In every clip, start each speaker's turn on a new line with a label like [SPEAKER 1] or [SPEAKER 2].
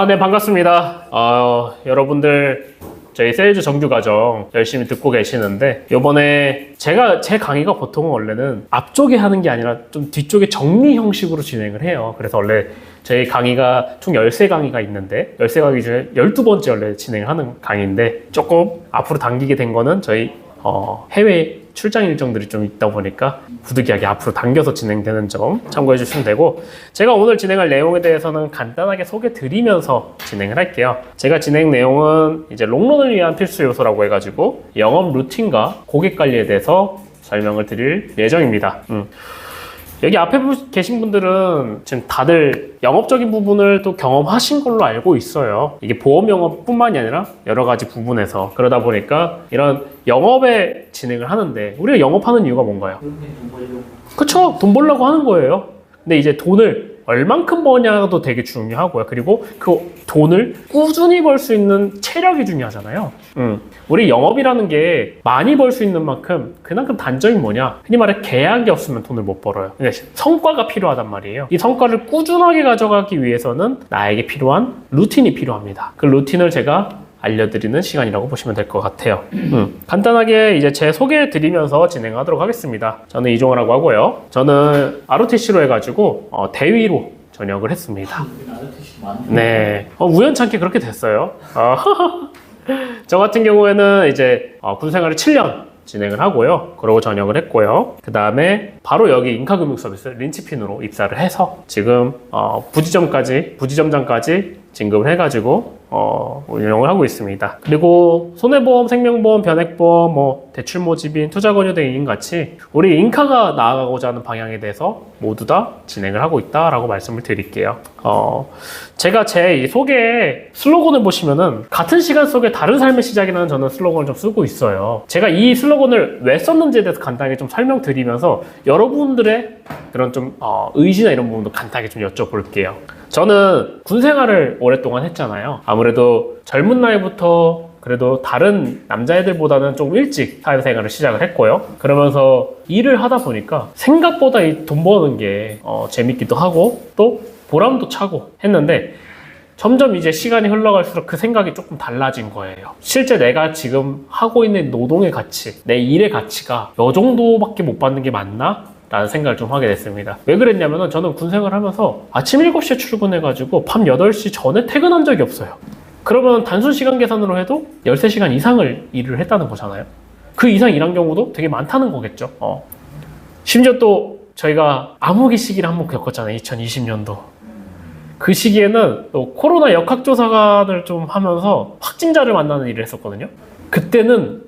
[SPEAKER 1] 네, 반갑습니다. 여러분들 저희 세일즈 정규 과정 열심히 듣고 계시는데, 요번에 제 강의가 보통은 원래는 앞쪽에 하는 게 아니라 좀 뒤쪽에 정리 형식으로 진행을 해요. 그래서 원래 저희 강의가 총 13강의가 있는데 13강의 중에 12번째 원래 진행을 하는 강의인데, 조금 앞으로 당기게 된 거는 저희 해외 출장 일정들이 좀 있다 보니까 부득이하게 앞으로 당겨서 진행되는 점 참고해 주시면 되고, 제가 오늘 진행할 내용에 대해서는 간단하게 소개 드리면서 진행을 할게요. 제가 진행 내용은 이제 롱런을 위한 필수 요소라고 해가지고 영업 루틴과 고객 관리에 대해서 설명을 드릴 예정입니다. 여기 앞에 계신 분들은 지금 다들 영업적인 부분을 또 경험하신 걸로 알고 있어요. 이게 보험 영업뿐만이 아니라 여러 가지 부분에서, 그러다 보니까 이런 영업에 진행을 하는데, 우리가 영업하는 이유가 뭔가요? 그쵸? 돈 벌려고 하는 거예요. 근데 이제 돈을 얼만큼 버냐도 되게 중요하고요. 그리고 그 돈을 꾸준히 벌 수 있는 체력이 중요하잖아요. 우리 영업이라는 게 많이 벌 수 있는 만큼 그만큼 단점이 뭐냐? 흔히 말해 계약이 없으면 돈을 못 벌어요. 근데 성과가 필요하단 말이에요. 이 성과를 꾸준하게 가져가기 위해서는 나에게 필요한 루틴이 필요합니다. 그 루틴을 제가 알려드리는 시간이라고 보시면 될 것 같아요. 간단하게 이제 제 소개 드리면서 진행하도록 하겠습니다. 저는 이종호라고 하고요. 저는 ROTC로 해가지고 대위로 전역을 했습니다. 네, 우연찮게 그렇게 됐어요. 저 같은 경우에는 이제 군생활을 7년 진행을 하고요. 그러고 전역을 했고요. 그 다음에 바로 여기 인카금융서비스 린치핀으로 입사를 해서 지금 부지점장까지 진급을 해가지고 운영을 하고 있습니다. 그리고 손해보험, 생명보험, 변액보험, 대출 모집인, 투자권유 등인 같이 우리 인카가 나아가고자 하는 방향에 대해서 모두 다 진행을 하고 있다라고 말씀을 드릴게요. 제가 제 이 소개에 슬로건을 보시면은 같은 시간 속에 다른 삶의 시작이라는 저는 슬로건을 좀 쓰고 있어요. 제가 이 슬로건을 왜 썼는지에 대해서 간단하게 좀 설명드리면서 여러분들의 그런 좀 의지나 이런 부분도 간단하게 좀 여쭤볼게요. 저는 군 생활을 오랫동안 했잖아요. 아무래도 젊은 나이부터 그래도 다른 남자애들보다는 좀 일찍 사회생활을 시작을 했고요. 그러면서 일을 하다 보니까 생각보다 이 돈 버는 게 재밌기도 하고 또 보람도 차고 했는데, 점점 이제 시간이 흘러갈수록 그 생각이 조금 달라진 거예요. 실제 내가 지금 하고 있는 노동의 가치, 내 일의 가치가 이 정도밖에 못 받는 게 맞나? 라는 생각을 좀 하게 됐습니다. 왜 그랬냐면은 저는 군 생활을 하면서 아침 7시에 출근해가지고 밤 8시 전에 퇴근한 적이 없어요. 그러면 단순 시간 계산으로 해도 13시간 이상을 일을 했다는 거잖아요. 그 이상 일한 경우도 되게 많다는 거겠죠. 심지어 또 저희가 암흑의 시기를 한번 겪었잖아요. 2020년도. 그 시기에는 또 코로나 역학조사관을 좀 하면서 확진자를 만나는 일을 했었거든요. 그때는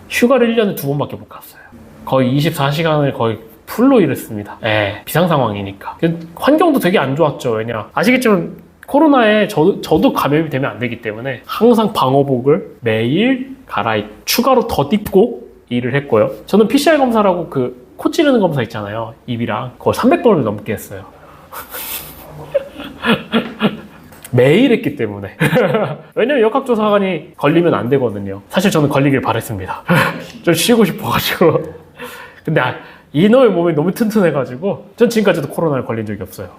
[SPEAKER 1] 휴가를 1년에 2번밖에 못 갔어요. 거의 24시간을 거의 풀로 일했습니다. 비상 상황이니까. 환경도 되게 안 좋았죠. 왜냐, 아시겠지만 코로나에 저도 감염이 되면 안 되기 때문에 항상 방호복을 매일 추가로 더 입고 일을 했고요. 저는 PCR 검사라고 그 코 찌르는 검사 있잖아요. 입이랑. 그걸 300번을 넘게 했어요. 매일 했기 때문에. 왜냐면 역학조사관이 걸리면 안 되거든요. 사실 저는 걸리길 바랬습니다. 좀 쉬고 싶어가지고. 근데 이놈의 몸이 너무 튼튼해가지고 전 지금까지도 코로나를 걸린 적이 없어요.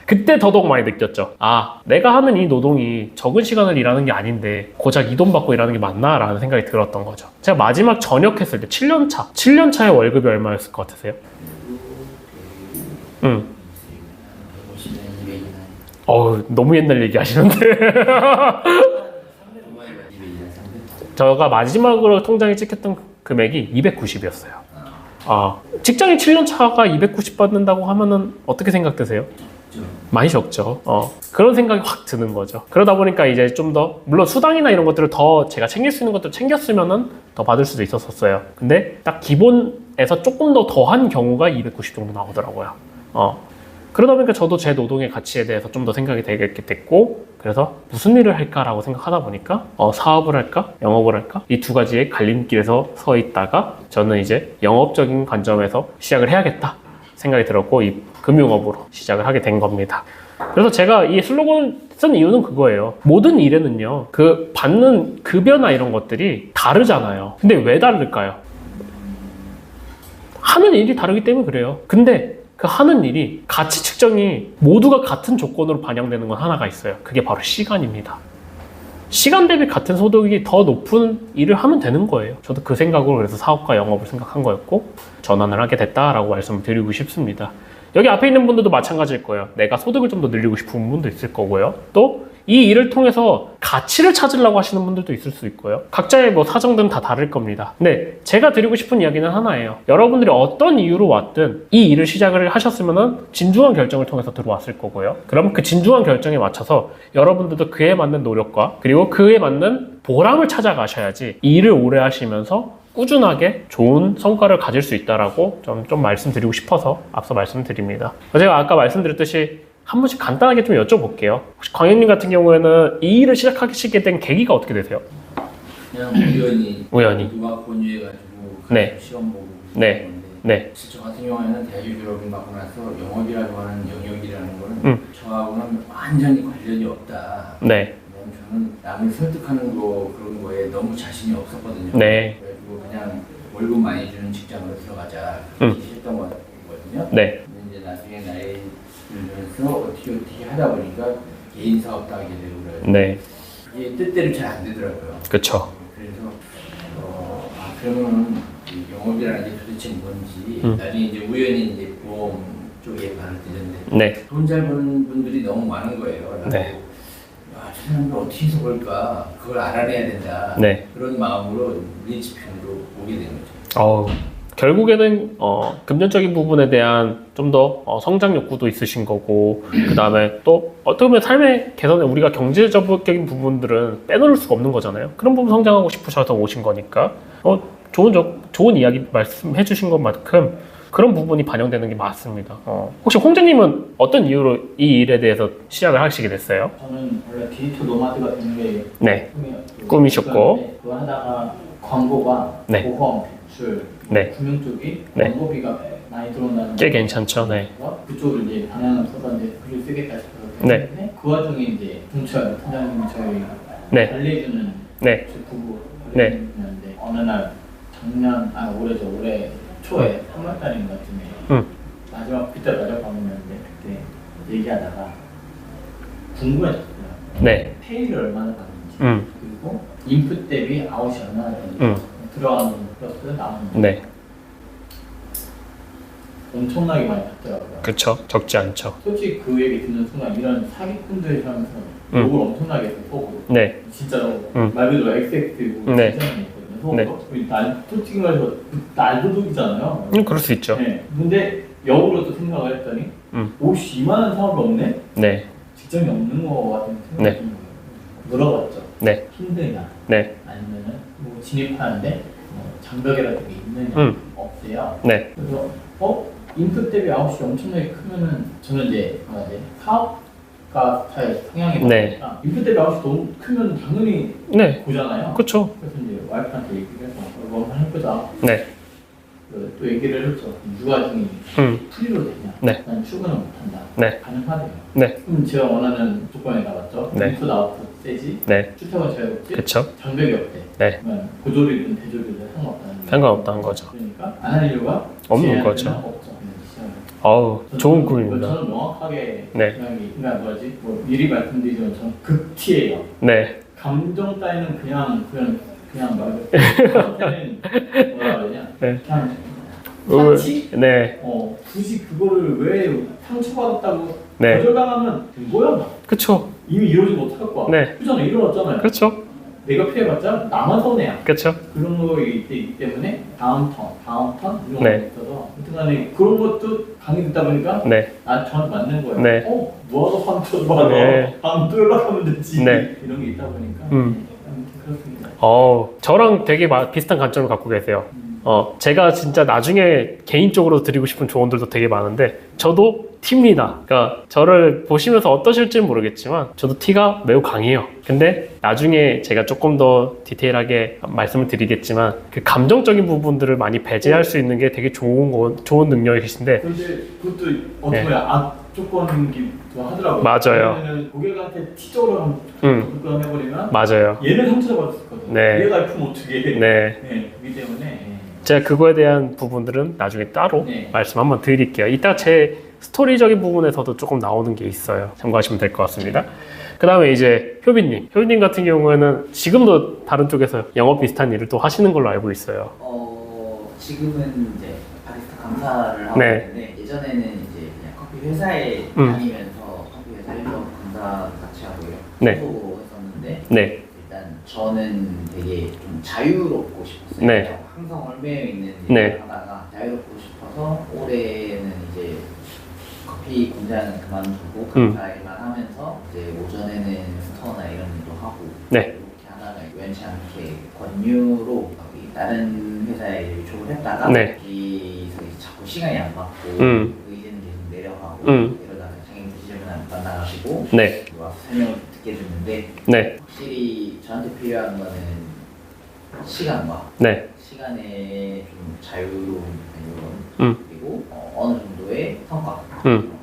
[SPEAKER 1] 그때 더더욱 많이 느꼈죠. 내가 하는 이 노동이 적은 시간을 일하는 게 아닌데 고작 이 돈 받고 일하는 게 맞나? 라는 생각이 들었던 거죠. 제가 마지막 전역했을 때 7년차에 월급이 얼마였을 것 같으세요? 너무 옛날 얘기 하시는데. 제가 마지막으로 통장에 찍혔던 금액이 290이었어요. 직장인 7년차가 290 받는다고 하면은 어떻게 생각되세요? 많이 적죠. 그런 생각이 확 드는 거죠. 그러다 보니까 이제 좀 더, 물론 수당이나 이런 것들을 더 제가 챙길 수 있는 것들 챙겼으면은 더 받을 수도 있었어요. 근데 딱 기본에서 조금 더 더한 경우가 290 정도 나오더라고요. 그러다 보니까 저도 제 노동의 가치에 대해서 좀 더 생각이 되게 됐고, 그래서 무슨 일을 할까라고 생각하다 보니까 사업을 할까? 영업을 할까? 이 두 가지의 갈림길에서 서 있다가 저는 이제 영업적인 관점에서 시작을 해야겠다 생각이 들었고, 이 금융업으로 시작을 하게 된 겁니다. 그래서 제가 이 슬로건을 쓴 이유는 그거예요. 모든 일에는요, 그 받는 급여나 이런 것들이 다르잖아요. 근데 왜 다를까요? 하는 일이 다르기 때문에 그래요. 근데 그 하는 일이 가치 측정이 모두가 같은 조건으로 반영되는 건 하나가 있어요. 그게 바로 시간입니다. 시간 대비 같은 소득이 더 높은 일을 하면 되는 거예요. 저도 그 생각으로 그래서 사업과 영업을 생각한 거였고 전환을 하게 됐다라고 말씀을 드리고 싶습니다. 여기 앞에 있는 분들도 마찬가지일 거예요. 내가 소득을 좀 더 늘리고 싶은 분도 있을 거고요. 또 이 일을 통해서 가치를 찾으려고 하시는 분들도 있을 수 있고요. 각자의 뭐 사정들은 다 다를 겁니다. 근데 제가 드리고 싶은 이야기는 하나예요. 여러분들이 어떤 이유로 왔든 이 일을 시작을 하셨으면 진중한 결정을 통해서 들어왔을 거고요. 그럼 그 진중한 결정에 맞춰서 여러분들도 그에 맞는 노력과 그리고 그에 맞는 보람을 찾아가셔야지 이 일을 오래 하시면서 꾸준하게 좋은 성과를 가질 수 있다라고 좀 말씀드리고 싶어서 앞서 말씀드립니다. 제가 아까 말씀드렸듯이 한 번씩 간단하게 좀 여쭤볼게요. 혹시 광현님 같은 경우에는 이 일을 시작하시게 된 계기가 어떻게 되세요?
[SPEAKER 2] 그냥
[SPEAKER 1] 우연히
[SPEAKER 2] 누가 권유해가지고
[SPEAKER 1] 네.
[SPEAKER 2] 시험 보고
[SPEAKER 1] 네. 네.
[SPEAKER 2] 저 같은 경우에는 대학교 졸업을 받고 나서 영업이라고 하는 영역이라는 거는 저하고는 완전히 관련이 없다.
[SPEAKER 1] 네.
[SPEAKER 2] 저는 남을 설득하는 거 그런 거에 너무 자신이 없었거든요.
[SPEAKER 1] 네.
[SPEAKER 2] 그래가지고 그냥 월급 많이 주는 직장으로 들어가자 그렇게 했던 거거든요.
[SPEAKER 1] 네.
[SPEAKER 2] 근데 이제 나중에 나이 들면서 어떻게 하다 보니까 개인 사업도 하게 되고 그래요.
[SPEAKER 1] 네.
[SPEAKER 2] 이게 뜻대로 잘 안 되더라고요.
[SPEAKER 1] 그쵸.
[SPEAKER 2] 그래서 그러면 영업이라는 게 도대체 뭔지 나중에 이제 우연히 이제 보험 쪽에 발을 들였는데
[SPEAKER 1] 네.
[SPEAKER 2] 돈 잘 버는 분들이 너무 많은 거예요.
[SPEAKER 1] 네.
[SPEAKER 2] 저 사람들 어떻게 해서 벌까 그걸 알아내야 된다.
[SPEAKER 1] 네.
[SPEAKER 2] 그런 마음으로 민치편으로 오게 된 거죠.
[SPEAKER 1] 결국에는 금전적인 부분에 대한 좀 더 성장 욕구도 있으신 거고 그 다음에 또 어떻게 보면 삶의 개선에 우리가 경제적인 부분들은 빼놓을 수가 없는 거잖아요. 그런 부분 성장하고 싶으셔서 오신 거니까 좋은 이야기 말씀해 주신 것만큼 그런 부분이 반영되는 게 맞습니다. 혹시 홍재님은 어떤 이유로 이 일에 대해서 시작을 하시게 됐어요?
[SPEAKER 3] 저는 원래 디지털 노마드가 되는 게
[SPEAKER 1] 네. 꿈이셨고
[SPEAKER 3] 그거 하다가 광고가
[SPEAKER 1] 네.
[SPEAKER 3] 보험, 대출,
[SPEAKER 1] 네.
[SPEAKER 3] 금융 쪽이
[SPEAKER 1] 네.
[SPEAKER 3] 광고비가 많이 들어온다는
[SPEAKER 1] 꽤 괜찮죠. 네.
[SPEAKER 3] 그쪽으로 이제 방향을 써서 이제 글을 쓰겠다 싶어서
[SPEAKER 1] 네.
[SPEAKER 3] 했는데 그 와중에 이제 동철 팀장님이 저희
[SPEAKER 1] 네.
[SPEAKER 3] 관리해주는
[SPEAKER 1] 네.
[SPEAKER 3] 제 부부
[SPEAKER 1] 네.
[SPEAKER 3] 관리해주는데 어느 날 올해 초에 3월달인가 쯤에 마지막 밤이었는데 그때 얘기하다가 궁금해졌어요.
[SPEAKER 1] 네.
[SPEAKER 3] 페이를 얼마나 받는지 그리고 인풋 대비 아웃이 얼마나 되는지 들어가는 플러스 나오는
[SPEAKER 1] 네.
[SPEAKER 3] 엄청나게 많이 받더라고요.
[SPEAKER 1] 그쵸. 적지 않죠.
[SPEAKER 3] 솔직히 그 얘기 듣는 순간 이런 사기꾼들 하면서 욕을 엄청나게 했고
[SPEAKER 1] 네.
[SPEAKER 3] 진짜로 말 그대로 XX고
[SPEAKER 1] 네.
[SPEAKER 3] 진짜 많이 했거든요.
[SPEAKER 1] 네.
[SPEAKER 3] 솔직히 말해서 날도둑이잖아요.
[SPEAKER 1] 그럴 수 있죠.
[SPEAKER 3] 네. 근데 역으로 또 생각을 했더니 오씨 이만한 사업이 없네?
[SPEAKER 1] 네.
[SPEAKER 3] 직장이 없는 거 같은 생각이 든 거예요. 물어봤죠.
[SPEAKER 1] 네.
[SPEAKER 3] 힘드냐?
[SPEAKER 1] 네.
[SPEAKER 3] 아니면은 뭐 진입하는데 장벽이 같은 게 있느냐? 없대요.
[SPEAKER 1] 네.
[SPEAKER 3] 그래서 인풋 대비 아웃이 엄청나게 크면은 저는 이제 사업가 스타일 성향이
[SPEAKER 1] 네.
[SPEAKER 3] 보니까 인풋 대비 아웃이 너무 크면 당연히
[SPEAKER 1] 네.
[SPEAKER 3] 보잖아요.
[SPEAKER 1] 그쵸.
[SPEAKER 3] 그래서 이제 와이프한테 얘기를 해서 이거 한번 해보자.
[SPEAKER 1] 네.
[SPEAKER 3] 또 얘기를 했죠. 육아 중이 프리로 되냐?
[SPEAKER 1] 네.
[SPEAKER 3] 난 출근을 못한다.
[SPEAKER 1] 네.
[SPEAKER 3] 가능하대요.
[SPEAKER 1] 네.
[SPEAKER 3] 그럼 제가 원하는 조건에 나왔죠.
[SPEAKER 1] 네.
[SPEAKER 3] 인풋 아웃풋 세지.
[SPEAKER 1] 네.
[SPEAKER 3] 출퇴근 자유롭지.
[SPEAKER 1] 그쵸.
[SPEAKER 3] 장벽이 없대.
[SPEAKER 1] 네.
[SPEAKER 3] 그러면 고졸이든 대졸이든 상관없다는 거예요.
[SPEAKER 1] 상관없다는 거죠.
[SPEAKER 3] 그러니까 안 할 이유가
[SPEAKER 1] 없는
[SPEAKER 3] 지혜한테는
[SPEAKER 1] 거죠.
[SPEAKER 3] 없죠.
[SPEAKER 1] 좋은 꿈입니다.
[SPEAKER 3] 저는 명확하게
[SPEAKER 1] 네.
[SPEAKER 3] 그냥 미리 말씀드리지만 저는 극티예요.
[SPEAKER 1] 네.
[SPEAKER 3] 감정 따위는 그냥 말 저한테는 뭐라 그러냐
[SPEAKER 1] 네.
[SPEAKER 3] 그냥 사치?
[SPEAKER 1] 네.
[SPEAKER 3] 굳이 그거를 왜 상처받았다고
[SPEAKER 1] 네.
[SPEAKER 3] 거절당하면 된 거야.
[SPEAKER 1] 그쵸.
[SPEAKER 3] 이미 이러지 못할 거야.
[SPEAKER 1] 네.
[SPEAKER 3] 그잖아 일어났잖아요.
[SPEAKER 1] 그쵸.
[SPEAKER 3] 내가 피해봤자 나만 손해야.
[SPEAKER 1] 그쵸.
[SPEAKER 3] 그런 거이기 때문에 다음 턴 이런
[SPEAKER 1] 네.
[SPEAKER 3] 거 있어서 하여튼간에 그런 것도 강의 듣다 보니까
[SPEAKER 1] 네.
[SPEAKER 3] 저한테 맞는 거예요.
[SPEAKER 1] 네.
[SPEAKER 3] 뭐하러 상처 받아?
[SPEAKER 1] 네.
[SPEAKER 3] 다음 또 연락하면 되지.
[SPEAKER 1] 네.
[SPEAKER 3] 이런 게 있다 보니까 아무튼 그렇습니다.
[SPEAKER 1] 저랑 되게 비슷한 관점을 갖고 계세요. 제가 진짜 나중에 개인적으로 드리고 싶은 조언들도 되게 많은데 저도 T입니다. 그러니까 저를 보시면서 어떠실지는 모르겠지만 저도 T가 매우 강해요. 근데 나중에 제가 조금 더 디테일하게 말씀을 드리겠지만 그 감정적인 부분들을 많이 배제할 수 있는 게 되게 좋은 능력이신데
[SPEAKER 3] 근데 그것도 어떻게
[SPEAKER 1] 네.
[SPEAKER 3] 보면 조건이기도 하더라고요.
[SPEAKER 1] 맞아요.
[SPEAKER 3] 왜냐면 고객한테 T적으로 접근해버리면
[SPEAKER 1] 맞아요.
[SPEAKER 3] 얘는 상처를 받았거든요.
[SPEAKER 1] 네.
[SPEAKER 3] 얘가 아프면 어떻게
[SPEAKER 1] 네.
[SPEAKER 3] 그렇기 때문에
[SPEAKER 1] 제가 그거에 대한 부분들은 나중에 따로
[SPEAKER 3] 네.
[SPEAKER 1] 말씀 한번 드릴게요. 이따 제 스토리적인 부분에서도 조금 나오는 게 있어요. 참고하시면 될 것 같습니다. 그 다음에 이제 효빈님 같은 경우에는 지금도 다른 쪽에서 영업 비슷한 일을 또 하시는 걸로 알고 있어요.
[SPEAKER 4] 지금은 이제 바리스타 강사를 하고
[SPEAKER 1] 네.
[SPEAKER 4] 있는데 예전에는 이제 그냥 커피 회사에
[SPEAKER 1] 음.
[SPEAKER 4] 다니면서 커피 회사 일본 강사 같이 하고요.
[SPEAKER 1] 네.
[SPEAKER 4] 소속으로 했었는데
[SPEAKER 1] 네,
[SPEAKER 4] 일단 저는 되게 좀 자유롭고 싶었어요.
[SPEAKER 1] 네.
[SPEAKER 4] 항상 얽매여 있는 일을
[SPEAKER 1] 네.
[SPEAKER 4] 하다가 자유롭고 싶어서 올해는 이제 커피 공장은 그만두고 강사 일만 하면서 이제 오전에는 스토어나 이런 일도 하고
[SPEAKER 1] 네.
[SPEAKER 4] 이렇게 하다가 우연치 않게 권유로 거기 다른 회사에 이직을 했다가
[SPEAKER 1] 네.
[SPEAKER 4] 거기서 이제 자꾸 시간이 안 맞고
[SPEAKER 1] 음.
[SPEAKER 4] 의지는 계속 내려가고
[SPEAKER 1] 음.
[SPEAKER 4] 이러다가 장님 지점을 만나가지고
[SPEAKER 1] 네,
[SPEAKER 4] 와서 설명을 듣게 됐는데
[SPEAKER 1] 네,
[SPEAKER 4] 확실히 저한테 필요한 거는 시간과
[SPEAKER 1] 네,
[SPEAKER 4] 시간의 좀 자유로운
[SPEAKER 1] 음.
[SPEAKER 4] 그리고 어느 정도의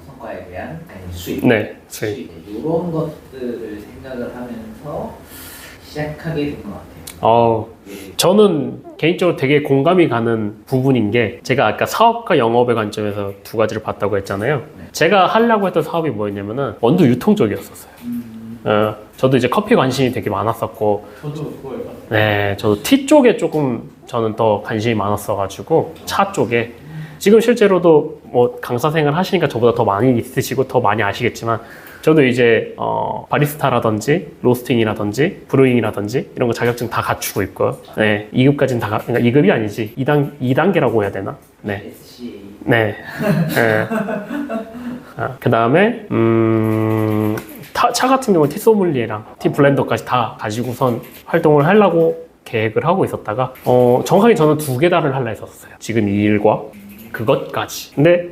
[SPEAKER 4] 성과에 대한 수입,
[SPEAKER 1] 네, 수익.
[SPEAKER 4] 이런 것들을 생각을 하면서 시작하게 된 것 같아요. 예.
[SPEAKER 1] 저는 개인적으로 되게 공감이 가는 부분인 게 제가 아까 사업과 영업의 관점에서 두 가지를 봤다고 했잖아요.
[SPEAKER 4] 네.
[SPEAKER 1] 제가 하려고 했던 사업이 뭐였냐면은 원두 유통 쪽이었었어요. 저도 이제 커피 관심이 되게 많았었고,
[SPEAKER 3] 저도 그거에 맞아요.
[SPEAKER 1] 네, 저도 티 쪽에 조금 저는 더 관심이 많았어가지고 차 쪽에 지금 실제로도 뭐 강사 생활 하시니까 저보다 더 많이 있으시고 더 많이 아시겠지만 저도 이제 바리스타라든지 로스팅이라든지 브루잉이라든지 이런 거 자격증 다 갖추고 있고요. 네, 2급까지는 다 그러니까 2급이 아니지 2단계라고 해야 되나? 네,
[SPEAKER 4] SCA
[SPEAKER 1] 네. 네. 그 다음에 차 같은 경우는 티 소믈리에랑 티 블렌더까지 다 가지고선 활동을 하려고 계획을 하고 있었다가 정확하게 저는 두 개 다를 하려 했었어요. 지금 이 일과 그것까지. 근데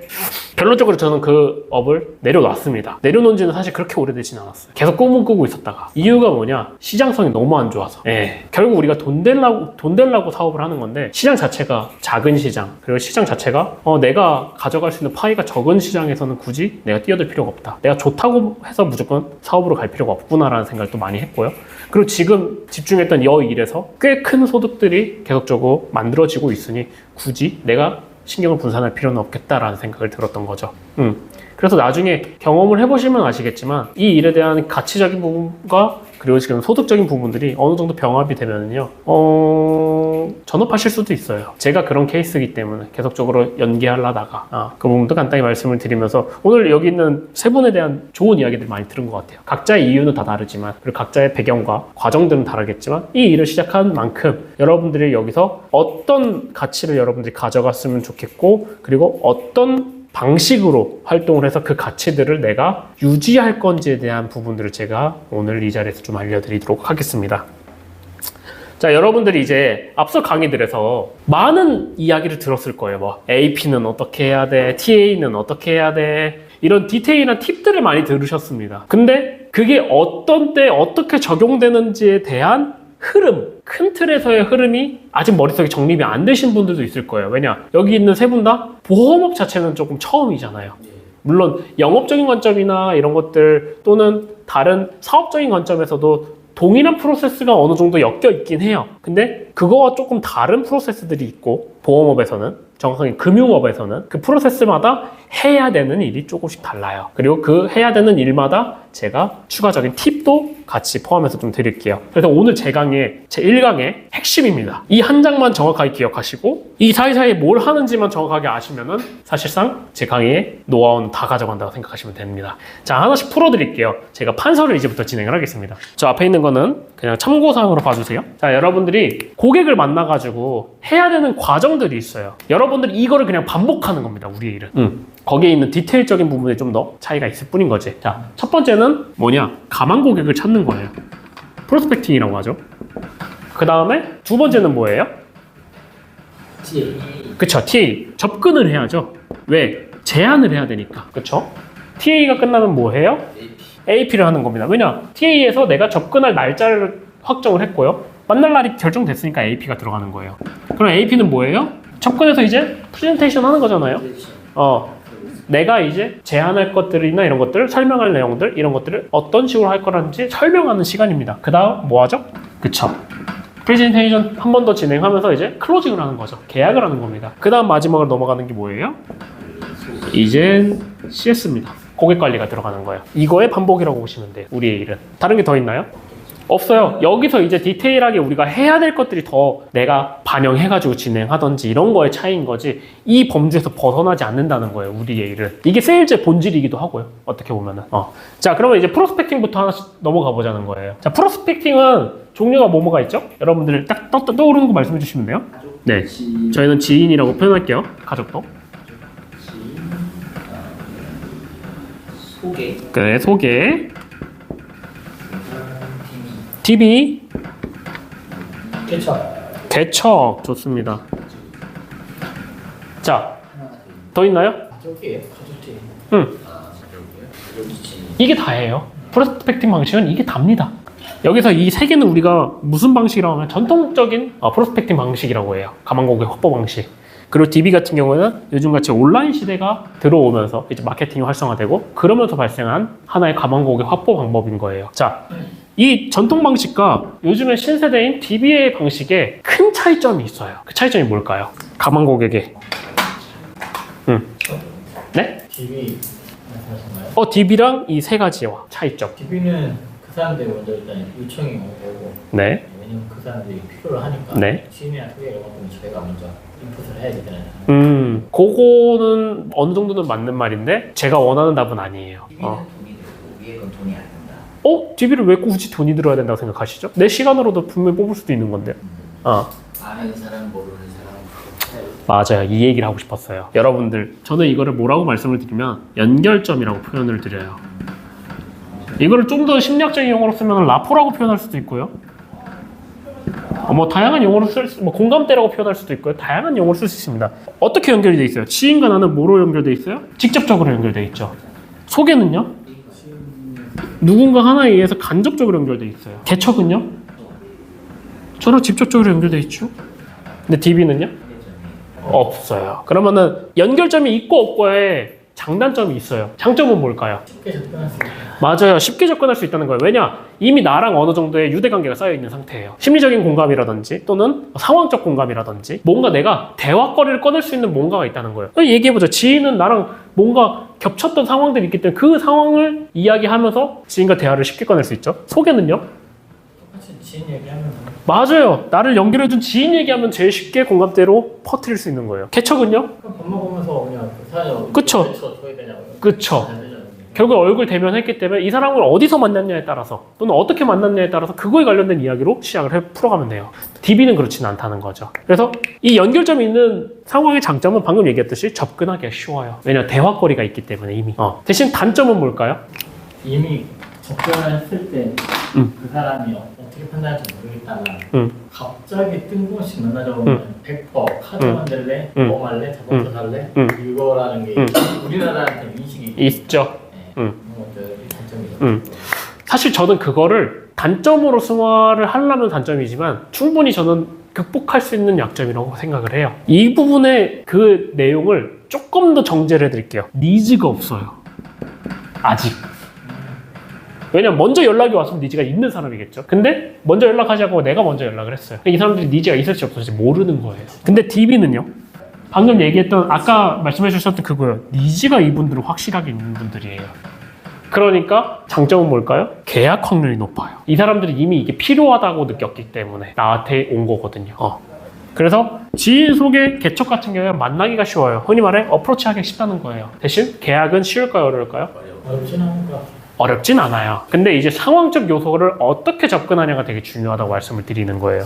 [SPEAKER 1] 결론적으로 저는 그 업을 내려놨습니다. 내려놓은 지는 사실 그렇게 오래되진 않았어요. 계속 꿈은 꾸고 있었다가. 이유가 뭐냐? 시장성이 너무 안 좋아서. 예. 결국 우리가 돈 되려고 사업을 하는 건데 시장 자체가 작은 시장, 그리고 시장 자체가 내가 가져갈 수 있는 파이가 적은 시장에서는 굳이 내가 뛰어들 필요가 없다. 내가 좋다고 해서 무조건 사업으로 갈 필요가 없구나라는 생각을 또 많이 했고요. 그리고 지금 집중했던 이 일에서 꽤 큰 소득들이 계속적으로 만들어지고 있으니 굳이 내가 신경을 분산할 필요는 없겠다라는 생각을 들었던 거죠. 그래서 나중에 경험을 해보시면 아시겠지만 이 일에 대한 가치적인 부분과 그리고 지금 소득적인 부분들이 어느 정도 병합이 되면요, 전업하실 수도 있어요. 제가 그런 케이스이기 때문에 계속적으로 연계하려다가 그 부분도 간단히 말씀을 드리면서 오늘 여기 있는 세 분에 대한 좋은 이야기들 많이 들은 것 같아요. 각자의 이유는 다 다르지만 그리고 각자의 배경과 과정들은 다르겠지만 이 일을 시작한 만큼 여러분들이 여기서 어떤 가치를 여러분들이 가져갔으면 좋겠고 그리고 어떤 방식으로 활동을 해서 그 가치들을 내가 유지할 건지에 대한 부분들을 제가 오늘 이 자리에서 좀 알려드리도록 하겠습니다. 자, 여러분들이 이제 앞서 강의들에서 많은 이야기를 들었을 거예요. 뭐 AP는 어떻게 해야 돼, TA는 어떻게 해야 돼, 이런 디테일한 팁들을 많이 들으셨습니다. 근데 그게 어떤 때 어떻게 적용되는지에 대한 흐름, 큰 틀에서의 흐름이 아직 머릿속에 정립이 안 되신 분들도 있을 거예요. 왜냐? 여기 있는 세 분 다 보험업 자체는 조금 처음이잖아요. 물론 영업적인 관점이나 이런 것들 또는 다른 사업적인 관점에서도 동일한 프로세스가 어느 정도 엮여 있긴 해요. 근데 그거와 조금 다른 프로세스들이 있고 보험업에서는 정확하게 금융업에서는 그 프로세스마다 해야 되는 일이 조금씩 달라요. 그리고 그 해야 되는 일마다 제가 추가적인 팁도 같이 포함해서 좀 드릴게요. 그래서 오늘 제 강의, 제 1강의 핵심입니다. 이 한 장만 정확하게 기억하시고 이 사이사이에 뭘 하는지만 정확하게 아시면은 사실상 제 강의의 노하우는 다 가져간다고 생각하시면 됩니다. 자, 하나씩 풀어드릴게요. 제가 판서를 이제부터 진행을 하겠습니다. 저 앞에 있는 거는 그냥 참고사항으로 봐주세요. 자, 여러분들이 고객을 만나가지고 해야 되는 과정들이 있어요. 여러분들이 이거를 그냥 반복하는 겁니다. 우리의 일은. 거기에 있는 디테일적인 부분에 좀 더 차이가 있을 뿐인 거지. 자, 첫 번째는 뭐냐? 가망 고객을 찾는 거예요. 프로스펙팅이라고 하죠. 그 다음에 두 번째는 뭐예요?
[SPEAKER 3] TA.
[SPEAKER 1] 그쵸, TA. 접근을 해야죠. 왜? 제안을 해야 되니까. 그쵸? TA가 끝나면 뭐 해요? AP를 하는 겁니다. 왜냐? TA에서 내가 접근할 날짜를 확정을 했고요. 만날 날이 결정됐으니까 AP가 들어가는 거예요. 그럼 AP는 뭐예요? 접근해서 이제 프레젠테이션 하는 거잖아요. 내가 이제 제안할 것들이나 이런 것들, 설명할 내용들, 이런 것들을 어떤 식으로 할 거라는지 설명하는 시간입니다. 그 다음 뭐 하죠? 그쵸. 프레젠테이션 한 번 더 진행하면서 이제 클로징을 하는 거죠. 계약을 하는 겁니다. 그 다음 마지막으로 넘어가는 게 뭐예요? 이젠 CS입니다. 고객 관리가 들어가는 거예요. 이거의 반복이라고 보시면 돼요. 우리의 일은. 다른 게 더 있나요? 없어요. 여기서 이제 디테일하게 우리가 해야 될 것들이 더 내가 반영해가지고 진행하던지 이런 거의 차이인 거지 이 범주에서 벗어나지 않는다는 거예요. 우리의 일은. 이게 세일즈의 본질이기도 하고요. 어떻게 보면은. 자, 그러면 이제 프로스펙팅부터 하나씩 넘어가 보자는 거예요. 자, 프로스펙팅은 종류가 뭐가 있죠? 여러분들 딱 떠오르는 거 말씀해 주시면 돼요. 네. 저희는 지인이라고 표현할게요. 가족도.
[SPEAKER 4] 소개,
[SPEAKER 1] 그래, 소개. DB. 개척. 좋습니다. 자, 더 있나요?
[SPEAKER 3] 가족이에요. 가족지.
[SPEAKER 1] 이게 다예요. 프로스펙팅 방식은 이게 답니다. 여기서 이 세 개는 우리가 무슨 방식이라고 하면 전통적인 프로스펙팅 방식이라고 해요. 가망고객 확보 방식. 그리고 DB 같은 경우는 요즘같이 온라인 시대가 들어오면서 이제 마케팅이 활성화되고 그러면서 발생한 하나의 가망고객 확보 방법인 거예요. 자, 이 전통 방식과 요즘의 신세대인 DB의 방식에 큰 차이점이 있어요. 그 차이점이 뭘까요? 가망고객의 네?
[SPEAKER 3] DB 말씀하셨나요?
[SPEAKER 1] DB랑 이 세 가지와 차이점.
[SPEAKER 3] DB는 그 사람들이 먼저 일단 요청이 오고
[SPEAKER 1] 네.
[SPEAKER 3] 왜냐면 그 사람들이 필요를 하니까
[SPEAKER 1] 네.
[SPEAKER 3] 지인이나 소개 이런 것들은 저희가 먼저 인풋을 해야 되잖아요.
[SPEAKER 1] 그거는 어느 정도는 맞는 말인데 제가 원하는 답은 아니에요.
[SPEAKER 4] TV는 돈이 들고 위에 건 돈이 안 든다.
[SPEAKER 1] DB를 왜 굳이 돈이 들어야 된다고 생각하시죠? 내 시간으로도 분명히 뽑을 수도 있는 건데.
[SPEAKER 4] 아는 사람 모르는 사람
[SPEAKER 1] 맞아요. 이 얘기를 하고 싶었어요. 여러분들, 저는 이거를 뭐라고 말씀을 드리면 연결점이라고 표현을 드려요. 이거를 좀 더 심리학적인 용어로 쓰면 라포라고 표현할 수도 있고요. 뭐 다양한 용어로 공감대라고 표현할 수도 있고요. 다양한 용어를 쓸 수 있습니다. 어떻게 연결이 돼 있어요? 지인과 나는 뭐로 연결돼 있어요? 직접적으로 연결돼 있죠. 소개는요? 누군가 하나에 의해서 간접적으로 연결돼 있어요. 개척은요? 저랑 직접적으로 연결돼 있죠. 근데 DB는요? 없어요. 그러면은 연결점이 있고 없고에 장단점이 있어요. 장점은 뭘까요?
[SPEAKER 3] 쉽게 접근할 수 있어요.
[SPEAKER 1] 맞아요. 쉽게 접근할 수 있다는 거예요. 왜냐? 이미 나랑 어느 정도의 유대관계가 쌓여있는 상태예요. 심리적인 공감이라든지 또는 상황적 공감이라든지 뭔가 내가 대화거리를 꺼낼 수 있는 뭔가가 있다는 거예요. 얘기해보죠. 지인은 나랑 뭔가 겹쳤던 상황들이 있기 때문에 그 상황을 이야기하면서 지인과 대화를 쉽게 꺼낼 수 있죠. 소개는요?
[SPEAKER 3] 똑같이 지인 얘기하면
[SPEAKER 1] 맞아요. 나를 연결해준 지인 얘기하면 제일 쉽게 공감대로 퍼뜨릴 수 있는 거예요. 개척은요?
[SPEAKER 3] 밥 먹으면서 그냥 그 사연
[SPEAKER 1] 그쵸.
[SPEAKER 3] 줘야 되냐고요.
[SPEAKER 1] 그쵸.
[SPEAKER 3] 잘 되잖아요.
[SPEAKER 1] 결국 얼굴 대면했기 때문에 이 사람을 어디서 만났냐에 따라서 또는 어떻게 만났냐에 따라서 그거에 관련된 이야기로 시작을 풀어가면 돼요. DB는 그렇지는 않다는 거죠. 그래서 이 연결점이 있는 상황의 장점은 방금 얘기했듯이 접근하기가 쉬워요. 왜냐하면 대화거리가 있기 때문에 이미. 대신 단점은 뭘까요?
[SPEAKER 3] 이미 접근을 했을 때 그 사람이 어떻게 판단할지 모르겠다만 갑자기 뜬금없이 만나자 보면 100% 카드 만들래? 뭐 할래? 자동차 살래? 이거라는 게 우리나라한테 인식이
[SPEAKER 1] 있죠.
[SPEAKER 3] 그런 것들이 단점이죠.
[SPEAKER 1] 사실 저는 그거를 단점으로 승화를 하려면 단점이지만 충분히 저는 극복할 수 있는 약점이라고 생각을 해요. 이 부분의 그 내용을 조금 더 정제를 해드릴게요. 니즈가 없어요. 아직. 왜냐면 먼저 연락이 왔으면 니즈가 있는 사람이겠죠. 근데 먼저 연락하지 않고 내가 먼저 연락을 했어요. 이 사람들이 니즈가 있을지 없을지 모르는 거예요. 근데 DB는요? 방금 얘기했던 아까 말씀해 주셨던 그거요. 니즈가 이분들은 확실하게 있는 분들이에요. 그러니까 장점은 뭘까요? 계약 확률이 높아요. 이 사람들이 이미 이게 필요하다고 느꼈기 때문에 나한테 온 거거든요. 그래서 지인 소개 개척 같은 경우에 만나기가 쉬워요. 흔히 말해 어프로치하기 쉽다는 거예요. 대신 계약은 쉬울까요? 어려울까요?
[SPEAKER 3] 어렵진 않은 것 같아요.
[SPEAKER 1] 어렵진 않아요. 근데 이제 상황적 요소를 어떻게 접근하냐가 되게 중요하다고 말씀을 드리는 거예요.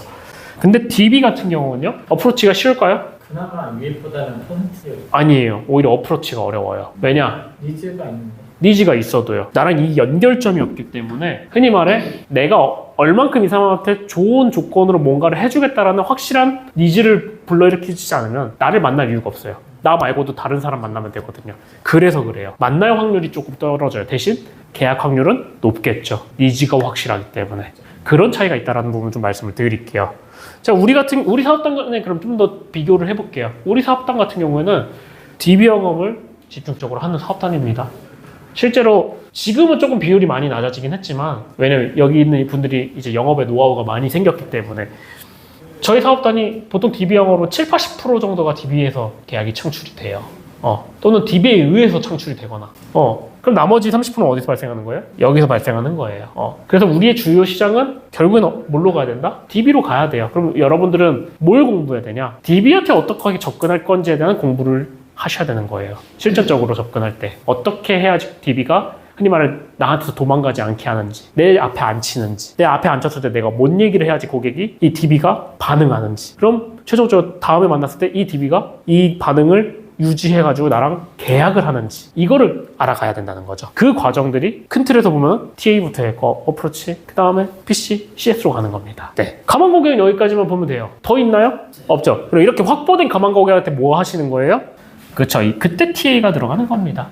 [SPEAKER 1] 근데 DB 같은 경우는요? 어프로치가 쉬울까요?
[SPEAKER 3] 그나마 위보다는 퍼센트
[SPEAKER 1] 아니에요. 오히려 어프로치가 어려워요. 왜냐?
[SPEAKER 3] 니즈가 있는데
[SPEAKER 1] 니즈가 있어도요. 나랑 이 연결점이 없기 때문에 흔히 말해 내가 얼만큼 이 사람한테 좋은 조건으로 뭔가를 해주겠다라는 확실한 니즈를 불러일으키지 않으면 나를 만날 이유가 없어요. 나 말고도 다른 사람 만나면 되거든요. 그래서 그래요. 만날 확률이 조금 떨어져요. 대신 계약 확률은 높겠죠. 니즈가 확실하기 때문에. 그런 차이가 있다는 부분 좀 말씀을 드릴게요. 자, 우리 사업단에 그럼 좀 더 비교를 해볼게요. 우리 사업단 같은 경우에는 DB 영업을 집중적으로 하는 사업단입니다. 실제로 지금은 조금 비율이 많이 낮아지긴 했지만 왜냐면 여기 있는 분들이 이제 영업의 노하우가 많이 생겼기 때문에 저희 사업단이 보통 DB형으로 7, 80% 정도가 DB에서 계약이 창출이 돼요. 또는 DB에 의해서 창출이 되거나. 그럼 나머지 30%는 어디서 발생하는 거예요? 여기서 발생하는 거예요. 그래서 우리의 주요 시장은 결국엔 뭘로 가야 된다? DB로 가야 돼요. 그럼 여러분들은 뭘 공부해야 되냐? DB한테 어떻게 접근할 건지에 대한 공부를 하셔야 되는 거예요. 실전적으로 접근할 때. 어떻게 해야지 DB가 흔히 말해 나한테서 도망가지 않게 하는지, 내 앞에 안 치는지, 내 앞에 앉혔을 때 내가 뭔 얘기를 해야지 고객이 이 DB가 반응하는지. 그럼 최종적으로 다음에 만났을 때 이 DB가 이 반응을 유지해가지고 나랑 계약을 하는지 이거를 알아가야 된다는 거죠. 그 과정들이 큰 틀에서 보면 TA부터 했고 어프로치, 그 다음에 PC, CS로 가는 겁니다. 네. 가만 고객은 여기까지만 보면 돼요. 더 있나요? 없죠. 그럼 이렇게 확보된 가만 고객한테 뭐 하시는 거예요? 그렇죠. 그때 TA가 들어가는 겁니다.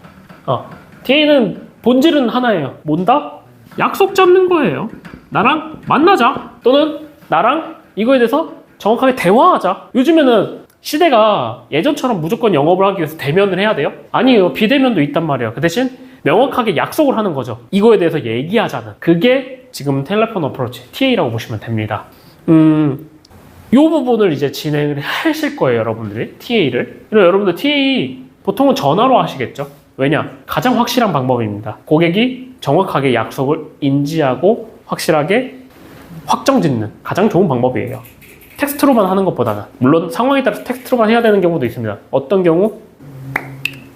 [SPEAKER 1] TA는 본질은 하나예요. 뭔다? 약속 잡는 거예요. 나랑 만나자. 또는 나랑 이거에 대해서 정확하게 대화하자. 요즘에는 시대가 예전처럼 무조건 영업을 하기 위해서 대면을 해야 돼요? 아니에요. 비대면도 있단 말이에요. 그 대신 명확하게 약속을 하는 거죠. 이거에 대해서 얘기하자는. 그게 지금 텔레폰 어프로치, TA라고 보시면 됩니다. 이 부분을 이제 진행을 하실 거예요, 여러분들이. TA를. 그리고 여러분들 TA 보통은 전화로 하시겠죠? 왜냐? 가장 확실한 방법입니다. 고객이 정확하게 약속을 인지하고 확실하게 확정짓는 가장 좋은 방법이에요. 텍스트로만 하는 것보다는. 물론 상황에 따라서 텍스트로만 해야 되는 경우도 있습니다. 어떤 경우?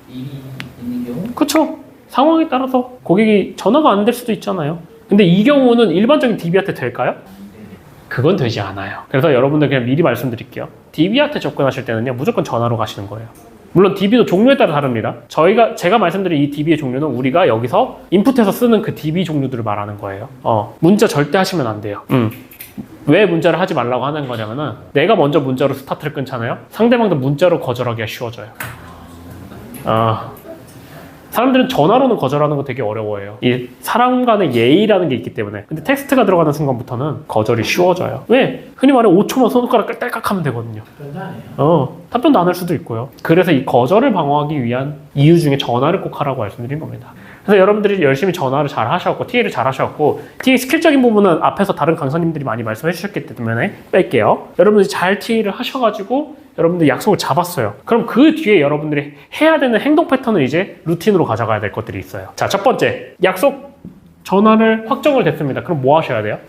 [SPEAKER 4] 일이 있는 경우?
[SPEAKER 1] 그쵸. 상황에 따라서 고객이 전화가 안 될 수도 있잖아요. 근데 이 경우는 일반적인 DB한테 될까요? 그건 되지 않아요. 그래서 여러분들 그냥 미리 말씀드릴게요. DB한테 접근하실 때는요, 무조건 전화로 가시는 거예요. 물론 DB도 종류에 따라 다릅니다. 제가 말씀드린 이 DB의 종류는 우리가 여기서 인풋해서 쓰는 그 DB 종류들을 말하는 거예요. 문자 절대 하시면 안 돼요. 왜 문자를 하지 말라고 하는 거냐면은 내가 먼저 문자로 스타트를 끊잖아요. 상대방도 문자로 거절하기가 쉬워져요. 사람들은 전화로는 거절하는 거 되게 어려워해요. 이 사람 간의 예의라는 게 있기 때문에. 근데 텍스트가 들어가는 순간부터는 거절이 쉬워져요. 왜? 흔히 말해 5초만 손가락을 딸깍 하면 되거든요. 답변도 안 할 수도 있고요. 그래서 이 거절을 방어하기 위한 이유 중에 전화를 꼭 하라고 말씀드린 겁니다. 그래서 여러분들이 열심히 전화를 잘 하셨고 TA를 잘 하셨고 TA 스킬적인 부분은 앞에서 다른 강사님들이 많이 말씀해 주셨기 때문에 뺄게요. 여러분들이 잘 TA를 하셔가지고 여러분들이 약속을 잡았어요. 그럼 그 뒤에 여러분들이 해야 되는 행동 패턴을 이제 루틴으로 가져가야 될 것들이 있어요. 자, 첫 번째, 약속 전화를 확정을 됐습니다. 그럼 뭐 하셔야 돼요?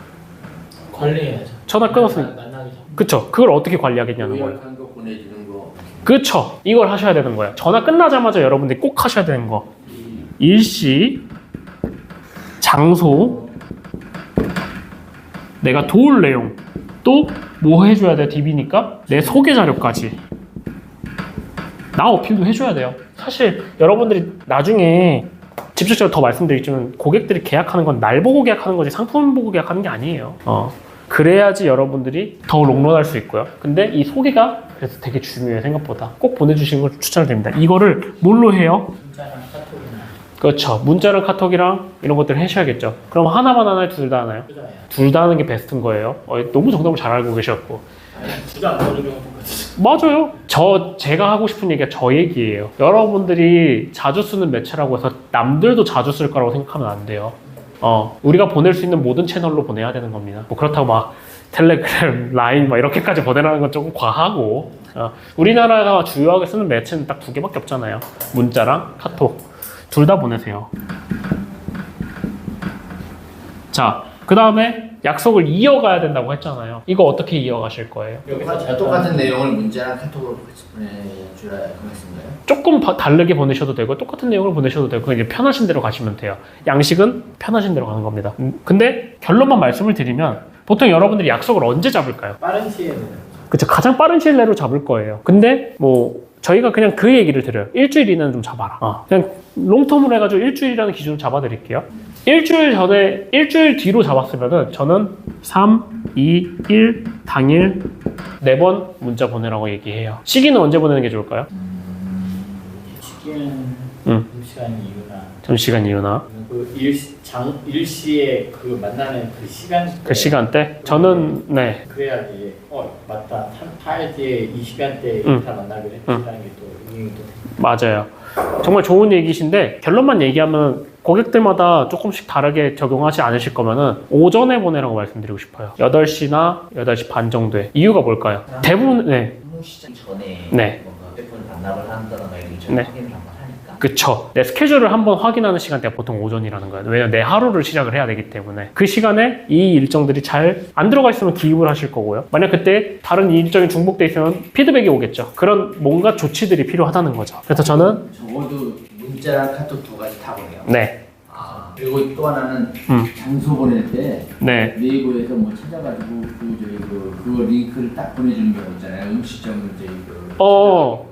[SPEAKER 3] 관리해야죠.
[SPEAKER 1] 전화 끊었으니까.
[SPEAKER 3] 만나기 전.
[SPEAKER 1] 그쵸. 그걸 어떻게 관리하겠냐는 거예요.
[SPEAKER 2] 요약한 거 보내주는 거.
[SPEAKER 1] 그쵸. 이걸 하셔야 되는 거예요. 전화 끝나자마자 여러분들이 꼭 하셔야 되는 거. 일시, 장소, 내가 도울 내용, 또 뭐 해줘야 돼요? DB니까 내 소개 자료까지 나 어필도 해줘야 돼요. 사실 여러분들이 나중에 직접적으로 더 말씀드리지만 고객들이 계약하는 건 날 보고 계약하는 거지 상품 보고 계약하는 게 아니에요. 그래야지 여러분들이 더 롱런할 수 있고요. 근데 이 소개가 그래서 되게 중요해요. 생각보다 꼭 보내주시는 걸 추천드립니다. 이거를 뭘로 해요?
[SPEAKER 3] 문자랑 카톡이나.
[SPEAKER 1] 그렇죠. 문자랑 카톡이랑 이런 것들을 하셔야겠죠. 그럼 하나만 하나요? 둘 다 하나요? 둘 다 하는 게 베스트인 거예요. 너무 정답을 잘 알고 계셨고.
[SPEAKER 3] 진짜 안 모르는 경우 똑같이.
[SPEAKER 1] 맞아요. 제가 하고 싶은 얘기가 저 얘기예요. 여러분들이 자주 쓰는 매체라고 해서 남들도 자주 쓸 거라고 생각하면 안 돼요. 우리가 보낼 수 있는 모든 채널로 보내야 되는 겁니다. 뭐 그렇다고 막 텔레그램, 라인 막 이렇게까지 보내라는 건 조금 과하고. 우리나라가 주요하게 쓰는 매체는 딱 2개밖에 없잖아요. 문자랑 카톡. 둘 다 보내세요. 자, 그 다음에 약속을 이어가야 된다고 했잖아요. 이거 어떻게 이어가실 거예요?
[SPEAKER 3] 여기서
[SPEAKER 2] 똑같은 내용을 문자랑 카톡으로 같이 보내주라 그랬습니다.
[SPEAKER 1] 조금 다르게 보내셔도 되고 똑같은 내용을 보내셔도 되고 이제 편하신 대로 가시면 돼요. 양식은 편하신 대로 가는 겁니다. 근데 결론만 말씀을 드리면 보통 여러분들이 약속을 언제 잡을까요?
[SPEAKER 3] 빠른 시에
[SPEAKER 1] 그쵸. 가장 빠른 시일 내로 잡을 거예요. 근데 뭐 저희가 그냥 그 얘기를 드려요. 일주일 이내는 좀 잡아라. 그냥 롱텀으로 해가지고 일주일이라는 기준을 잡아드릴게요. 일주일 뒤로 잡았으면은 저는 3, 2, 1 당일 4번 문자 보내라고 얘기해요. 시기는 언제 보내는 게 좋을까요?
[SPEAKER 3] 시기는 점심시간 이유나
[SPEAKER 1] 점심시간 이유나
[SPEAKER 3] 그 일시에 그 만나는 그 시간
[SPEAKER 1] 그 시간대? 저는 네.
[SPEAKER 3] 그래야지 맞다 3일 뒤에 이 시간대에 다 만나기로 했다는 게 또 의미도
[SPEAKER 1] 맞아요. 정말 좋은 얘기신데 결론만 얘기하면 고객들마다 조금씩 다르게 적용하지 않으실 거면은 오전에 보내라고 말씀드리고 싶어요. 8시나 8시 반 정도에. 이유가 뭘까요? 대부분, 네.
[SPEAKER 4] 업무 시작 전에
[SPEAKER 1] 네.
[SPEAKER 4] 뭔가 휴대폰 반납을 한다거나 이런 걸
[SPEAKER 1] 네.
[SPEAKER 4] 확인을 한번 하니까
[SPEAKER 1] 그쵸. 내 스케줄을 한번 확인하는 시간대가 보통 오전이라는 거예요. 왜냐면 내 하루를 시작을 해야 되기 때문에. 그 시간에 이 일정들이 잘 안 들어가 있으면 기입을 하실 거고요. 만약 그때 다른 일정이 중복돼 있으면 피드백이 오겠죠. 그런 뭔가 조치들이 필요하다는 거죠. 그래서 저는
[SPEAKER 2] 적어도 문자랑 카톡 두 가지 다 보내요.
[SPEAKER 1] 네.
[SPEAKER 2] 그리고 또 하나는 장소 보낼 때
[SPEAKER 1] 네.
[SPEAKER 2] 네이버에서 뭐 찾아가지고 그거 링크를 딱 보내주는 경우 있잖아요. 음식점을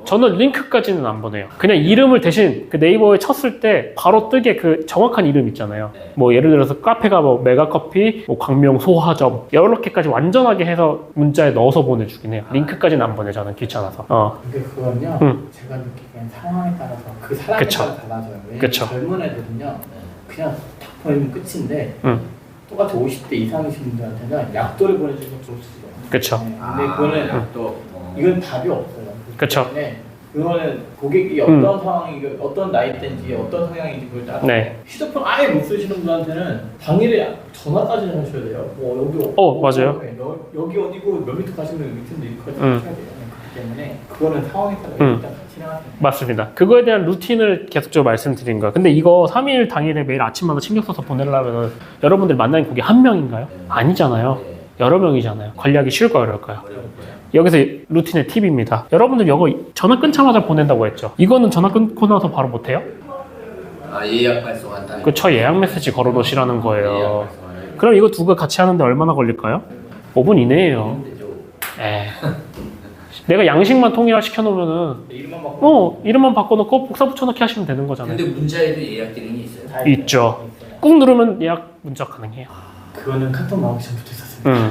[SPEAKER 1] 저는 링크까지는 안 보내요. 그냥 이름을 대신 그 네이버에 쳤을 때 바로 뜨게 그 정확한 이름 있잖아요.
[SPEAKER 2] 네.
[SPEAKER 1] 뭐 예를 들어서 카페가 뭐 메가커피, 뭐 광명 소화점 이렇게까지 완전하게 해서 문자에 넣어서 보내주긴 해요. 링크까지는 안 보내 저는 귀찮아서.
[SPEAKER 3] 근데 그건요,
[SPEAKER 1] 음.
[SPEAKER 3] 제가 느끼기엔 상황에 따라서 그 사람에
[SPEAKER 1] 그쵸.
[SPEAKER 3] 따라 달라져요. 왜냐면
[SPEAKER 1] 그쵸.
[SPEAKER 3] 젊은 애들은요, 그냥 탁 보내면 끝인데,
[SPEAKER 1] 음.
[SPEAKER 3] 똑같이 50대 이상이신 분들한테는 약도를 보내주면 좋을 수 있어요.
[SPEAKER 1] 그쵸.
[SPEAKER 3] 네, 근데 그거는
[SPEAKER 2] 또
[SPEAKER 3] 이건 답이 없어요.
[SPEAKER 1] 그쵸.
[SPEAKER 3] 네. 그거는 고객이 어떤 상황이 어떤 나이대인지 어떤 성향인지 그걸 따라
[SPEAKER 1] 네.
[SPEAKER 3] 휴대폰 아예 못 쓰시는 분한테는 당일에 전화까지 하셔야 돼요. 여기
[SPEAKER 1] 맞아요.
[SPEAKER 3] 여기 어디고 몇 미터 가시면 밑인데 이거까지
[SPEAKER 1] 음.
[SPEAKER 3] 하셔야 돼요. 그렇기 때문에 그거는 상황에 따라 일단 진행하세요.
[SPEAKER 1] 맞습니다. 그거에 대한 루틴을 계속적으로 말씀드린 거예요. 근데 이거 3일 당일에 매일 아침마다 신경 써서 보내려면 여러분들 만나는 고객 한 명인가요? 아니잖아요. 여러 명이잖아요. 관리하기 쉬울까요, 어려울까요? 여기서 루틴의 팁입니다. 여러분들 이거 전화 끊자마자 보낸다고 했죠. 이거는 전화 끊고 나서 바로 못해요?
[SPEAKER 2] 예약 발송한다.
[SPEAKER 1] 그쵸, 예약 메시지 걸어 놓으시라는 거예요.
[SPEAKER 2] 예약 발송을
[SPEAKER 1] 그럼 이거 두 개 같이 하는데 얼마나 걸릴까요? 5분 이내예요. 에. 내가 양식만 통일화 시켜놓으면은 이름만 바꿔놓고 복사 붙여넣기 하시면 되는 거잖아요.
[SPEAKER 2] 근데 문자에도 예약 기능이 있어요.
[SPEAKER 3] 다
[SPEAKER 1] 있죠. 꾹 누르면 예약 문자 가능해요.
[SPEAKER 3] 그거는 카톡 나오기 전부터 있었어요.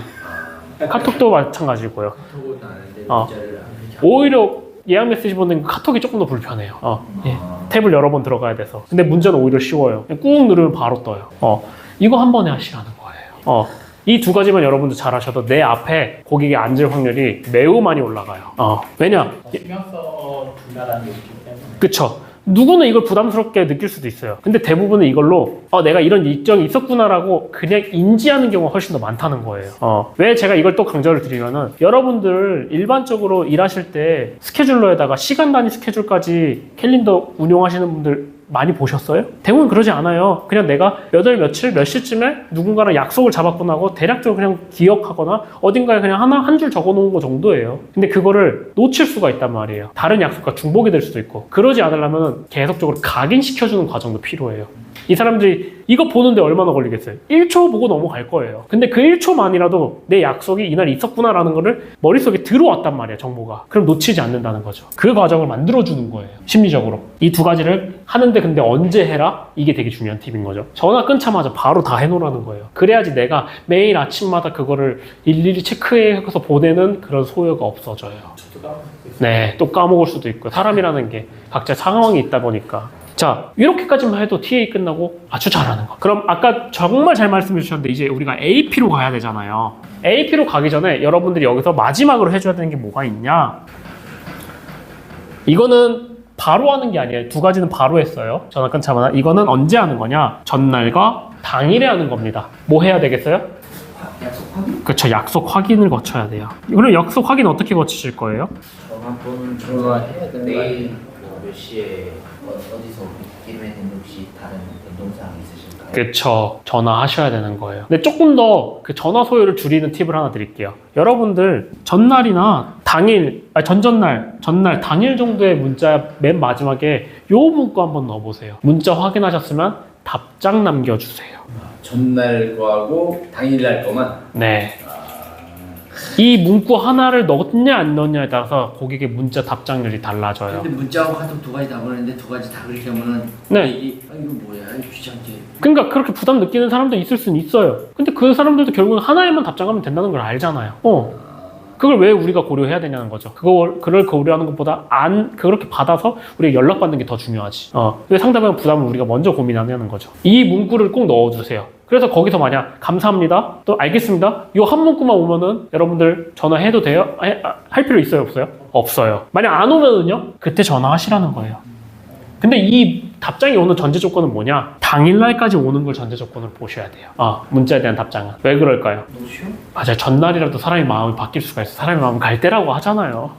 [SPEAKER 1] 카톡도 마찬가지고요.
[SPEAKER 2] 카톡은 아는데
[SPEAKER 1] 어.
[SPEAKER 2] 문자를 안
[SPEAKER 1] 오히려 예약 메시지 보내는 거 카톡이 조금 더 불편해요. 예. 탭을 여러 번 들어가야 돼서. 근데 문자는 오히려 쉬워요. 그냥 꾹 누르면 바로 떠요. 이거 한 번에 하시라는 거예요. 이 두 가지만 여러분들 잘 하셔도 내 앞에 고객이 앉을 확률이 매우 많이 올라가요. 왜냐?
[SPEAKER 3] 신경 써 준다라는 게 있기 때문에.
[SPEAKER 1] 그쵸. 누구는 이걸 부담스럽게 느낄 수도 있어요. 근데 대부분은 이걸로 내가 이런 일정이 있었구나라고 그냥 인지하는 경우가 훨씬 더 많다는 거예요. 왜 제가 이걸 또 강조를 드리면은 여러분들 일반적으로 일하실 때 스케줄러에다가 시간 단위 스케줄까지 캘린더 운용하시는 분들 많이 보셨어요? 대부분 그러지 않아요. 그냥 내가 몇 월 며칠 몇 시쯤에 누군가랑 약속을 잡았구나 하고 대략적으로 그냥 기억하거나 어딘가에 그냥 한 줄 적어 놓은 거 정도예요. 근데 그거를 놓칠 수가 있단 말이에요. 다른 약속과 중복이 될 수도 있고. 그러지 않으려면 계속적으로 각인시켜주는 과정도 필요해요. 이 사람들이 이거 보는데 얼마나 걸리겠어요? 1초 보고 넘어갈 거예요. 근데 그 1초만이라도 내 약속이 이날 있었구나라는 거를 머릿속에 들어왔단 말이에요, 정보가. 그럼 놓치지 않는다는 거죠. 그 과정을 만들어주는 거예요, 심리적으로. 이 두 가지를 하는데 근데 언제 해라? 이게 되게 중요한 팁인 거죠. 전화 끊자마자 바로 다 해놓으라는 거예요. 그래야지 내가 매일 아침마다 그거를 일일이 체크해서 보내는 그런 소요가 없어져요.
[SPEAKER 3] 저도 까먹을 수 있어요.
[SPEAKER 1] 네, 또 까먹을 수도 있고 사람이라는 게 각자 상황이 있다 보니까. 자, 이렇게까지만 해도 TA 끝나고 아주 잘하는 거. 그럼 아까 정말 잘 말씀해 주셨는데 이제 우리가 AP로 가야 되잖아요. AP로 가기 전에 여러분들이 여기서 마지막으로 해줘야 되는 게 뭐가 있냐? 이거는 바로 하는 게 아니에요. 두 가지는 바로 했어요. 전화 끊자마자. 이거는 언제 하는 거냐? 전날과 당일에 하는 겁니다. 뭐 해야 되겠어요?
[SPEAKER 4] 약속 확인?
[SPEAKER 1] 그렇죠. 약속 확인을 거쳐야 돼요. 그럼 약속 확인 어떻게 거치실 거예요?
[SPEAKER 4] 전화번호는
[SPEAKER 2] 전화해야 되는 거
[SPEAKER 4] 내일
[SPEAKER 2] 아니에요?
[SPEAKER 4] 몇 시에 어디서 뵙기로 했는데 혹시 다른 변동사항 있으실까요?
[SPEAKER 1] 그쵸. 전화하셔야 되는 거예요. 근데 조금 더 그 전화 소요를 줄이는 팁을 하나 드릴게요. 여러분들 전날이나 당일, 전날, 당일 정도의 문자 맨 마지막에 요 문구 한번 넣어보세요. 문자 확인하셨으면 답장 남겨주세요.
[SPEAKER 2] 전날 거하고 당일날 거만.
[SPEAKER 1] 네. 이 문구 하나를 넣냐 안 넣냐에 따라서 고객의 문자 답장률이 달라져요.
[SPEAKER 2] 근데 문자하고 카톡 두 가지 다 보냈는데 두 가지 다 그렇게 하면은
[SPEAKER 1] 네.
[SPEAKER 2] 이거 뭐야 귀찮게.
[SPEAKER 1] 그러니까 그렇게 부담 느끼는 사람도 있을 수는 있어요. 근데 그 사람들도 결국은 하나에만 답장하면 된다는 걸 알잖아요. 그걸 왜 우리가 고려해야 되냐는 거죠. 그걸 고려하는 것보다 그렇게 받아서 우리가 연락받는 게 더 중요하지. 왜 상대방 부담을 우리가 먼저 고민하냐는 거죠. 이 문구를 꼭 넣어주세요. 그래서 거기서 만약 감사합니다, 또 알겠습니다, 이 한 문구만 오면은 여러분들 전화해도 돼요? 할 필요 있어요, 없어요? 없어요. 만약 안 오면은요, 그때 전화하시라는 거예요. 근데 이 답장이 오는 전제 조건은 뭐냐? 당일날까지 오는 걸 전제 조건으로 보셔야 돼요. 문자에 대한 답장은. 왜 그럴까요?
[SPEAKER 3] 노쇼?
[SPEAKER 1] 맞아요. 전날이라도 사람이 마음이 바뀔 수가 있어요. 사람의 마음은 갈 때라고 하잖아요.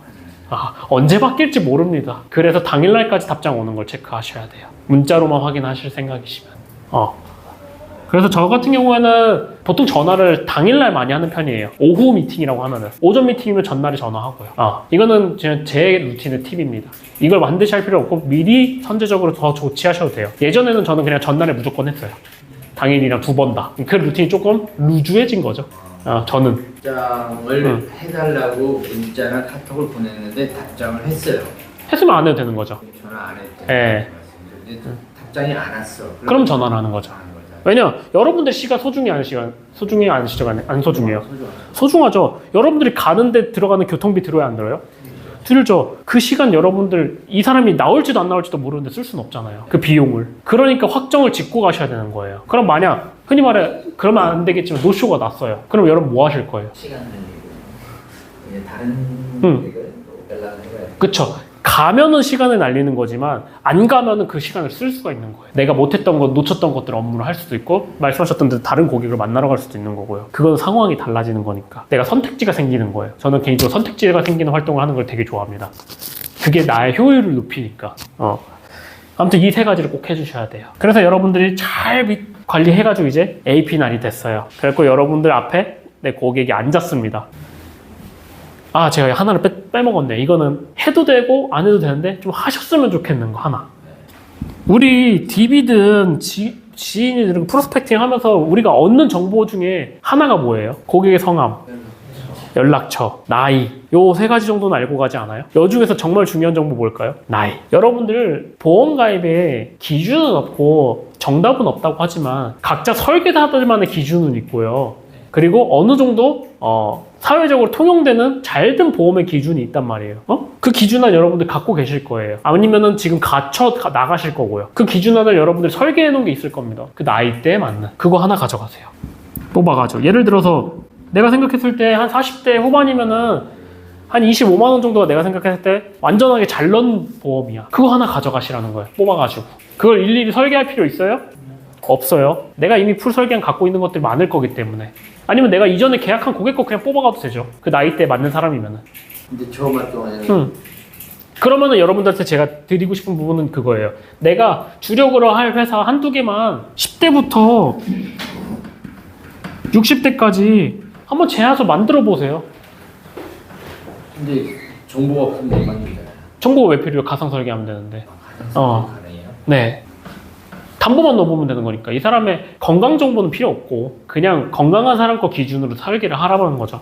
[SPEAKER 1] 언제 바뀔지 모릅니다. 그래서 당일날까지 답장 오는 걸 체크하셔야 돼요. 문자로만 확인하실 생각이시면. 그래서 저 같은 경우에는 보통 전화를 당일날 많이 하는 편이에요. 오후 미팅이라고 하면은. 오전 미팅이면 전날에 전화하고요. 이거는 제 루틴의 팁입니다. 이걸 반드시 할 필요 없고 미리 선제적으로 더 조치하셔도 돼요. 예전에는 저는 그냥 전날에 무조건 했어요. 당일이랑 2번 다. 그 루틴이 조금 루즈해진 거죠. 저는.
[SPEAKER 2] 답장을 해달라고 문자나 카톡을 보냈는데 답장을 했어요.
[SPEAKER 1] 했으면 안 해도 되는 거죠.
[SPEAKER 2] 전화 안 했대.
[SPEAKER 1] 예.
[SPEAKER 2] 근데 답장이 안 왔어.
[SPEAKER 1] 그럼 전화를 하는 거죠. 왜냐, 여러분들 시간 소중히 안 소중해요? 안 소중해요? 소중하죠. 여러분들이 가는데 들어가는 교통비 들어야 안 들어요? 들죠. 그 시간 여러분들 이 사람이 나올지도 안 나올지도 모르는데 쓸 수는 없잖아요. 그 비용을. 그러니까 확정을 짓고 가셔야 되는 거예요. 그럼 만약 흔히 말해 그러면 안 되겠지만 노쇼가 났어요. 그럼 여러분 뭐 하실 거예요?
[SPEAKER 4] 시간 늘리고 이제 다른 고객을 또 연락을 해봐야 돼.
[SPEAKER 1] 그쵸. 가면은 시간을 날리는 거지만 안 가면은 그 시간을 쓸 수가 있는 거예요. 내가 못했던 것, 놓쳤던 것들 업무를 할 수도 있고 말씀하셨던 대로 다른 고객을 만나러 갈 수도 있는 거고요. 그건 상황이 달라지는 거니까 내가 선택지가 생기는 거예요. 저는 개인적으로 선택지가 생기는 활동을 하는 걸 되게 좋아합니다. 그게 나의 효율을 높이니까. 아무튼 이 3가지를 꼭 해주셔야 돼요. 그래서 여러분들이 잘 관리해가지고 이제 AP 날이 됐어요. 그래서 여러분들 앞에 내 고객이 앉았습니다. 제가 하나를 빼먹었네. 이거는 해도 되고 안 해도 되는데 좀 하셨으면 좋겠는 거 하나. 우리 DB든 지인이든 프로스펙팅 하면서 우리가 얻는 정보 중에 하나가 뭐예요? 고객의 성함, 연락처, 나이. 요 3가지 정도는 알고 가지 않아요? 요 중에서 정말 중요한 정보 뭘까요? 나이. 여러분들 보험 가입에 기준은 없고 정답은 없다고 하지만 각자 설계사들만의 기준은 있고요. 그리고 어느 정도 사회적으로 통용되는 잘된 보험의 기준이 있단 말이에요. 그 기준안 여러분들 갖고 계실 거예요. 아니면은 지금 갇혀 나가실 거고요. 그 기준안을 여러분들 설계해 놓은 게 있을 겁니다. 그 나이대에 맞는 그거 하나 가져가세요. 뽑아가지고 예를 들어서 내가 생각했을 때 한 40대 후반이면은 한 25만 원 정도가 내가 생각했을 때 완전하게 잘 넣은 보험이야. 그거 하나 가져가시라는 거예요. 뽑아가지고. 그걸 일일이 설계할 필요 있어요? 없어요. 내가 이미 풀 설계한 갖고 있는 것들이 많을 거기 때문에. 아니면 내가 이전에 계약한 고객 거 그냥 뽑아가도 되죠. 그 나이대에 맞는 사람이면은.
[SPEAKER 2] 근데 저 말도
[SPEAKER 1] 그러면은 여러분들한테 제가 드리고 싶은 부분은 그거예요. 내가 주력으로 할 회사 한두 개만 10대부터 60대까지 한번 제안서 만들어 보세요.
[SPEAKER 2] 근데 정보가 없으면 못 만들잖아요.
[SPEAKER 1] 정보가 왜 필요해요? 가상 설계하면 되는데.
[SPEAKER 2] 가능해요?
[SPEAKER 1] 네. 담보만 넣어보면 되는 거니까 이 사람의 건강 정보는 필요 없고 그냥 건강한 사람 거 기준으로 설계를 하라는 거죠.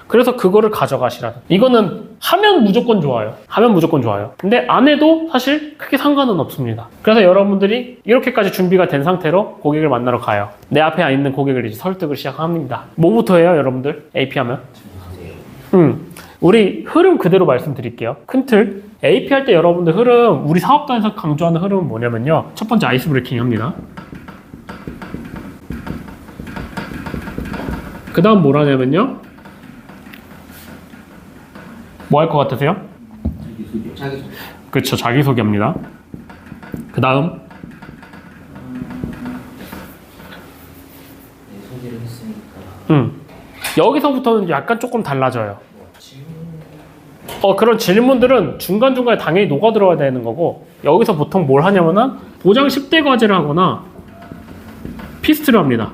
[SPEAKER 1] 그래서 그거를 가져가시라는. 이거는 하면 무조건 좋아요. 하면 무조건 좋아요. 근데 안 해도 사실 크게 상관은 없습니다. 그래서 여러분들이 이렇게까지 준비가 된 상태로 고객을 만나러 가요. 내 앞에 있는 고객을 이제 설득을 시작합니다. 뭐부터 해요, 여러분들? AP 하면? 우리 흐름 그대로 말씀드릴게요. 큰 틀. AP 할 때 여러분들 흐름, 우리 사업단에서 강조하는 흐름은 뭐냐면요. 첫 번째 아이스 브레이킹 합니다. 그 다음 뭘 하냐면요. 뭐 할 것 같으세요?
[SPEAKER 2] 자기소개.
[SPEAKER 1] 그렇죠. 자기소개합니다. 그 다음
[SPEAKER 4] 소개를 했으니까
[SPEAKER 1] 여기서부터는 약간 조금 달라져요. 그런 질문들은 중간중간에 당연히 녹아들어야 되는 거고 여기서 보통 뭘 하냐면은 보장 10대 과제를 하거나 피스트를 합니다.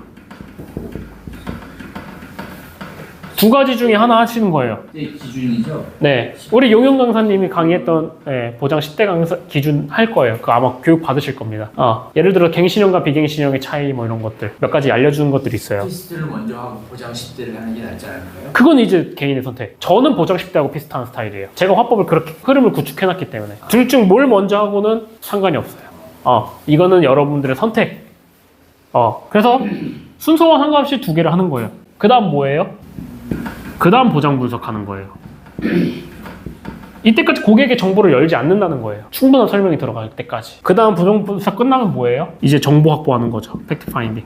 [SPEAKER 1] 2가지 중에 하나 하시는 거예요.
[SPEAKER 2] 네, 기준이죠?
[SPEAKER 1] 네. 우리 용영 강사님이 강의했던 보장 10대 강사 기준 할 거예요. 그거 아마 교육 받으실 겁니다. 예를 들어 갱신형과 비갱신형의 차이 뭐 이런 것들 몇 가지 알려주는 것들이 있어요.
[SPEAKER 2] 피스트를 먼저 하고 보장 10대를 하는 게 낫지 않을까요?
[SPEAKER 1] 그건 이제 개인의 선택. 저는 보장 10대하고 비슷한 스타일이에요. 제가 화법을 그렇게 흐름을 구축해놨기 때문에. 둘 중 뭘 먼저 하고는 상관이 없어요. 이거는 여러분들의 선택. 그래서 순서와 상관없이 2개를 하는 거예요. 그 다음 뭐예요? 그 다음 보장 분석하는 거예요. 이때까지 고객의 정보를 열지 않는다는 거예요. 충분한 설명이 들어갈 때까지. 그 다음 보장 분석 끝나면 뭐예요? 이제 정보 확보하는 거죠. 팩트 파인딩.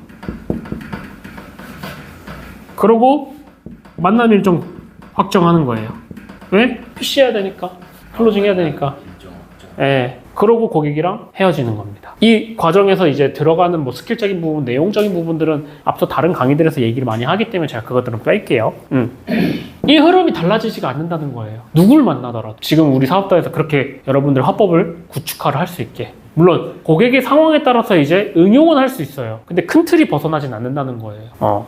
[SPEAKER 1] 그러고 만남 일정 확정하는 거예요. 왜? PC 해야 되니까. 클로징 해야 되니까. 그러고 고객이랑 헤어지는 겁니다. 이 과정에서 이제 들어가는 뭐 스킬적인 부분, 내용적인 부분들은 앞서 다른 강의들에서 얘기를 많이 하기 때문에 제가 그것들은 뺄게요. 이 흐름이 달라지지가 않는다는 거예요. 누굴 만나더라도. 지금 우리 사업단에서 그렇게 여러분들 화법을 구축화를 할 수 있게. 물론 고객의 상황에 따라서 이제 응용은 할 수 있어요. 근데 큰 틀이 벗어나진 않는다는 거예요.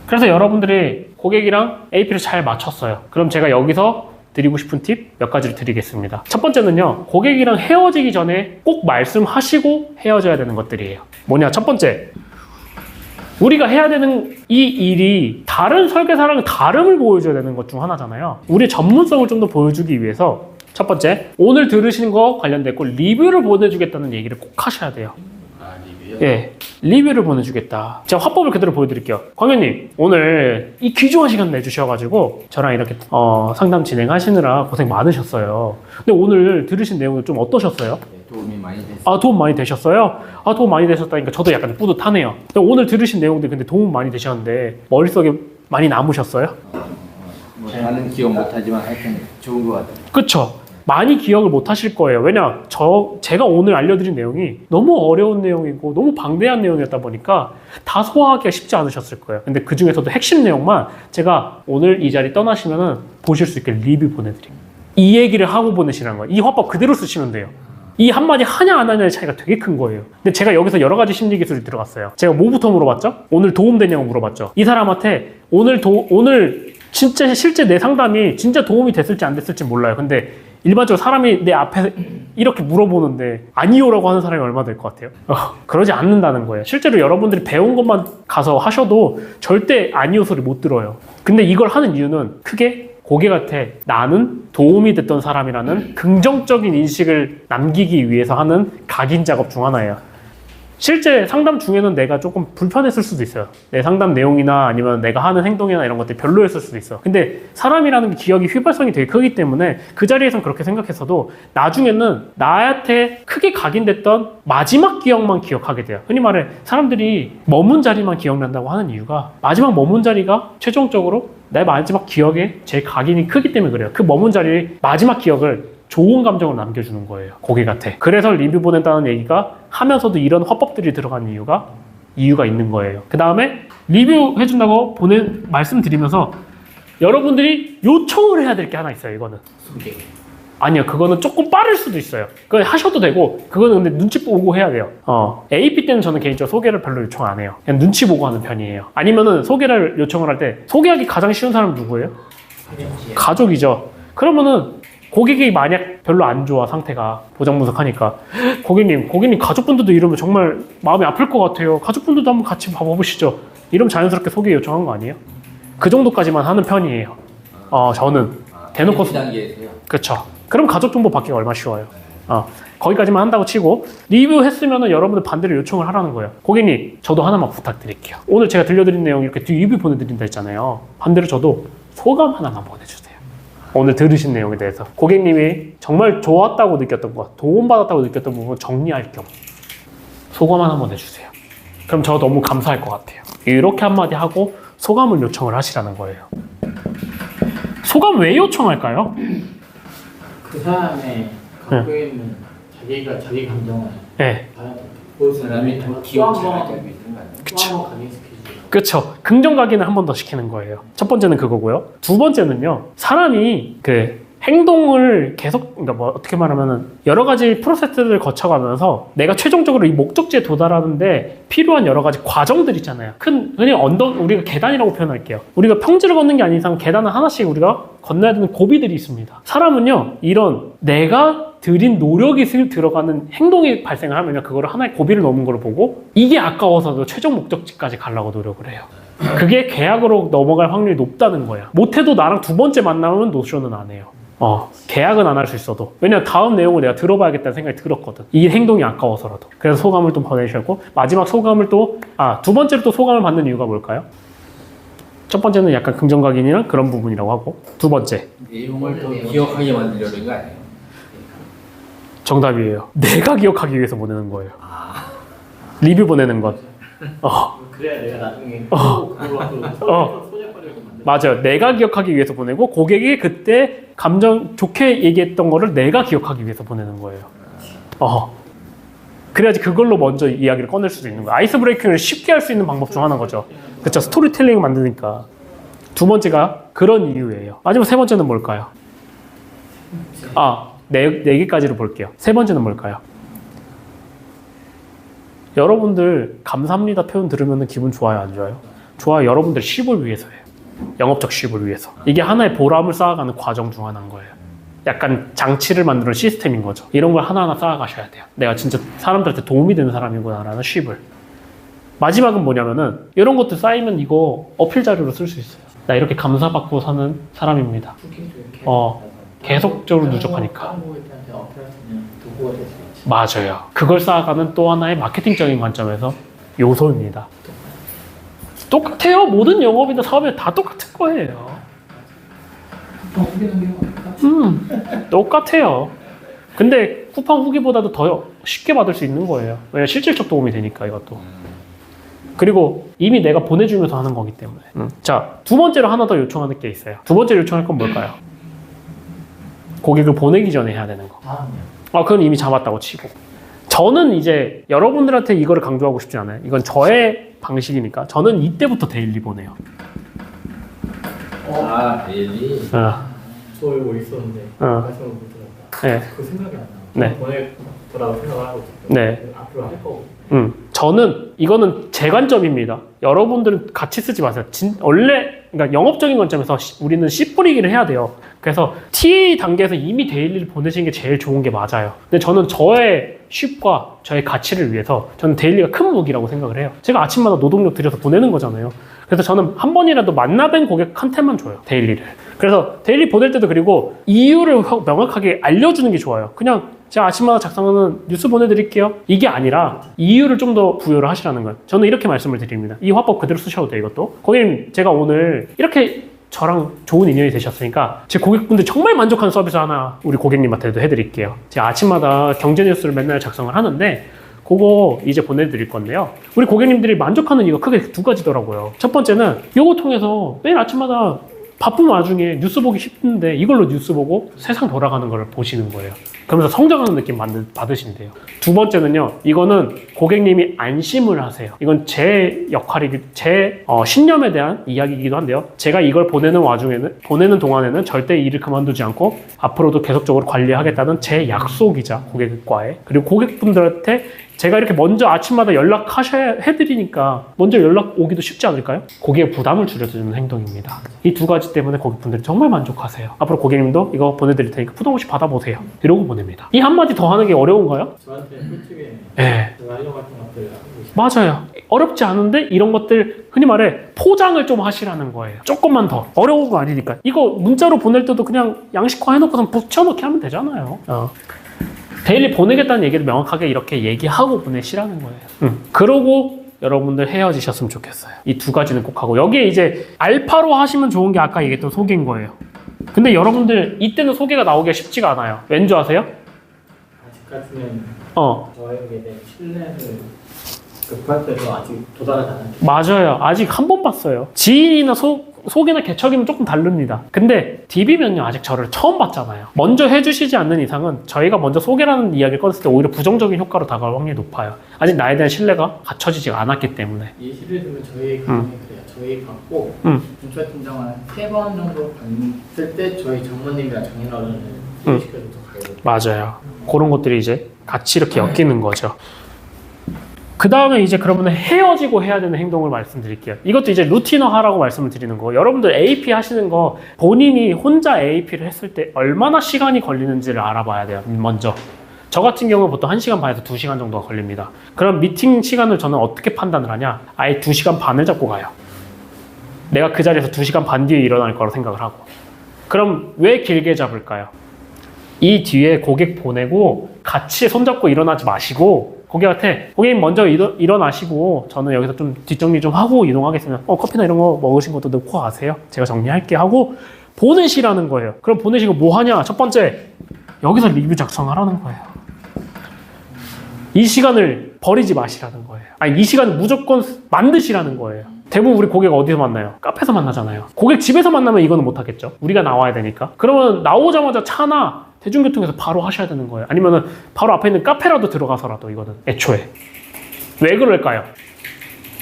[SPEAKER 1] 그래서 여러분들이 고객이랑 AP를 잘 맞췄어요. 그럼 제가 여기서 드리고 싶은 팁 몇 가지를 드리겠습니다. 첫 번째는요, 고객이랑 헤어지기 전에 꼭 말씀하시고 헤어져야 되는 것들이에요. 뭐냐, 첫 번째, 우리가 해야 되는 이 일이 다른 설계사랑 다름을 보여줘야 되는 것 중 하나잖아요. 우리의 전문성을 좀 더 보여주기 위해서 첫 번째, 오늘 들으신 거 관련됐고 리뷰를 보내주겠다는 얘기를 꼭 하셔야 돼요.
[SPEAKER 2] 리뷰요?
[SPEAKER 1] 예, 리뷰를 보내주겠다. 제가 화법을 그대로 보여드릴게요. 광현님, 오늘 이 귀중한 시간 내주셔가지고 저랑 이렇게 상담 진행하시느라 고생 많으셨어요. 근데 오늘 들으신 내용은 좀 어떠셨어요?
[SPEAKER 2] 네, 도움이 많이 됐어요.
[SPEAKER 1] 아, 도움 많이 되셨어요? 아, 도움 많이 되셨다니까 저도 약간 뿌듯하네요. 근데 오늘 들으신 내용들 근데 도움 많이 되셨는데 머릿속에 많이 남으셨어요?
[SPEAKER 2] 뭐 다는 기억 못하지만 하여튼 좋은 것 같아요.
[SPEAKER 1] 그쵸? 많이 기억을 못 하실 거예요. 왜냐, 제가 오늘 알려드린 내용이 너무 어려운 내용이고 너무 방대한 내용이었다 보니까 다 소화하기가 쉽지 않으셨을 거예요. 근데 그 중에서도 핵심 내용만 제가 오늘 이 자리 떠나시면은 보실 수 있게 리뷰 보내드릴게요. 이 얘기를 하고 보내시라는 거예요. 이 화법 그대로 쓰시면 돼요. 이 한마디 하냐 안 하냐의 차이가 되게 큰 거예요. 근데 제가 여기서 여러 가지 심리 기술이 들어갔어요. 제가 뭐부터 물어봤죠? 오늘 도움 되냐고 물어봤죠. 이 사람한테 오늘 진짜 실제 내 상담이 진짜 도움이 됐을지 안 됐을지 몰라요. 근데 일반적으로 사람이 내 앞에 이렇게 물어보는데 아니요라고 하는 사람이 얼마 될 것 같아요? 그러지 않는다는 거예요. 실제로 여러분들이 배운 것만 가서 하셔도 절대 아니요 소리 못 들어요. 근데 이걸 하는 이유는 크게 고객한테 나는 도움이 됐던 사람이라는 긍정적인 인식을 남기기 위해서 하는 각인 작업 중 하나예요. 실제 상담 중에는 내가 조금 불편했을 수도 있어요. 내 상담 내용이나 아니면 내가 하는 행동이나 이런 것들이 별로였을 수도 있어. 근데 사람이라는 게 기억이 휘발성이 되게 크기 때문에 그 자리에선 그렇게 생각했어도 나중에는 나한테 크게 각인됐던 마지막 기억만 기억하게 돼요. 흔히 말해 사람들이 머문 자리만 기억난다고 하는 이유가 마지막 머문 자리가 최종적으로 내 마지막 기억에 제일 각인이 크기 때문에 그래요. 그 머문 자리의 마지막 기억을 좋은 감정을 남겨주는 거예요, 고객한테. 그래서 리뷰 보낸다는 얘기가 하면서도 이런 화법들이 들어간 이유가 있는 거예요. 그 다음에 리뷰 해준다고 말씀드리면서 여러분들이 요청을 해야 될 게 하나 있어요, 이거는.
[SPEAKER 2] 소개.
[SPEAKER 1] 아니요, 그거는 조금 빠를 수도 있어요. 그건 하셔도 되고, 그거는 근데 눈치 보고 해야 돼요. AP 때는 저는 개인적으로 소개를 별로 요청 안 해요. 그냥 눈치 보고 하는 편이에요. 아니면은 소개를 요청을 할 때, 소개하기 가장 쉬운 사람은 누구예요? 가족이죠. 그러면은 고객이 만약 별로 안 좋아, 상태가 보장분석하니까 고객님 가족분들도 이러면 정말 마음이 아플 것 같아요. 가족분들도 한번 같이 봐보시죠. 이러면 자연스럽게 소개 요청한 거 아니에요? 그 정도까지만 하는 편이에요. 저는 대놓고
[SPEAKER 2] 단계에서요.
[SPEAKER 1] 그렇죠. 그럼 가족 정보 받기가 얼마나 쉬워요. 거기까지만 한다고 치고 리뷰 했으면은 여러분들 반대로 요청을 하라는 거예요. 고객님, 저도 하나만 부탁드릴게요. 오늘 제가 들려드린 내용 이렇게 리뷰 보내드린다 했잖아요. 반대로 저도 소감 하나만 보내주세요. 오늘 들으신 내용에 대해서 고객님이 정말 좋았다고 느꼈던 것, 도움받았다고 느꼈던 부분 정리할 겸 소감 하나만 해주세요. 그럼 저 너무 감사할 것 같아요. 이렇게 한마디 하고 소감을 요청을 하시라는 거예요. 소감 왜 요청할까요?
[SPEAKER 3] 그 사람의 갖고 있는 자기 감정을
[SPEAKER 1] 네.
[SPEAKER 3] 보여주는
[SPEAKER 2] 사람이
[SPEAKER 3] 또
[SPEAKER 2] 기억
[SPEAKER 3] 한번
[SPEAKER 2] 잘하게 하기 위해서는 거 아니에요?
[SPEAKER 1] 그쵸.
[SPEAKER 3] 각인시켜주죠.
[SPEAKER 1] 그쵸. 긍정 각인을 한 번 더 시키는 거예요. 첫 번째는 그거고요. 두 번째는요. 사람이 행동을 계속, 그러니까 뭐 어떻게 말하면은 여러 가지 프로세스를 거쳐가면서 내가 최종적으로 이 목적지에 도달하는데 필요한 여러 가지 과정들 있잖아요. 흔히 우리가 계단이라고 표현할게요. 우리가 평지를 걷는 게 아닌 이상 계단은 하나씩 우리가 건너야 되는 고비들이 있습니다. 사람은요, 이런 내가 들인 노력이 들어가는 행동이 발생을 하면요, 그거를 하나의 고비를 넘은 걸 보고 이게 아까워서도 최종 목적지까지 가려고 노력을 해요. 그게 계약으로 넘어갈 확률이 높다는 거야. 못해도 나랑 두 번째 만나면 노쇼는 안 해요. 계약은 안 할 수 있어도. 왜냐면 다음 내용을 내가 들어봐야겠다는 생각이 들었거든. 이 행동이 아까워서라도. 그래서 소감을 또 보내주셨고, 마지막 소감을 두 번째로 또 소감을 받는 이유가 뭘까요? 첫 번째는 약간 긍정각인이랑 그런 부분이라고 하고, 두 번째.
[SPEAKER 2] 내용을 더 기억하게 만들려는 거 아니에요?
[SPEAKER 1] 정답이에요. 내가 기억하기 위해서 보내는 거예요. 리뷰 보내는 것.
[SPEAKER 3] 그래야 내가 나중에 그걸로 소재거리를 만들어.
[SPEAKER 1] 맞아요. 내가 기억하기 위해서 보내고 고객이 그때 감정 좋게 얘기했던 거를 내가 기억하기 위해서 보내는 거예요. 그래야지 그걸로 먼저 이야기를 꺼낼 수도 있는 거야. 아이스 브레이킹을 쉽게 할 수 있는 방법 중 하나인 거죠. 그렇죠. 스토리텔링을 만드니까. 두 번째가 그런 이유예요. 마지막 세 번째는 뭘까요? 네 개까지로 볼게요. 세 번째는 뭘까요? 여러분들 감사합니다 표현 들으면 기분 좋아요, 안 좋아요? 좋아요. 여러분들 쉿을 위해서예요. 영업적 쉿을 위해서. 이게 하나의 보람을 쌓아가는 과정 중 하나인 거예요. 약간 장치를 만드는 시스템인 거죠. 이런 걸 하나하나 쌓아가셔야 돼요. 내가 진짜 사람들한테 도움이 되는 사람이구나라는 쉿을. 마지막은 뭐냐면은 이런 것도 쌓이면 이거 어필 자료로 쓸 수 있어요. 나 이렇게 감사받고 사는 사람입니다. 계속적으로 누적하니까.
[SPEAKER 3] 다른 고객한테 어필할 수 있는 도구가 될 수 있지.
[SPEAKER 1] 맞아요. 그걸 쌓아가는 또 하나의 마케팅적인 관점에서 요소입니다. 똑같아요. 모든 영업이나 사업이 다 똑같은 거예요. 똑같아요. 근데 쿠팡 후기보다도 더 쉽게 받을 수 있는 거예요. 왜냐면 실질적 도움이 되니까 이것도. 그리고 이미 내가 보내주면서 하는 거기 때문에. 자, 두 번째로 하나 더 요청하는 게 있어요. 두 번째로 요청할 건 뭘까요? 고객을 보내기 전에 해야 되는 거. 그건 이미 잡았다고 치고. 저는 이제 여러분들한테 이거를 강조하고 싶지 않아요. 이건 저의 방식이니까. 저는 이때부터 데일리 보내요.
[SPEAKER 2] 데일리?
[SPEAKER 3] 저 이거 있었는데 말씀을 못 들었다.
[SPEAKER 1] 네.
[SPEAKER 3] 그 생각이 안 나.
[SPEAKER 1] 네.
[SPEAKER 3] 보낼 거라고 생각을 하고 있었고
[SPEAKER 1] 네.
[SPEAKER 3] 앞으로 할 거고.
[SPEAKER 1] 저는 이거는 제 관점입니다. 여러분들은 같이 쓰지 마세요. 원래 그러니까 영업적인 관점에서 우리는 씨 뿌리기를 해야 돼요. 그래서 TA 단계에서 이미 데일리를 보내시는 게 제일 좋은 게 맞아요. 근데 저는 저의 쉽과 저의 가치를 위해서 저는 데일리가 큰 무기라고 생각을 해요. 제가 아침마다 노동력 들여서 보내는 거잖아요. 그래서 저는 한 번이라도 만나뵌 고객한테만 줘요, 데일리를. 그래서 데일리 보낼 때도 그리고 이유를 명확하게 알려주는 게 좋아요. 그냥 제가 아침마다 작성하는 뉴스 보내드릴게요. 이게 아니라 이유를 좀 더 부여를 하시라는 거예요. 저는 이렇게 말씀을 드립니다. 이 화법 그대로 쓰셔도 돼요, 이것도. 고객님, 제가 오늘 이렇게 저랑 좋은 인연이 되셨으니까 제 고객분들 정말 만족하는 서비스 하나 우리 고객님한테도 해드릴게요. 제가 아침마다 경제 뉴스를 맨날 작성을 하는데 그거 이제 보내드릴 건데요. 우리 고객님들이 만족하는 이유가 크게 두 가지더라고요. 첫 번째는 이거 통해서 매일 아침마다 바쁜 와중에 뉴스 보기 힘든데 이걸로 뉴스 보고 세상 돌아가는 걸 보시는 거예요. 그러면서 성장하는 느낌 받으신대요. 두 번째는요. 이거는 고객님이 안심을 하세요. 이건 제 제 신념에 대한 이야기이기도 한데요. 제가 이걸 보내는 동안에는 절대 일을 그만두지 않고 앞으로도 계속적으로 관리하겠다는 제 약속이자 고객과의. 그리고 고객분들한테 제가 이렇게 먼저 아침마다 해드리니까 먼저 연락 오기도 쉽지 않을까요? 고객의 부담을 줄여주는 행동입니다. 이 두 가지 때문에 고객분들이 정말 만족하세요. 앞으로 고객님도 이거 보내드릴 테니까 부담 없이 받아보세요. 이러고 보냅니다. 이 한마디 더 하는 게 어려운가요?
[SPEAKER 3] 저한테 솔직히
[SPEAKER 1] 네.
[SPEAKER 3] 제가 하려고 했던 것들 하고 있어요.
[SPEAKER 1] 맞아요. 어렵지 않은데 이런 것들 흔히 말해 포장을 좀 하시라는 거예요. 조금만 더. 어려운 거 아니니까. 이거 문자로 보낼 때도 그냥 양식화 해놓고선 붙여넣기 하면 되잖아요. 데일리 보내겠다는 얘기를 명확하게 이렇게 얘기하고 보내시라는 거예요. 그러고 여러분들 헤어지셨으면 좋겠어요. 이 두 가지는 꼭 하고. 여기에 이제 알파로 하시면 좋은 게 아까 얘기했던 소개인 거예요. 근데 여러분들 이때는 소개가 나오기가 쉽지가 않아요. 왠지 아세요?
[SPEAKER 3] 아직까지는 저에게 대한 신뢰를 급할 때도 아직 도달하지 않았죠.
[SPEAKER 1] 맞아요. 아직 한 번 봤어요. 지인이나 소개나 개척이면 조금 다릅니다. 근데 DB면요 아직 저를 처음 봤잖아요. 먼저 해주시지 않는 이상은 저희가 먼저 소개라는 이야기를 꺼냈을 때 오히려 부정적인 효과로 다가올 확률이 높아요. 아직 나에 대한 신뢰가 갖춰지지 않았기 때문에.
[SPEAKER 3] 예시를 들면 저희 경험이 그래요. 저희 받고 준철 팀장을 3번 정도 봤을 때 저희 장모님이랑 정인어른을 소개시켜줘서 가요.
[SPEAKER 1] 맞아요. 그런 것들이 이제 같이 이렇게 엮이는 거죠. 그 다음에 이제 그러면 헤어지고 해야 되는 행동을 말씀드릴게요. 이것도 이제 루틴화하라고 말씀을 드리는 거. 여러분들 AP 하시는 거 본인이 혼자 AP를 했을 때 얼마나 시간이 걸리는지를 알아봐야 돼요. 먼저. 저 같은 경우는 보통 1시간 반에서 2시간 정도가 걸립니다. 그럼 미팅 시간을 저는 어떻게 판단을 하냐? 아예 2시간 반을 잡고 가요. 내가 그 자리에서 2시간 반 뒤에 일어날 거라고 생각을 하고. 그럼 왜 길게 잡을까요? 이 뒤에 고객 보내고 같이 손잡고 일어나지 마시고 고객한테 고객님 먼저 일어나시고 저는 여기서 좀 뒷정리 좀 하고 이동하겠습니다. 커피나 이런 거 먹으신 것도 넣고 가세요. 제가 정리할게 하고 보내시라는 거예요. 그럼 보내시고 뭐 하냐? 첫 번째, 여기서 리뷰 작성하라는 거예요. 이 시간을 버리지 마시라는 거예요. 아니, 이 시간을 무조건 만드시라는 거예요. 대부분 우리 고객 어디서 만나요? 카페에서 만나잖아요. 고객 집에서 만나면 이거는 못하겠죠. 우리가 나와야 되니까. 그러면 나오자마자 차나 대중교통에서 바로 하셔야 되는 거예요. 아니면은 바로 앞에 있는 카페라도 들어가서라도 이거는 애초에. 왜 그럴까요?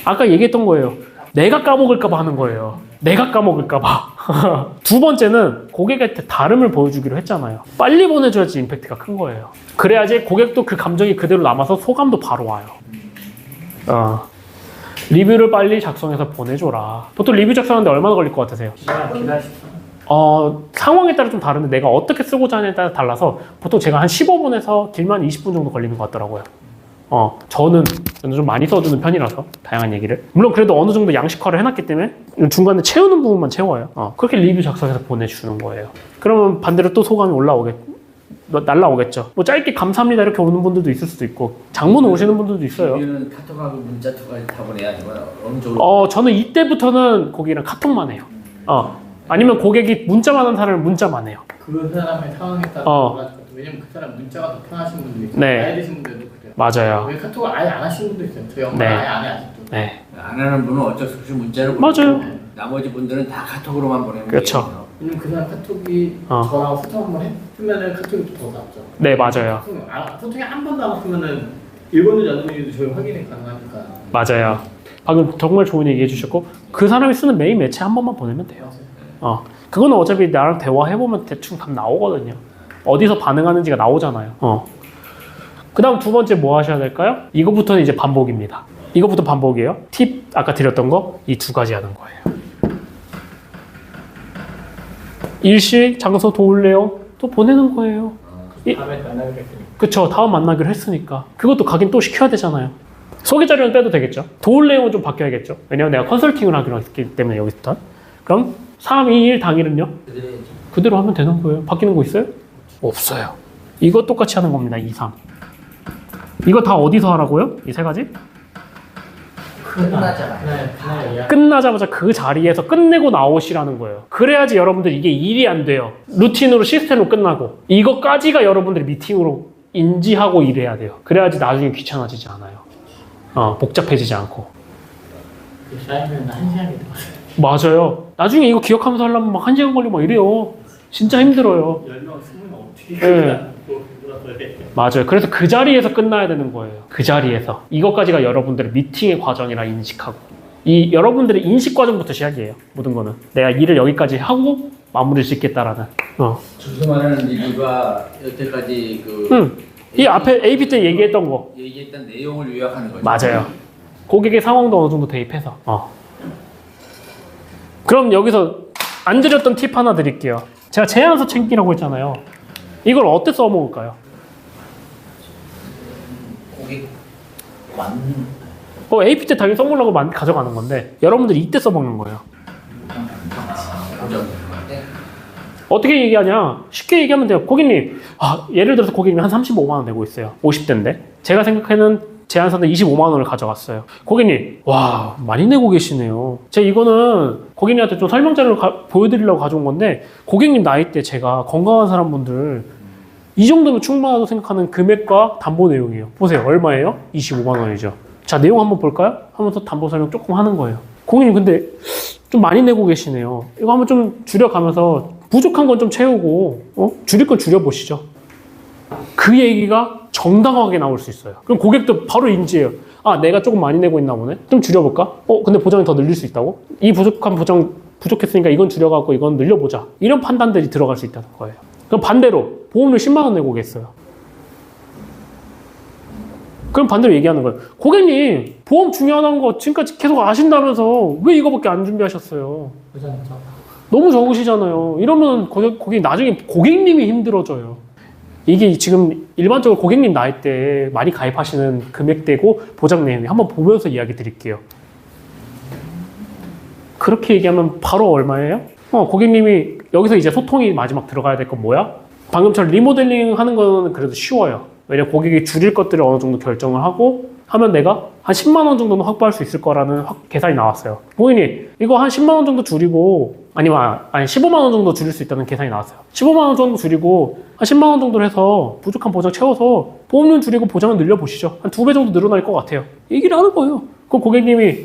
[SPEAKER 1] 아까 얘기했던 거예요. 내가 까먹을까봐 하는 거예요. 내가 까먹을까봐. 두 번째는 고객한테 다름을 보여주기로 했잖아요. 빨리 보내줘야지 임팩트가 큰 거예요. 그래야지 고객도 그 감정이 그대로 남아서 소감도 바로 와요. 리뷰를 빨리 작성해서 보내줘라. 보통 리뷰 작성하는데 얼마나 걸릴 것 같으세요?
[SPEAKER 3] 기다리십시오.
[SPEAKER 1] 상황에 따라 좀 다른데 내가 어떻게 쓰고자 하냐에 따라 달라서 보통 제가 한 15분에서 길면 20분 정도 걸리는 것 같더라고요. 저는 좀 많이 써주는 편이라서 다양한 얘기를. 물론 그래도 어느 정도 양식화를 해놨기 때문에 중간에 채우는 부분만 채워요. 그렇게 리뷰 작성해서 보내주는 거예요. 그러면 반대로 또 소감이 날라오겠죠. 뭐 짧게 감사합니다 이렇게 오는 분들도 있을 수도 있고 장문 오시는 분들도 있어요.
[SPEAKER 2] 리뷰는 카톡하고 문자 투까지 다 보내야 이거 어느 정도.
[SPEAKER 1] 저는 이때부터는 고객이랑 카톡만 해요. 아니면 고객이 문자만 하는 사람은 문자만 해요.
[SPEAKER 3] 그 사람의 상황에 따라 달라지거든요. 왜냐면 그 사람 문자가 더 편하신 분도 있어요.
[SPEAKER 1] 네.
[SPEAKER 3] 나이 드신 분들도 그래요.
[SPEAKER 1] 맞아요.
[SPEAKER 3] 왜 카톡을 아예 안 하시는 분도 있어요. 저희 엄마
[SPEAKER 1] 네.
[SPEAKER 3] 아예 안 해 아직도.
[SPEAKER 1] 네.
[SPEAKER 2] 안 하는 분은 어쩔 수 없이 문자로
[SPEAKER 1] 맞아요.
[SPEAKER 2] 보내고 나머지 분들은 다 카톡으로만 보내는
[SPEAKER 1] 그렇죠.
[SPEAKER 2] 거예요.
[SPEAKER 3] 왜냐면 그 사람 카톡이 저랑 소통 한번 했으면은 카톡이 더 낫죠.
[SPEAKER 1] 네, 맞아요.
[SPEAKER 3] 소통이 한 번도 안 했으면은 읽었는지 안 읽었는지도 저희 확인이 가능하니까.
[SPEAKER 1] 맞아요. 방금 정말 좋은 얘기 해주셨고 그 사람이 쓰는 메인 매체 한 번만 보내면 돼요. 그거는 어차피 나랑 대화해보면 대충 답 나오거든요. 어디서 반응하는지가 나오잖아요. 그 다음 두 번째 뭐 하셔야 될까요? 이거부터는 이제 반복입니다. 이거부터 반복이에요. 팁 아까 드렸던 거 이 두 가지 하는 거예요. 일시, 장소, 도울 내용 또 보내는 거예요.
[SPEAKER 3] 다음에 만나기로 했으니까.
[SPEAKER 1] 그쵸. 다음 만나기로 했으니까. 그것도 각인 또 시켜야 되잖아요. 소개 자료는 빼도 되겠죠. 도울 내용은 좀 바뀌어야겠죠. 왜냐면 내가 컨설팅을 하기로 했기 때문에 여기부터. 그럼 3, 2, 1 당일은요? 그대로 하면 되는 거예요. 바뀌는 거 있어요? 없어요. 이거 똑같이 하는 겁니다. 2, 3. 이거 다 어디서 하라고요? 이 세 가지?
[SPEAKER 3] 그날
[SPEAKER 1] 끝나자마자 그 자리에서 끝내고 나오시라는 거예요. 그래야지 여러분들 이게 일이 안 돼요. 루틴으로 시스템으로 끝나고 이거까지가 여러분들이 미팅으로 인지하고 일해야 돼요. 그래야지 나중에 귀찮아지지 않아요. 복잡해지지 않고.
[SPEAKER 3] 쌓이면 1시간이 들어가요.
[SPEAKER 1] 맞아요. 나중에 이거 기억하면서 하려면 막 1시간 걸리고 막 이래요. 진짜 힘들어요.
[SPEAKER 3] 10명, 20명 어떻게
[SPEAKER 1] 네. 맞아요. 그래서 그 자리에서 끝나야 되는 거예요. 그 자리에서. 이것까지가 여러분들의 미팅의 과정이라 인식하고. 이 여러분들의 인식 과정부터 시작이에요. 모든 거는. 내가 일을 여기까지 하고 마무리를 짓겠다라는.
[SPEAKER 2] 주소 말하는 리뷰가 여태까지
[SPEAKER 1] 이 앞에 AP 때 얘기했던 거.
[SPEAKER 2] 얘기했던 내용을 요약하는 거죠.
[SPEAKER 1] 맞아요. 고객의 상황도 어느 정도 대입해서. 그럼 여기서 안 드렸던 팁 하나 드릴게요. 제가 제안서 챙기라고 했잖아요. 이걸 어떻게 써먹을까요?
[SPEAKER 4] 고객
[SPEAKER 1] AP 때 당연히 써먹으려고 가져가는 건데 여러분들이 이때 써먹는 거예요. 어떻게 얘기하냐? 쉽게 얘기하면 돼요. 고객님, 예를 들어서 고객님이 한 35만 원 내고 있어요. 50대인데 제가 생각하는 제안서는 25만 원을 가져갔어요. 고객님, 와 많이 내고 계시네요. 제가 이거는 고객님한테 좀 설명 자료를 보여드리려고 가져온 건데 고객님 나이대 제가 건강한 사람분들 이 정도면 충분하다고 생각하는 금액과 담보 내용이에요. 보세요. 얼마예요? 25만 원이죠. 자, 내용 한번 볼까요? 하면서 담보 설명 조금 하는 거예요. 고객님 근데 좀 많이 내고 계시네요. 이거 한번 좀 줄여가면서 부족한 건 좀 채우고 줄일 건 줄여보시죠. 그 얘기가 정당하게 나올 수 있어요. 그럼 고객도 바로 인지해요. 내가 조금 많이 내고 있나 보네. 좀 줄여볼까? 근데 보장이 더 늘릴 수 있다고? 이 부족한 보장 부족했으니까 이건 줄여갖고 이건 늘려보자. 이런 판단들이 들어갈 수 있다는 거예요. 그럼 반대로 보험료 10만 원 내고 계세요. 그럼 반대로 얘기하는 거예요. 고객님, 보험 중요하다는 거 지금까지 계속 아신다면서 왜 이거밖에 안 준비하셨어요? 너무 적으시잖아요. 이러면 고객 나중에 고객님이 힘들어져요. 이게 지금 일반적으로 고객님 나이 때 많이 가입하시는 금액대고 보장 내용이 한번 보면서 이야기 드릴게요. 그렇게 얘기하면 바로 얼마예요? 고객님이 여기서 이제 소통이 마지막 들어가야 될 건 뭐야? 방금처럼 리모델링 하는 거는 그래도 쉬워요. 왜냐면 고객이 줄일 것들을 어느 정도 결정을 하고 하면 내가 한 10만 원 정도는 확보할 수 있을 거라는 계산이 나왔어요. 고객님, 이거 한 10만 원 정도 줄이고 아니면 15만 원 정도 줄일 수 있다는 계산이 나왔어요. 15만 원 정도 줄이고 한 10만 원 정도로 해서 부족한 보장 채워서 보험료 줄이고 보장을 늘려보시죠. 한 2배 정도 늘어날 것 같아요. 얘기를 하는 거예요. 그럼 고객님이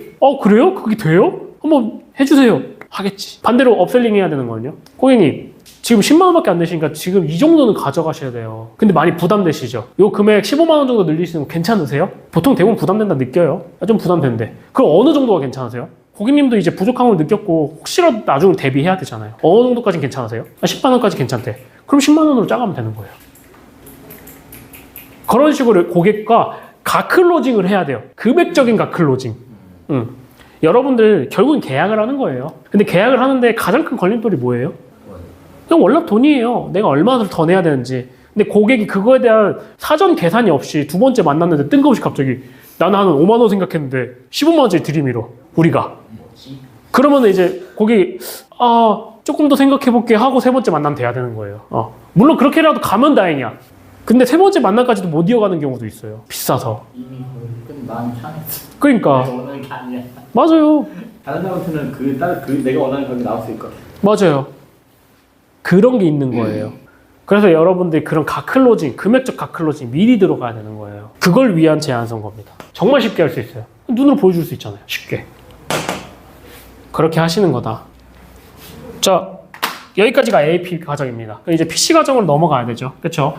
[SPEAKER 1] 그래요? 그게 돼요? 한번 해주세요. 하겠지. 반대로 업셀링 해야 되는 거는요. 고객님, 지금 10만 원밖에 안 내시니까 지금 이 정도는 가져가셔야 돼요. 근데 많이 부담되시죠? 요 금액 15만 원 정도 늘리시는 거 괜찮으세요? 보통 대부분 부담된다 느껴요. 좀 부담된대. 그럼 어느 정도가 괜찮으세요? 고객님도 이제 부족한 걸 느꼈고 혹시라도 나중에 대비해야 되잖아요. 어느 정도까지는 괜찮으세요? 10만 원까지 괜찮대. 그럼 10만 원으로 짜가면 되는 거예요. 그런 식으로 고객과 가클로징을 해야 돼요. 금액적인 가클로징. 여러분들 결국은 계약을 하는 거예요. 근데 계약을 하는데 가장 큰 걸림돌이 뭐예요? 그냥 월납 돈이에요. 내가 얼마를 더 내야 되는지. 근데 고객이 그거에 대한 사전 계산이 없이 두 번째 만났는데 뜬금없이 갑자기 나는 한 5만 원 생각했는데 15만 원짜리 들이밀어. 우리가. 그러면 이제 고객이 조금 더 생각해볼게 하고 세 번째 만나면 돼야 되는 거예요. 물론 그렇게라도 가면 다행이야. 근데 세 번째 만남까지도 못 이어가는 경우도 있어요. 비싸서.
[SPEAKER 3] 이미 마음이 상했어.
[SPEAKER 1] 그러니까.
[SPEAKER 3] 내가 원하는 게 아니야.
[SPEAKER 1] 맞아요.
[SPEAKER 3] 다른 사람한테는 내가 원하는 가격이 나올 수 있거든.
[SPEAKER 1] 맞아요. 그런 게 있는 거예요. 그래서 여러분들이 그런 가클로징, 금액적 가클로징 미리 들어가야 되는 거예요. 그걸 위한 제안서인 겁니다. 정말 쉽게 할 수 있어요. 눈으로 보여줄 수 있잖아요. 쉽게. 그렇게 하시는 거다. 자, 여기까지가 AP 과정입니다. 이제 PC 과정으로 넘어가야 되죠. 그렇죠?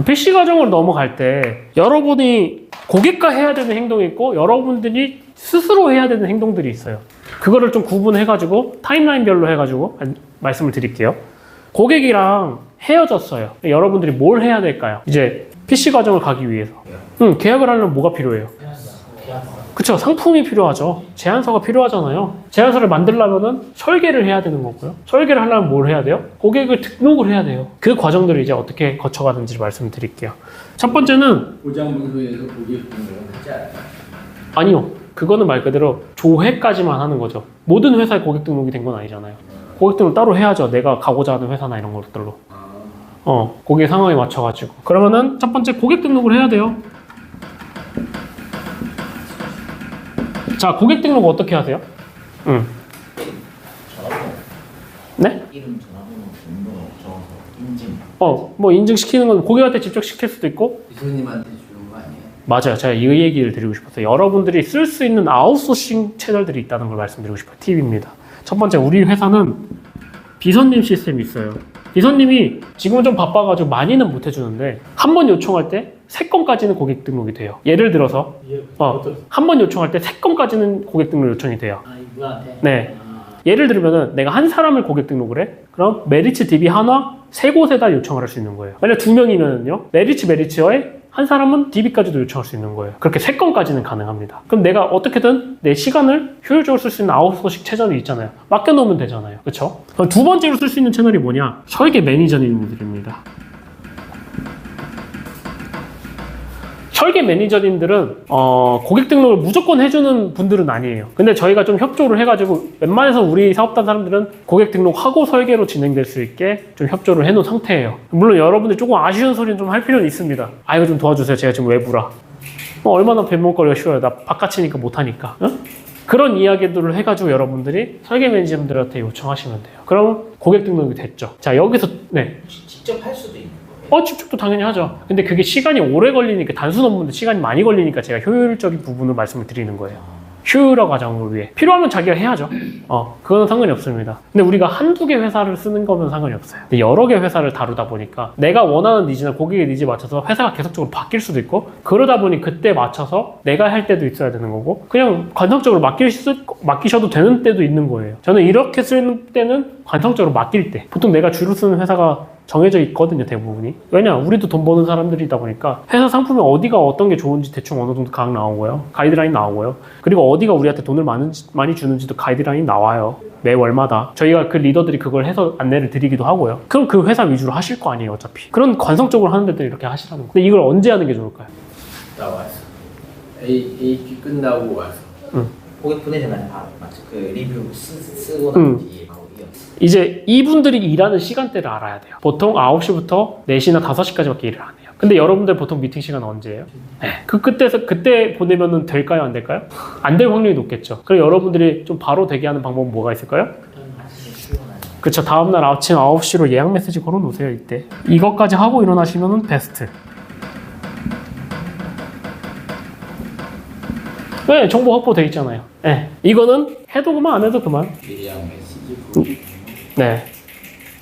[SPEAKER 1] PC 과정으로 넘어갈 때 여러분이 고객과 해야 되는 행동이 있고 여러분들이 스스로 해야 되는 행동들이 있어요. 그거를 좀 구분해가지고 타임라인별로 해가지고 말씀을 드릴게요. 고객이랑 헤어졌어요. 여러분들이 뭘 해야 될까요? 이제 PC 과정을 가기 위해서. 계약을 하려면 뭐가 필요해요? 그쵸, 상품이 필요하죠. 제안서가 필요하잖아요. 제안서를 만들려면은 설계를 해야 되는 거고요. 설계를 하려면 뭘 해야 돼요? 고객을 등록을 해야 돼요. 그 과정들을 이제 어떻게 거쳐가는지 말씀드릴게요. 첫 번째는
[SPEAKER 2] 보장문서에서 고객 등록을 하지 않아요.
[SPEAKER 1] 아니요. 그거는 말 그대로 조회까지만 하는 거죠. 모든 회사에 고객 등록이 된 건 아니잖아요. 고객 등록 따로 해야죠. 내가 가고자 하는 회사나 이런 것들로. 고객 상황에 맞춰가지고. 그러면은 첫 번째 고객 등록을 해야 돼요. 자, 고객 등록 어떻게 하세요?
[SPEAKER 4] 전화번호.
[SPEAKER 1] 네?
[SPEAKER 4] 이름, 전화번호, 번호 적어서 인증.
[SPEAKER 1] 뭐 인증시키는 건 고객한테 직접 시킬 수도 있고.
[SPEAKER 2] 비서님한테 주는 거 아니에요?
[SPEAKER 1] 맞아요. 제가 이 얘기를 드리고 싶었어요. 여러분들이 쓸 수 있는 아웃소싱 채널들이 있다는 걸 말씀드리고 싶어요. 팁입니다. 첫 번째, 우리 회사는 비서님 시스템이 있어요. 비서님이 지금은 좀 바빠가지고 많이는 못 해주는데 한 번 요청할 때 3건까지는 고객 등록이 돼요. 예를 들어서 한 번 요청할 때 3건까지는 고객 등록 요청이 돼요.
[SPEAKER 3] 이분한테?
[SPEAKER 1] 네. 예를 들면은 내가 한 사람을 고객 등록을 해? 그럼 메리츠 DB 한화 3곳에다 요청을 할 수 있는 거예요. 만약 2명이면요 메리츠에 한 사람은 DB까지도 요청할 수 있는 거예요. 그렇게 3건까지는 가능합니다. 그럼 내가 어떻게든 내 시간을 효율적으로 쓸 수 있는 아웃소싱 채널이 있잖아요. 맡겨놓으면 되잖아요. 그렇죠? 두 번째로 쓸 수 있는 채널이 뭐냐? 설계 매니저님들입니다. 설계 매니저님들은 고객 등록을 무조건 해주는 분들은 아니에요. 근데 저희가 좀 협조를 해가지고 웬만해서 우리 사업단 사람들은 고객 등록하고 설계로 진행될 수 있게 좀 협조를 해놓은 상태예요. 물론 여러분들 조금 아쉬운 소리는 좀 할 필요는 있습니다. 이거 좀 도와주세요. 제가 지금 외부라. 얼마나 뱀목거리가 쉬워요. 나 바깥이니까 못하니까. 응? 그런 이야기들을 해가지고 여러분들이 설계 매니저님들한테 요청하시면 돼요. 그럼 고객 등록이 됐죠. 자, 여기서 네.
[SPEAKER 4] 직접 할 수도 있는 거예요.
[SPEAKER 1] 직접도 당연히 하죠. 근데 그게 시간이 오래 걸리니까, 단순 업무인데 시간이 많이 걸리니까 제가 효율적인 부분을 말씀을 드리는 거예요. 효율화 과정을 위해. 필요하면 자기가 해야죠. 그거는 상관이 없습니다. 근데 우리가 한두 개 회사를 쓰는 거면 상관이 없어요. 근데 여러 개 회사를 다루다 보니까 내가 원하는 니즈나 고객의 니즈에 맞춰서 회사가 계속적으로 바뀔 수도 있고, 그러다 보니 그때 맞춰서 내가 할 때도 있어야 되는 거고, 그냥 관성적으로 맡기셔도 되는 때도 있는 거예요. 저는 이렇게 쓰는 때는 관성적으로 맡길 때. 보통 내가 주로 쓰는 회사가 정해져 있거든요, 대부분이. 왜냐, 우리도 돈 버는 사람들이다 보니까 회사 상품이 어디가 어떤 게 좋은지 대충 어느 정도 각 나오고요. 가이드라인 나오고요. 그리고 어디가 우리한테 돈을 많이 주는지도 가이드라인 나와요. 매월마다. 저희가 그 리더들이 그걸 해서 안내를 드리기도 하고요. 그럼 그 회사 위주로 하실 거 아니에요, 어차피. 그런 관성적으로 하는 데들 이렇게 하시라는 거예요. 근데 이걸 언제 하는 게 좋을까요?
[SPEAKER 2] 나 왔어. AP 끝나고 왔어.
[SPEAKER 4] 고객 보내자마자 바로 맞죠? 그 리뷰 쓰고 난 뒤에 바로 이었어.
[SPEAKER 1] 이제 이분들이 일하는 시간대를 알아야 돼요. 보통 9시부터 4시나 5시까지밖에 일을 안 해요. 근데 여러분들 보통 미팅 시간 언제예요? 네. 그때 보내면 될까요? 안 될까요? 안 될 확률이 높겠죠. 그럼 여러분들이 좀 바로 되게 하는 방법은 뭐가 있을까요? 그쵸. 다음날 아침 9시로 예약 메시지 걸어 놓으세요. 이때. 이것까지 하고 일어나시면 베스트. 네, 정보 확보돼 있잖아요. 네. 이거는 해도 그만 안 해도 그만.
[SPEAKER 2] 예약 메시지.
[SPEAKER 1] 네.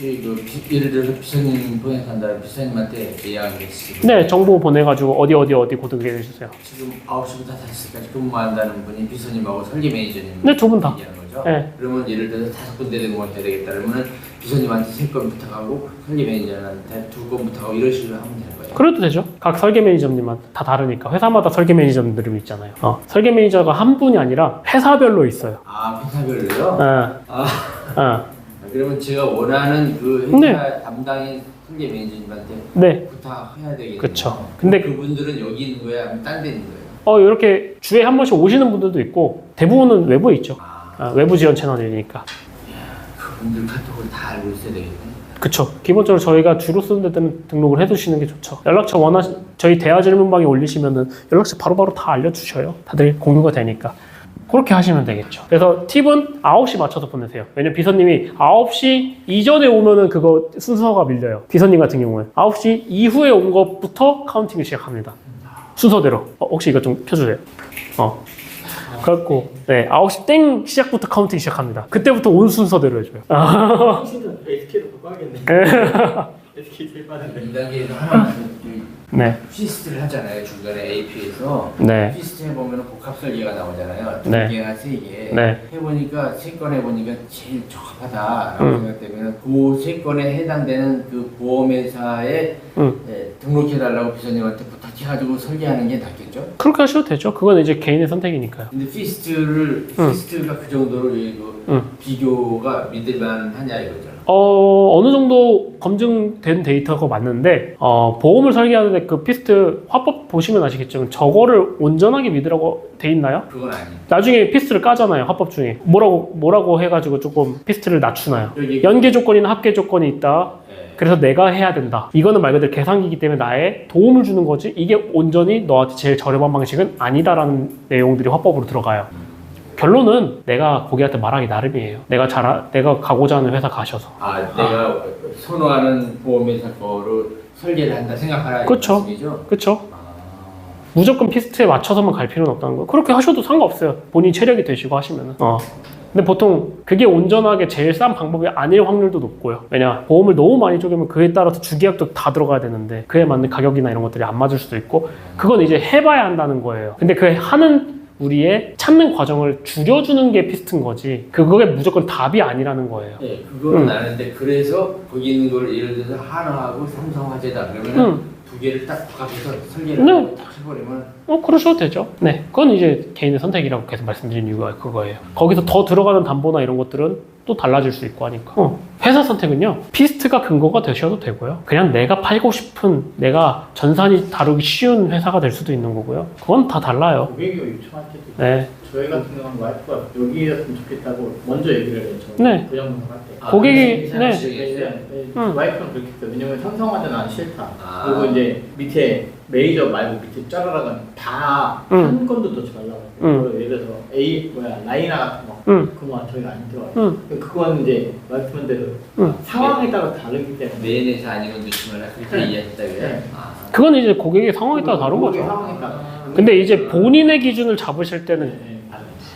[SPEAKER 2] 예를 들어서 비서님 보내서 한다. 비서님한테 예약을 했지.
[SPEAKER 1] 네, 정보 보내가지고 어디 고득게 해주세요.
[SPEAKER 2] 지금 9시부터 5시까지 근무한다는 분이 비서님하고 설계 매니저님.
[SPEAKER 1] 네, 두 분 다.
[SPEAKER 2] 얘기하는 거죠?
[SPEAKER 1] 네.
[SPEAKER 2] 그러면 예를 들어서 5군데 근무할 때 되겠다. 그러면 비서님한테 3건 부탁하고 설계 매니저한테 2건 부탁하고 이런 식으로 하면 되는 거예요.
[SPEAKER 1] 그래도 되죠. 각 설계 매니저님만 다 다르니까 회사마다 설계 매니저들이 있잖아요. 설계 매니저가 한 분이 아니라 회사별로 있어요.
[SPEAKER 2] 아, 회사별로요?
[SPEAKER 1] 아,
[SPEAKER 2] 그러면 제가 원하는 그 회사
[SPEAKER 1] 네.
[SPEAKER 2] 담당인 설계 매니저님한테
[SPEAKER 1] 네.
[SPEAKER 2] 부탁해야 되겠네요.
[SPEAKER 1] 그쵸. 근데
[SPEAKER 2] 그분들은 여기 있는 거야? 아니면 딴 데 있는 거예요?
[SPEAKER 1] 이렇게 주에 한 번씩 오시는 분들도 있고 대부분은 외부에 있죠. 외부 지원 채널이니까.
[SPEAKER 2] 그분들 카톡을 다 알고 있어야 되겠네.
[SPEAKER 1] 그쵸. 기본적으로 저희가 주로 쓰는 데들은 등록을 해두시는 게 좋죠. 연락처 저희 대화 질문방에 올리시면은 연락처 바로바로 다 알려주셔요. 다들 공유가 되니까. 그렇게 하시면 되겠죠. 그래서 팁은 9시 맞춰서 보내세요. 왜냐면 비서님이 9시 이전에 오면은 그거 순서가 밀려요. 비서님 같은 경우는 9시 이후에 온 것부터 카운팅을 시작합니다. 순서대로. 혹시 이거 좀 켜주세요. 그래갖고 네, 9시 땡 시작부터 카운팅 시작합니다. 그때부터 온 순서대로 해줘요.
[SPEAKER 3] 당신도 SK로 바꿔야겠네. SK 제일 빠른데.
[SPEAKER 2] 2단계에서 하나
[SPEAKER 1] 네.
[SPEAKER 2] 피스트를 하잖아요. 중간에 AP에서
[SPEAKER 1] 네.
[SPEAKER 2] 피스트 해보면 복합 설계가 나오잖아요.
[SPEAKER 1] 네.
[SPEAKER 2] 2개나 3개
[SPEAKER 1] 네.
[SPEAKER 2] 해보니까 3건 해보니까 제일 적합하다라고 생각되면 그 3건에 해당되는 그 보험회사에 등록해달라고 비서님한테 부탁해가지고 설계하는 게 낫겠죠?
[SPEAKER 1] 그렇게 하셔도 되죠. 그건 이제 개인의 선택이니까요.
[SPEAKER 2] 근데 피스트가 그 정도로 비교가 믿을만하냐 이거죠.
[SPEAKER 1] 어느 정도 검증된 데이터가 맞는데 보험을 설계하는데 그 피스트 화법 보시면 아시겠지만 저거를 온전하게 믿으라고 돼 있나요?
[SPEAKER 2] 그건 아니에요.
[SPEAKER 1] 나중에 피스트를 까잖아요. 화법 중에 뭐라고 해가지고 조금 피스트를 낮추나요?
[SPEAKER 2] 여기-
[SPEAKER 1] 연계 조건이나 합계 조건이 있다. 그래서 내가 해야 된다. 이거는 말 그대로 계산기이기 때문에 나의 도움을 주는 거지 이게 온전히 너한테 제일 저렴한 방식은 아니다라는 내용들이 화법으로 들어가요. 결론은 내가 고객한테 말하기 나름이에요. 내가 가고자 하는 회사 가셔서.
[SPEAKER 2] 내가 선호하는 보험회사 거로 설계를 한다 생각하라.
[SPEAKER 1] 그쵸. 그쵸? 무조건 피스트에 맞춰서만 갈 필요는 없다는 거예요. 그렇게 하셔도 상관없어요. 본인 체력이 되시고 하시면은. 근데 보통 그게 온전하게 제일 싼 방법이 아닐 확률도 높고요. 왜냐, 보험을 너무 많이 쪼개면 그에 따라서 주계약도 다 들어가야 되는데 그에 맞는 가격이나 이런 것들이 안 맞을 수도 있고 그건 이제 해봐야 한다는 거예요. 근데 그 하는 우리의 찾는 과정을 줄여주는 게 피스트인 거지 그게 무조건 답이 아니라는 거예요.
[SPEAKER 2] 네, 그거는 아는데 그래서 거기 있는 걸 예를 들어서 하나하고 삼성화재다 그러면 두 개를 딱 부합해서 설계를 하고 딱 해버리면
[SPEAKER 1] 그러셔도 되죠. 네, 그건 이제 개인의 선택이라고 계속 말씀드린 이유가 그거예요. 거기서 더 들어가는 담보나 이런 것들은 또 달라질 수 있고 하니까. 회사 선택은요, 피스트가 근거가 되셔도 되고요. 그냥 내가 팔고 싶은, 내가 전산이 다루기 쉬운 회사가 될 수도 있는 거고요. 그건 다 달라요.
[SPEAKER 3] 고객이 요청할 때도
[SPEAKER 1] 네.
[SPEAKER 3] 저희 같은 경우는 와이프가 여기였으면 좋겠다고 먼저 얘기를 해요. 저
[SPEAKER 1] 네.
[SPEAKER 3] 부장님 할 때.
[SPEAKER 1] 고객이, 네.
[SPEAKER 3] 와이프는 그렇게 했어요. 왜냐면 삼성화재는 난 싫다. 그리고 이제 밑에 메이저 말고 밑에 짜라라가 다 한 건도 넣지 말라고. 예를 들어서 라이나 같은 거. 그거 저희가 안 들어가요. 그건 이제 말씀대로 상황에 따라 다르기 때문에.
[SPEAKER 2] 메인에서 아니면 넣지 말라 그렇게 이해했다고요?
[SPEAKER 3] 네.
[SPEAKER 1] 그건 이제 고객의 상황에 따라 다른 거죠.
[SPEAKER 3] 상황에 따라.
[SPEAKER 1] 근데 이제 본인의 기준을 잡으실 때는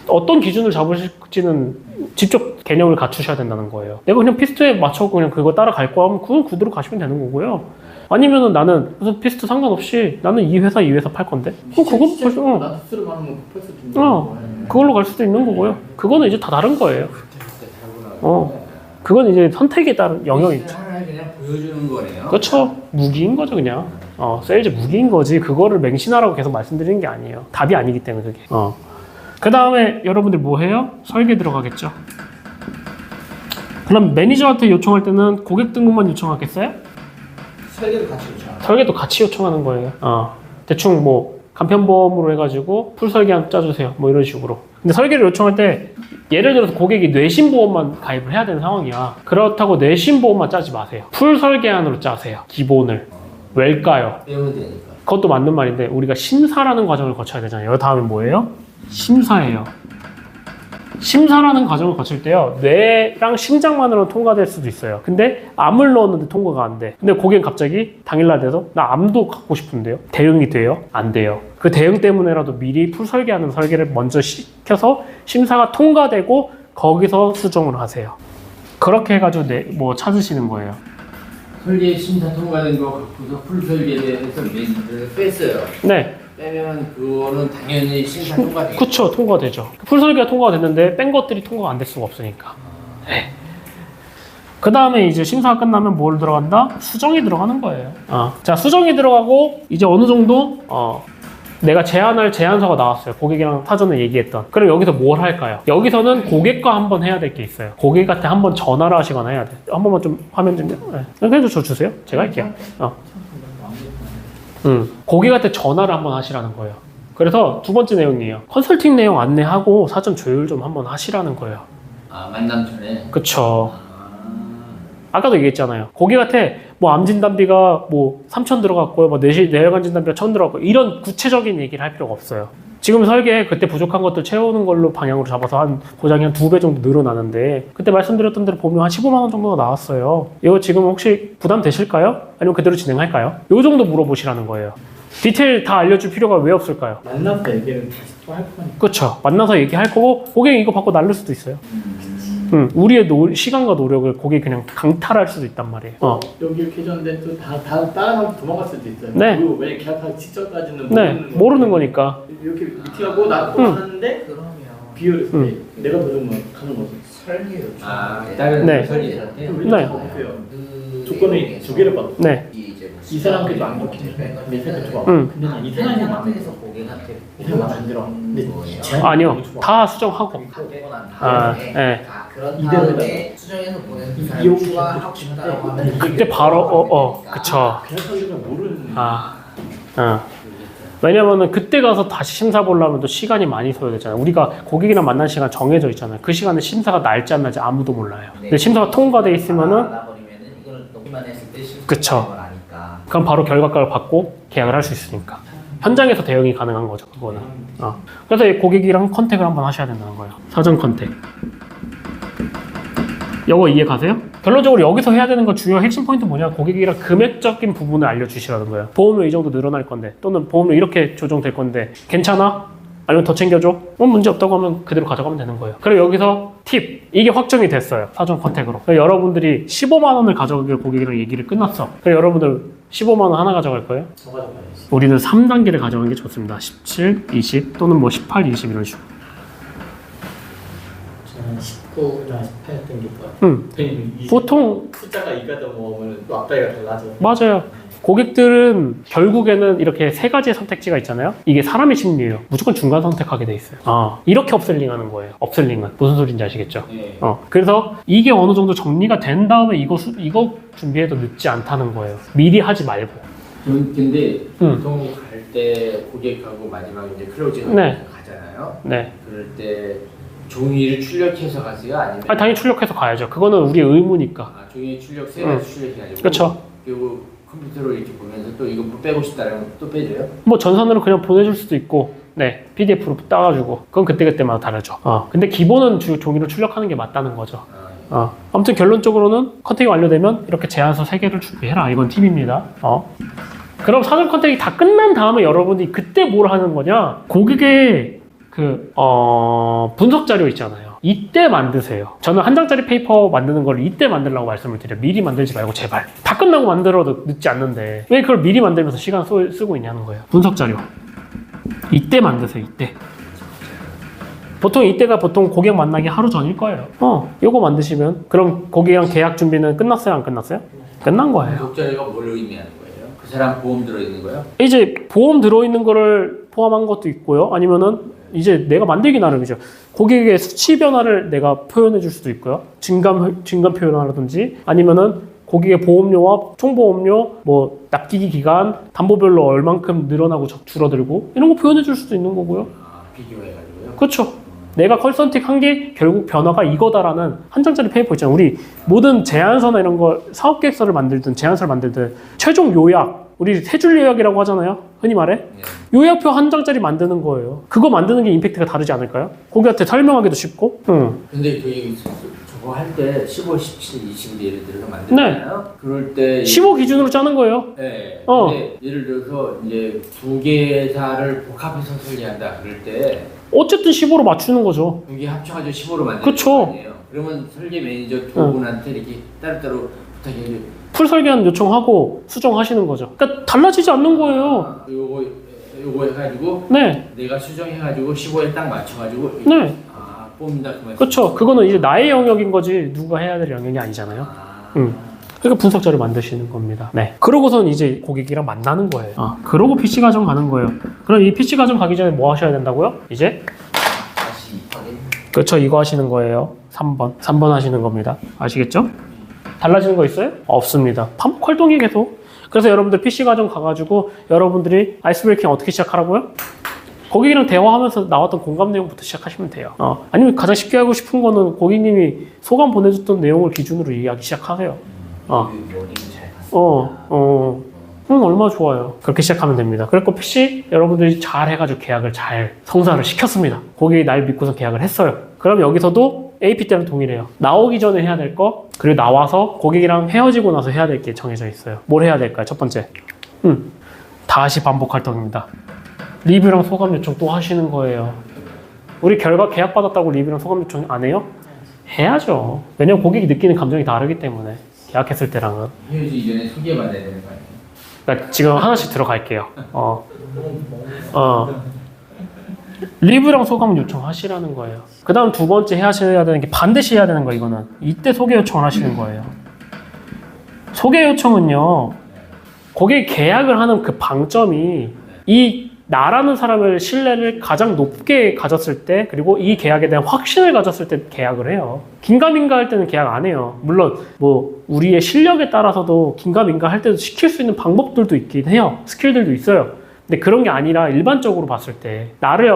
[SPEAKER 1] 어떤 기준을 잡으실지는 직접 개념을 갖추셔야 된다는 거예요. 내가 그냥 피스트에 맞춰 그냥 그거 따라갈 거 하면 그건 그대로 가시면 되는 거고요. 아니면은 나는 무슨 피스트 상관없이 나는 이 회사 팔 건데. 그건 벌써
[SPEAKER 3] 나 스스로 하는 건 급할 수도 있는 거고.
[SPEAKER 1] 그걸로 갈 수도 있는 거고요. 그거는 이제 다 다른 거예요. 그건 이제 선택에 따른 영역이 있죠.
[SPEAKER 2] 하나를 그냥 보여주는 거네요.
[SPEAKER 1] 그렇죠. 무기인 거죠, 그냥. 세일즈 무기인 거지. 그거를 맹신하라고 계속 말씀드리는 게 아니에요. 답이 아니기 때문에 그게. 그 다음에 여러분들 뭐 해요? 설계 들어가겠죠. 그럼 매니저한테 요청할 때는 고객 등급만 요청하겠어요?
[SPEAKER 2] 설계도 같이 요청.
[SPEAKER 1] 설계도 같이 요청하는 거예요. 대충 뭐 간편보험으로 해가지고 풀 설계 한 짜주세요. 뭐 이런 식으로. 근데 설계를 요청할 때 예를 들어서 고객이 뇌신보험만 가입을 해야 되는 상황이야. 그렇다고 뇌신보험만 짜지 마세요. 풀 설계안으로 짜세요. 기본을. 왜일까요?
[SPEAKER 2] 배우면 되니까.
[SPEAKER 1] 그것도 맞는 말인데 우리가 심사라는 과정을 거쳐야 되잖아요. 다음에 뭐예요? 심사예요. 심사라는 과정을 거칠 때요, 뇌랑 심장만으로는 통과될 수도 있어요. 근데 암을 넣었는데 통과가 안 돼. 근데 고객은 갑자기 당일날 돼서 나 암도 갖고 싶은데요. 대응이 돼요? 안 돼요. 그 대응 때문에라도 미리 풀 설계하는 설계를 먼저 시켜서 심사가 통과되고 거기서 수정을 하세요. 그렇게 해가지고 뭐 찾으시는 거예요.
[SPEAKER 2] 설계 심사 통과된 거 갖고서 풀 설계에 대해서 뺐어요.
[SPEAKER 1] 네.
[SPEAKER 2] 빼면 그거는 당연히 심사 통과돼요.
[SPEAKER 1] 그쵸, 통과되죠. 풀 설계가 통과가 됐는데 뺀 것들이 통과가 안 될 수가 없으니까. 네. 그 다음에 이제 심사가 끝나면 뭘 들어간다? 수정이 들어가는 거예요. 자, 수정이 들어가고 이제 어느 정도 내가 제안할 제안서가 나왔어요. 고객이랑 사전에 얘기했던. 그럼 여기서 뭘 할까요? 여기서는 고객과 한번 해야 될 게 있어요. 고객한테 한번 전화를 하시거나 해야 돼요. 한 번만 좀 화면 좀. 네. 그래도 저 주세요. 제가 할게요. 고객한테 전화를 한번 하시라는 거예요. 그래서 두 번째 내용이에요. 컨설팅 내용 안내하고 사전 조율 좀 한번 하시라는 거예요.
[SPEAKER 2] 아, 만남 전에.
[SPEAKER 1] 그쵸. 아까도 얘기했잖아요. 고객한테 뭐 암 진단비가 뭐 3,000 들어갔고요. 뭐 뇌혈관 진단비가 1,000 들어갔고 이런 구체적인 얘기를 할 필요가 없어요. 지금 설계 그때 부족한 것들 채우는 걸로 방향으로 잡아서 한 고장이 한 2배 정도 늘어나는데 그때 말씀드렸던 대로 보면 한 15만 원 정도가 나왔어요. 이거 지금 혹시 부담 되실까요? 아니면 그대로 진행할까요? 요 정도 물어보시라는 거예요. 디테일 다 알려줄 필요가 왜 없을까요?
[SPEAKER 3] 만나서 얘기를 다시 또 할 거니까.
[SPEAKER 1] 그쵸. 만나서 얘기할 거고 고객이 이거 받고 날릴 수도 있어요. 우리의 시간과 노력을 고객이 그냥 강탈할 수도 있단 말이에요.
[SPEAKER 3] 여기 이렇게 해줬는데 또 다 따라가고 도망갈 수도 있어요.
[SPEAKER 1] 네.
[SPEAKER 3] 그리고 왜 계약하기 직전까지는
[SPEAKER 1] 모르는 거니까.
[SPEAKER 3] 이렇게 미팅하고 나도 하는데
[SPEAKER 4] 그러면
[SPEAKER 3] 비열했을 때 내가 들으면 가는 거지.
[SPEAKER 4] 설계 요청.
[SPEAKER 2] 다른
[SPEAKER 1] 네.
[SPEAKER 2] 설계자한테.
[SPEAKER 1] 네.
[SPEAKER 3] 조건이 두 개를 받고
[SPEAKER 1] 네.
[SPEAKER 3] 이 사람한테도 안 좋게 내 생각 좋아. 근데 난 이 사람이 마음에 들어.
[SPEAKER 4] 고객한테
[SPEAKER 3] 이 사람 마음에 안 들어. 근데
[SPEAKER 1] 아니요. 다 수정하고.
[SPEAKER 4] 받고 난 다음에
[SPEAKER 1] 네.
[SPEAKER 4] 그런
[SPEAKER 3] 이대로
[SPEAKER 4] 다음에 수정해서 보내는 그 사람
[SPEAKER 3] 이용
[SPEAKER 4] 추가하고 싶다고 하면
[SPEAKER 1] 그때 바로 그쵸.
[SPEAKER 3] 계약하기가 모르는.
[SPEAKER 1] 왜냐면은 그때 가서 다시 심사 보려면 또 시간이 많이 소요되잖아요. 우리가 고객이랑 만날 시간 정해져 있잖아요. 그 시간에 심사가 날지 안 날지 아무도 몰라요. 근데 심사가 통과돼 있으면은
[SPEAKER 4] 알아버리면은 이걸 너무만 했을 때 실수를
[SPEAKER 1] 그쵸.
[SPEAKER 4] 아니까.
[SPEAKER 1] 그럼 바로 결과값을 받고 계약을 할 수 있으니까. 현장에서 대응이 가능한 거죠, 그거는. 그래서 이 고객이랑 컨택을 한번 하셔야 된다는 거예요. 사전 컨택. 이거 이해 가세요? 결론적으로 여기서 해야 되는 거 주요 핵심 포인트 뭐냐? 고객이랑 금액적인 부분을 알려주시라는 거예요. 보험료 이 정도 늘어날 건데 또는 보험료 이렇게 조정될 건데 괜찮아? 아니면 더 챙겨줘? 문제 없다고 하면 그대로 가져가면 되는 거예요. 그리고 여기서 팁! 이게 확정이 됐어요. 사전 컨택으로. 여러분들이 15만 원을 가져가기로 고객이랑 얘기를 끝났어. 그래서 여러분들 15만 원 하나 가져갈 거예요?
[SPEAKER 3] 저 가져가야지.
[SPEAKER 1] 우리는 3단계를 가져가는 게 좋습니다. 17, 20 또는 뭐 18, 20 이런 식으로.
[SPEAKER 3] 저는 19나 18 땡길 거야.
[SPEAKER 1] 보통
[SPEAKER 3] 숫자가 2가 넘어오면 또 앞다리가 달라져.
[SPEAKER 1] 맞아요. 고객들은 결국에는 이렇게 세 가지의 선택지가 있잖아요. 이게 사람의 심리예요. 무조건 중간 선택하게 돼 있어요. 이렇게 업셀링 하는 거예요. 업셀링은 무슨 소리인지 아시겠죠?
[SPEAKER 2] 네.
[SPEAKER 1] 그래서 이게 어느 정도 정리가 된 다음에 이거 준비해도 늦지 않다는 거예요. 미리 하지 말고.
[SPEAKER 2] 근데 보통 갈 때 고객하고 마지막 이제 클로징
[SPEAKER 1] 네.
[SPEAKER 2] 가잖아요.
[SPEAKER 1] 네.
[SPEAKER 2] 그럴 때 종이를 출력해서 가세요? 아니면
[SPEAKER 1] 당연히 출력해서 가야죠. 그거는 우리의 의무니까.
[SPEAKER 2] 종이 출력 세 가지 출력이 아니고.
[SPEAKER 1] 그렇죠.
[SPEAKER 2] 그리고 컴퓨터로 이렇게 보면서 또 이거 빼고 싶다면 또 빼줘요?
[SPEAKER 1] 뭐 전산으로 그냥 보내줄 수도 있고, 네, PDF로 따가지고 그건 그때그때마다 다르죠. 근데 기본은 종이로 출력하는 게 맞다는 거죠. 아무튼 결론적으로는 컨택이 완료되면 이렇게 제안서 3개를 준비해라. 이건 팁입니다. 그럼 사전 컨택이 다 끝난 다음에 여러분이 그때 뭘 하는 거냐? 고객의 분석 자료 있잖아요. 이때 만드세요. 저는 한 장짜리 페이퍼 만드는 걸 이때 만들라고 말씀을 드려요. 미리 만들지 말고 제발. 다 끝나고 만들어도 늦지 않는데 왜 그걸 미리 만들면서 시간 쓰고 있냐는 거예요. 분석 자료. 이때 만드세요. 이때. 보통 이때가 보통 고객 만나기 하루 전일 거예요. 요거 만드시면 그럼 고객이랑 계약 준비는 끝났어요? 안 끝났어요? 끝난 거예요.
[SPEAKER 2] 분석 자료가 뭘 의미하는 거예요? 그 사람 보험 들어있는 거예요?
[SPEAKER 1] 이제 보험 들어있는 거를 포함한 것도 있고요. 아니면은 이제 내가 만들기 나름이죠. 고객의 수치 변화를 내가 표현해 줄 수도 있고요. 증감 표현하라든지 아니면은 고객의 보험료와 총보험료, 뭐 납기기 기간, 담보별로 얼만큼 늘어나고 줄어들고 이런 거 표현해 줄 수도 있는 거고요.
[SPEAKER 2] 비교해가지고요?
[SPEAKER 1] 그렇죠. 내가 컨설팅 한 게 결국 변화가 이거다라는 한 장짜리 페이퍼 있잖아요. 우리 모든 제안서나 이런 거 사업 계획서를 만들든 제안서를 만들든 최종 요약, 우리 세 줄 요약이라고 하잖아요. 흔히 말해. 요약표 한 장짜리 만드는 거예요. 그거 만드는 게 임팩트가 다르지 않을까요? 고객한테 설명하기도 쉽고.
[SPEAKER 2] 근데 저거 할 때 15, 17, 20 예를 들어서 만들잖아요. 그럴 때
[SPEAKER 1] 15 기준으로 짜는 거예요.
[SPEAKER 2] 네. 근데 예를 들어서 이제 두 개사를 복합해서 설계한다 그럴 때
[SPEAKER 1] 어쨌든 15로 맞추는 거죠.
[SPEAKER 2] 여기 합쳐가지고 15로 만드는
[SPEAKER 1] 그쵸.
[SPEAKER 2] 거 아니에요? 그러면 설계 매니저 두 분한테 이렇게 따로따로 부탁해줘.
[SPEAKER 1] 풀 설계안 요청하고 수정하시는 거죠. 그러니까 달라지지 않는 거예요.
[SPEAKER 2] 요거 해가지고
[SPEAKER 1] 네,
[SPEAKER 2] 내가 수정해가지고 15에 딱 맞춰가지고
[SPEAKER 1] 네,
[SPEAKER 2] 뽑는다 그 말씀.
[SPEAKER 1] 그렇죠. 그거는 이제 나의 영역인 거지 누가 해야 될 영역이 아니잖아요. 그러니까 분석자를 만드시는 겁니다. 네. 그러고선 이제 고객이랑 만나는 거예요. 그러고 PC 과정 가는 거예요. 그럼 이 PC 과정 가기 전에 뭐 하셔야 된다고요? 이제
[SPEAKER 4] 다시 확인.
[SPEAKER 1] 그렇죠. 이거 하시는 거예요. 3번 하시는 겁니다. 아시겠죠? 달라지는 거 있어요? 없습니다. 반복 활동이 계속. 그래서 여러분들 PC 과정 가가지고 여러분들이 아이스 브레이킹 어떻게 시작하라고요? 고객이랑 대화하면서 나왔던 공감 내용부터 시작하시면 돼요. 아니면 가장 쉽게 하고 싶은 거는 고객님이 소감 보내줬던 내용을 기준으로 이야기 시작하세요.
[SPEAKER 4] 그 머리는 잘 봤습니다.
[SPEAKER 1] 얼마나 좋아요. 그렇게 시작하면 됩니다. 그리고 PC 여러분들이 잘 해가지고 계약을 잘 성사를 시켰습니다. 고객이 날 믿고서 계약을 했어요. 그럼 여기서도 AP 때랑 동일해요. 나오기 전에 해야 될 거, 그리고 나와서 고객이랑 헤어지고 나서 해야 될 게 정해져 있어요. 뭘 해야 될까요? 첫 번째, 다시 반복 활동입니다. 리뷰랑 소감 요청 또 하시는 거예요. 우리 결과 계약 받았다고 리뷰랑 소감 요청 안 해요? 해야죠. 왜냐면 고객이 느끼는 감정이 다르기 때문에 계약했을 때랑은.
[SPEAKER 2] 헤어지기 전에 소개받아야 되는 거 아니에요?
[SPEAKER 1] 그러니까 지금 하나씩 들어갈게요. 리뷰랑 소감 요청하시라는 거예요. 그 다음 두 번째 하셔야 되는 게 반드시 해야 되는 거예요. 이거는 이때 소개 요청을 하시는 거예요. 소개 요청은요, 고객이 계약을 하는 그 방점이 이 나라는 사람을 신뢰를 가장 높게 가졌을 때, 그리고 이 계약에 대한 확신을 가졌을 때 계약을 해요. 긴가민가 할 때는 계약 안 해요. 물론 뭐 우리의 실력에 따라서도 긴가민가 할 때도 시킬 수 있는 방법들도 있긴 해요. 스킬들도 있어요. 근데 그런 게 아니라 일반적으로 봤을 때 나를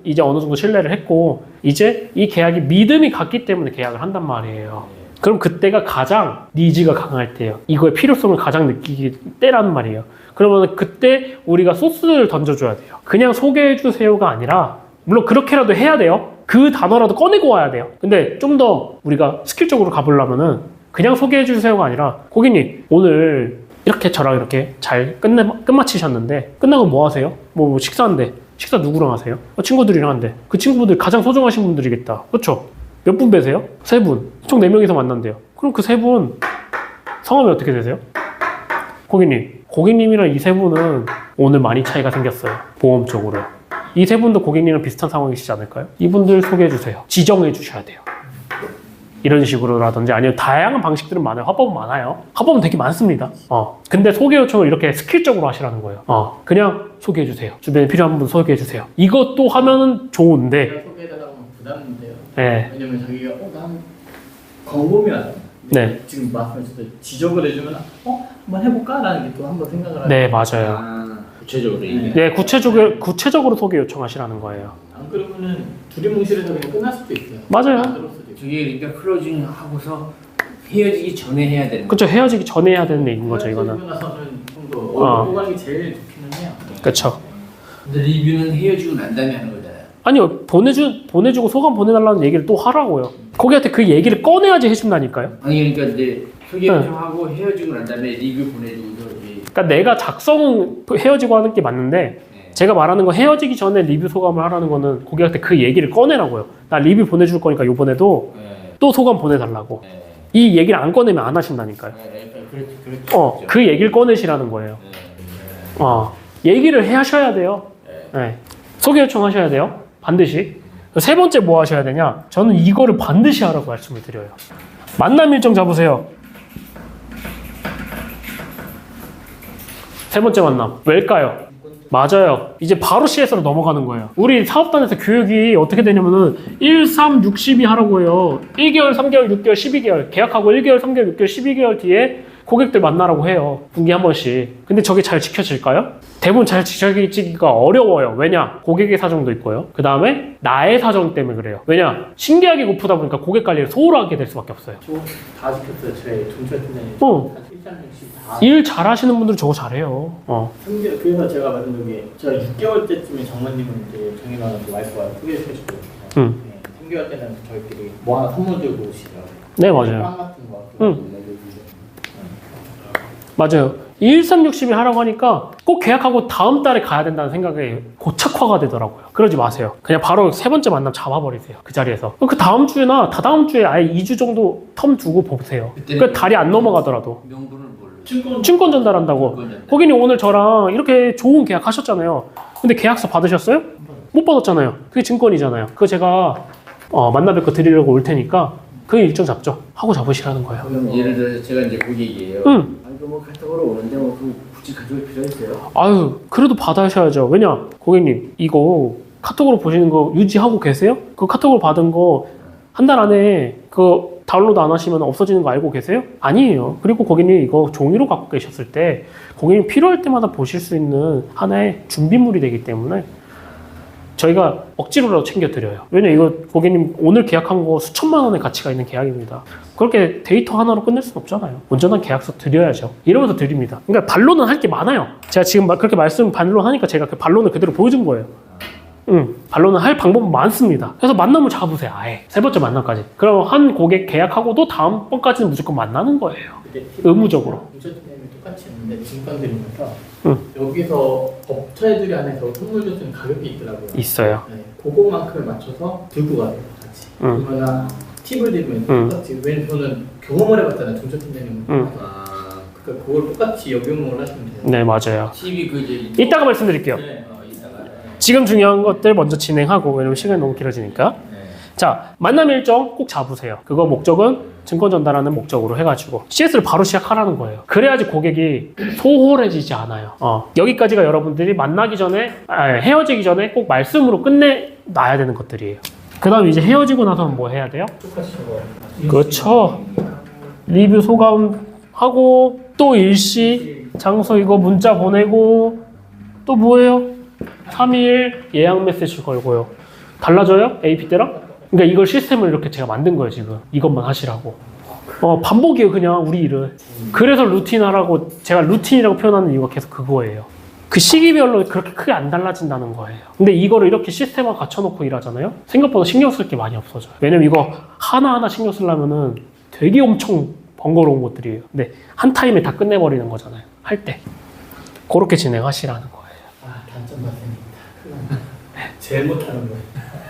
[SPEAKER 1] 이제 어느 정도 신뢰를 했고 이제 이 계약이 믿음이 갔기 때문에 계약을 한단 말이에요. 그럼 그때가 가장 니즈가 강할 때예요. 이거의 필요성을 가장 느끼기 때라는 말이에요. 그러면 그때 우리가 소스를 던져줘야 돼요. 그냥 소개해주세요가 아니라, 물론 그렇게라도 해야 돼요. 그 단어라도 꺼내고 와야 돼요. 근데 좀 더 우리가 스킬적으로 가보려면은 그냥 소개해주세요가 아니라, 고객님 오늘 이렇게 저랑 이렇게 잘 끝마치셨는데 끝나고 뭐 하세요? 뭐 식사한대. 식사 누구랑 하세요? 친구들이랑 한대. 그 친구분들 가장 소중하신 분들이겠다. 그렇죠? 몇 분 뵈세요? 3분. 총 4명이서 만난대요. 그럼 그 3분 성함이 어떻게 되세요? 고객님이랑 이 3분은 오늘 많이 차이가 생겼어요. 보험 쪽으로. 이 3분도 고객님이랑 비슷한 상황이시지 않을까요? 이분들 소개해 주세요. 지정해 주셔야 돼요. 이런 식으로라든지, 아니면 다양한 방식들은 많아요. 화법은 많아요. 화법은 되게 많습니다. 근데 소개 요청을 이렇게 스킬적으로 하시라는 거예요. 그냥 소개해 주세요. 주변에 필요한 분 소개해 주세요. 이것도 하면은 좋은데.
[SPEAKER 3] 제가 소개해달라고 하면 부담인데요.
[SPEAKER 1] 네.
[SPEAKER 3] 왜냐면 자기가 난 거부면
[SPEAKER 1] 네.
[SPEAKER 3] 지금 말씀하셨듯이 지적을 해주면 한번 해볼까? 라는 게 또 한번 생각을 하죠.
[SPEAKER 1] 네, 맞아요.
[SPEAKER 2] 구체적으로 얘기해.
[SPEAKER 1] 네, 구체적으로 소개 요청하시라는 거예요.
[SPEAKER 3] 안 그러면은 둘이 뭉실해서 그냥 끝날 수도 있어요.
[SPEAKER 1] 맞아요.
[SPEAKER 3] 안 들을 수도 있고.
[SPEAKER 2] 저게 그러니까 클로징 하고서 헤어지기 전에 해야 되는 거예요.
[SPEAKER 1] 그렇죠. 헤어지기 전에 해야 되는 얘기인 거죠, 이거는.
[SPEAKER 3] 헤어지고 나서는 좀더 오고 가는 게 제일 좋기는 해요.
[SPEAKER 1] 그렇죠.
[SPEAKER 2] 근데 리뷰는 헤어지고 난 다음에 하는 거잖아요.
[SPEAKER 1] 아니요, 보내주고 소감 보내달라는 얘기를 또 하라고요. 고객한테 그 얘기를 꺼내야지 해준다니까요.
[SPEAKER 2] 아니 그러니까 이제 소개 요청하고 헤어지고 난 다음에 리뷰 보내주고서 이제
[SPEAKER 1] 그러니까 내가 작성은 헤어지고 하는 게 맞는데, 제가 말하는 거 헤어지기 전에 리뷰 소감을 하라는 거는 고객한테 그 얘기를 꺼내라고요. 나 리뷰 보내줄 거니까 요번에도 또 소감 보내달라고. 이 얘기를 안 꺼내면 안 하신다니까요.
[SPEAKER 2] 그렇죠.
[SPEAKER 1] 그 얘기를 꺼내시라는 거예요. 얘기를 하셔야 돼요. 네. 소개 요청하셔야 돼요. 반드시. 세 번째 뭐 하셔야 되냐? 저는 이거를 반드시 하라고 말씀을 드려요. 만남 일정 잡으세요. 세 번째 만남. 왜일까요? 맞아요. 이제 바로 CS로 넘어가는 거예요. 우리 사업단에서 교육이 어떻게 되냐면은 1, 3, 6, 12 하라고 해요. 1개월, 3개월, 6개월, 12개월. 계약하고 1개월, 3개월, 6개월, 12개월 뒤에 고객들 만나라고 해요. 분기에 한 번씩. 근데 저게 잘 지켜질까요? 대부분 잘 지켜지기가 어려워요. 왜냐? 고객의 사정도 있고요. 그 다음에 나의 사정 때문에 그래요. 왜냐? 신계약이 고프다 보니까 고객 관리를 소홀하게 될 수밖에 없어요.
[SPEAKER 3] 저 다 지켰어요. 저희 동철 팀장님. 다.
[SPEAKER 1] 일 잘하시는 분들은 저거 잘해요.
[SPEAKER 3] 그래서 제가 말씀드린 게 제가 6개월 때쯤에 정관님은 이제 정해놔서 와이프가 소개해주고 3개월 때는 저희끼리 뭐 하나 선물 들고 오시더라고요.
[SPEAKER 1] 네, 맞아요.
[SPEAKER 3] 빵 같은 거.
[SPEAKER 1] 맞아요. 1360이 하라고 하니까 꼭 계약하고 다음 달에 가야 된다는 생각에 고착화가 되더라고요. 그러지 마세요. 그냥 바로 세 번째 만남 잡아버리세요. 그 자리에서. 그 다음 주나 다다음 주에 아예 2주 정도 텀 두고 보세요. 그 달이 안 넘어가더라도.
[SPEAKER 2] 명분을 뭘로?
[SPEAKER 1] 증권 전달한다고.
[SPEAKER 2] 증권 전달.
[SPEAKER 1] 고객님 오늘 저랑 이렇게 좋은 계약 하셨잖아요. 근데 계약서 받으셨어요? 못 받았잖아요. 그게 증권이잖아요. 그거 제가 만나 뵙고 드리려고 올 테니까 그 일정 잡죠. 하고 잡으시라는 거예요.
[SPEAKER 2] 그럼 예를 들어서 제가 이제 고객이에요.
[SPEAKER 1] 응.
[SPEAKER 2] 아 이거 뭐 카톡으로 오는데 뭐 그 굳이 가져올 필요 있어요?
[SPEAKER 1] 아유, 그래도 받으셔야죠. 왜냐, 고객님, 이거 카톡으로 보시는 거 유지하고 계세요? 그 카톡으로 받은 거 한 달 안에 그 다운로드 안 하시면 없어지는 거 알고 계세요? 아니에요. 그리고 고객님 이거 종이로 갖고 계셨을 때 고객님 필요할 때마다 보실 수 있는 하나의 준비물이 되기 때문에 저희가 억지로라도 챙겨드려요. 왜냐, 이거 고객님 오늘 계약한 거 수천만 원의 가치가 있는 계약입니다. 그렇게 데이터 하나로 끝낼 수는 없잖아요. 온전한 계약서 드려야죠. 이러면서 드립니다. 그러니까 반론은 할 게 많아요. 제가 지금 그렇게 반론하니까 제가 그 반론을 그대로 보여준 거예요. 반론은 할 방법은 많습니다. 그래서 만남을 잡으세요. 아예 세 번째 만남까지. 그럼 한 고객 계약하고도 다음 번까지는 무조건 만나는 거예요. 의무적으로.
[SPEAKER 3] 공시지nem이 똑같이 있는데 증권드리면서 여기서 업체들이 안에서 선물 주는 가격이 있더라고요.
[SPEAKER 1] 있어요.
[SPEAKER 3] 네, 그거만큼에 맞춰서 들고 가요 같이. 그러면 팁을 드리면 똑같이. 왜냐면 저는 경험을 해봤잖아요. 중소팀장님.
[SPEAKER 2] 아
[SPEAKER 3] 그러니까 그걸 똑같이 역용을 하시면 돼요.
[SPEAKER 1] 네, 맞아요.
[SPEAKER 2] TV 그 이제
[SPEAKER 1] 이따가 말씀드릴게요.
[SPEAKER 3] 네.
[SPEAKER 2] 이따가.
[SPEAKER 1] 지금 중요한 것들 먼저 진행하고, 왜냐면 시간이 너무 길어지니까.
[SPEAKER 2] 네.
[SPEAKER 1] 자, 만남 일정 꼭 잡으세요. 그거 목적은 증권 전달하는 목적으로 해가지고 CS를 바로 시작하라는 거예요. 그래야지 고객이 소홀해지지 않아요. 여기까지가 여러분들이 만나기 전에, 헤어지기 전에 꼭 말씀으로 끝내놔야 되는 것들이에요. 그 다음 이제 헤어지고 나서는 뭐 해야 돼요?
[SPEAKER 3] 똑같이 저거.
[SPEAKER 1] 그렇죠. 리뷰 소감하고, 또 일시, 장소 이거 문자 보내고, 또 뭐예요? 3일 예약 메시지 걸고요. 달라져요? AP 때랑? 그러니까 이걸 시스템을 이렇게 제가 만든 거예요, 지금. 이것만 하시라고. 반복이에요, 그냥 우리 일을. 그래서 루틴하라고, 제가 루틴이라고 표현하는 이유가 계속 그거예요. 그 시기별로 그렇게 크게 안 달라진다는 거예요. 근데 이거를 이렇게 시스템화 갖춰놓고 일하잖아요? 생각보다 신경 쓸 게 많이 없어져요. 왜냐면 이거 하나하나 신경 쓰려면은 되게 엄청 번거로운 것들이에요. 근데 한 타임에 다 끝내버리는 거잖아요. 할 때. 그렇게 진행하시라는 거예요.
[SPEAKER 3] 아, 단점 발생입니다. 제일 못하는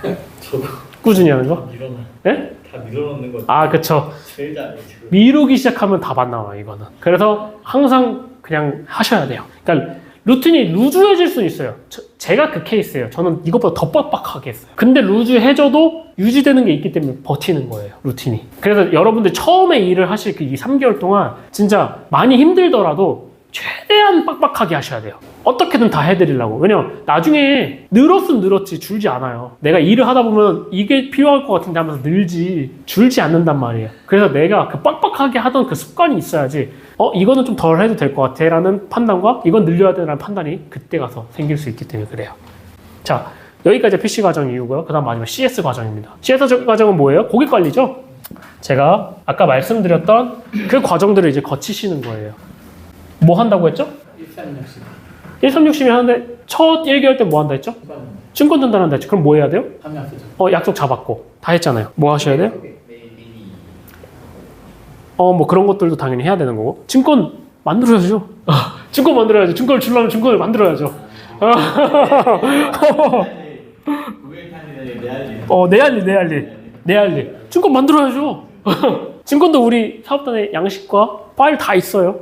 [SPEAKER 3] 거예요. 저도
[SPEAKER 1] 꾸준히 하는 거?
[SPEAKER 3] 밀어놔.
[SPEAKER 1] 네?
[SPEAKER 3] 다 밀어넣는 거
[SPEAKER 1] 아, 그쵸.
[SPEAKER 3] 제일 잘해요 지금.
[SPEAKER 1] 미루기 시작하면 답 안 나와요, 이거는. 그래서 항상 그냥 하셔야 돼요. 그러니까 루틴이 루즈해질 수는 있어요. 제가 그 케이스예요. 저는 이것보다 더 빡빡하게 했어요. 근데 루즈해져도 유지되는 게 있기 때문에 버티는 거예요, 루틴이. 그래서 여러분들 처음에 일을 하실 그 이 3개월 동안 진짜 많이 힘들더라도 최대한 빡빡하게 하셔야 돼요. 어떻게든 다 해드리려고. 왜냐면 나중에 늘었으면 늘었지 줄지 않아요. 내가 일을 하다 보면 이게 필요할 것 같은데 하면서 늘지 줄지 않는단 말이에요. 그래서 내가 그 빡빡하게 하던 그 습관이 있어야지 이거는 좀 덜 해도 될 것 같아 라는 판단과 이건 늘려야 되라는 판단이 그때 가서 생길 수 있기 때문에 그래요. 자, 여기까지 PC 과정 이후고요. 그 다음 마지막 CS 과정입니다. CS 과정은 뭐예요? 고객 관리죠. 제가 아까 말씀드렸던 그 과정들을 이제 거치시는 거예요. 뭐 한다고 했죠? 1360이 하는데 첫 1개월 때 뭐 한다 했죠? 증권 전달한다 했죠. 그럼 뭐 해야 돼요? 약속 잡았고 다 했잖아요. 뭐 하셔야 돼요? 뭐 그런 것들도 당연히 해야 되는 거고. 증권 만들어야죠. 증권 만들어야죠. 증권을 주려면 증권을 만들어야죠. 내 할 일. 증권 만들어야죠. 증권도 우리 사업단에 양식과 파일 다 있어요.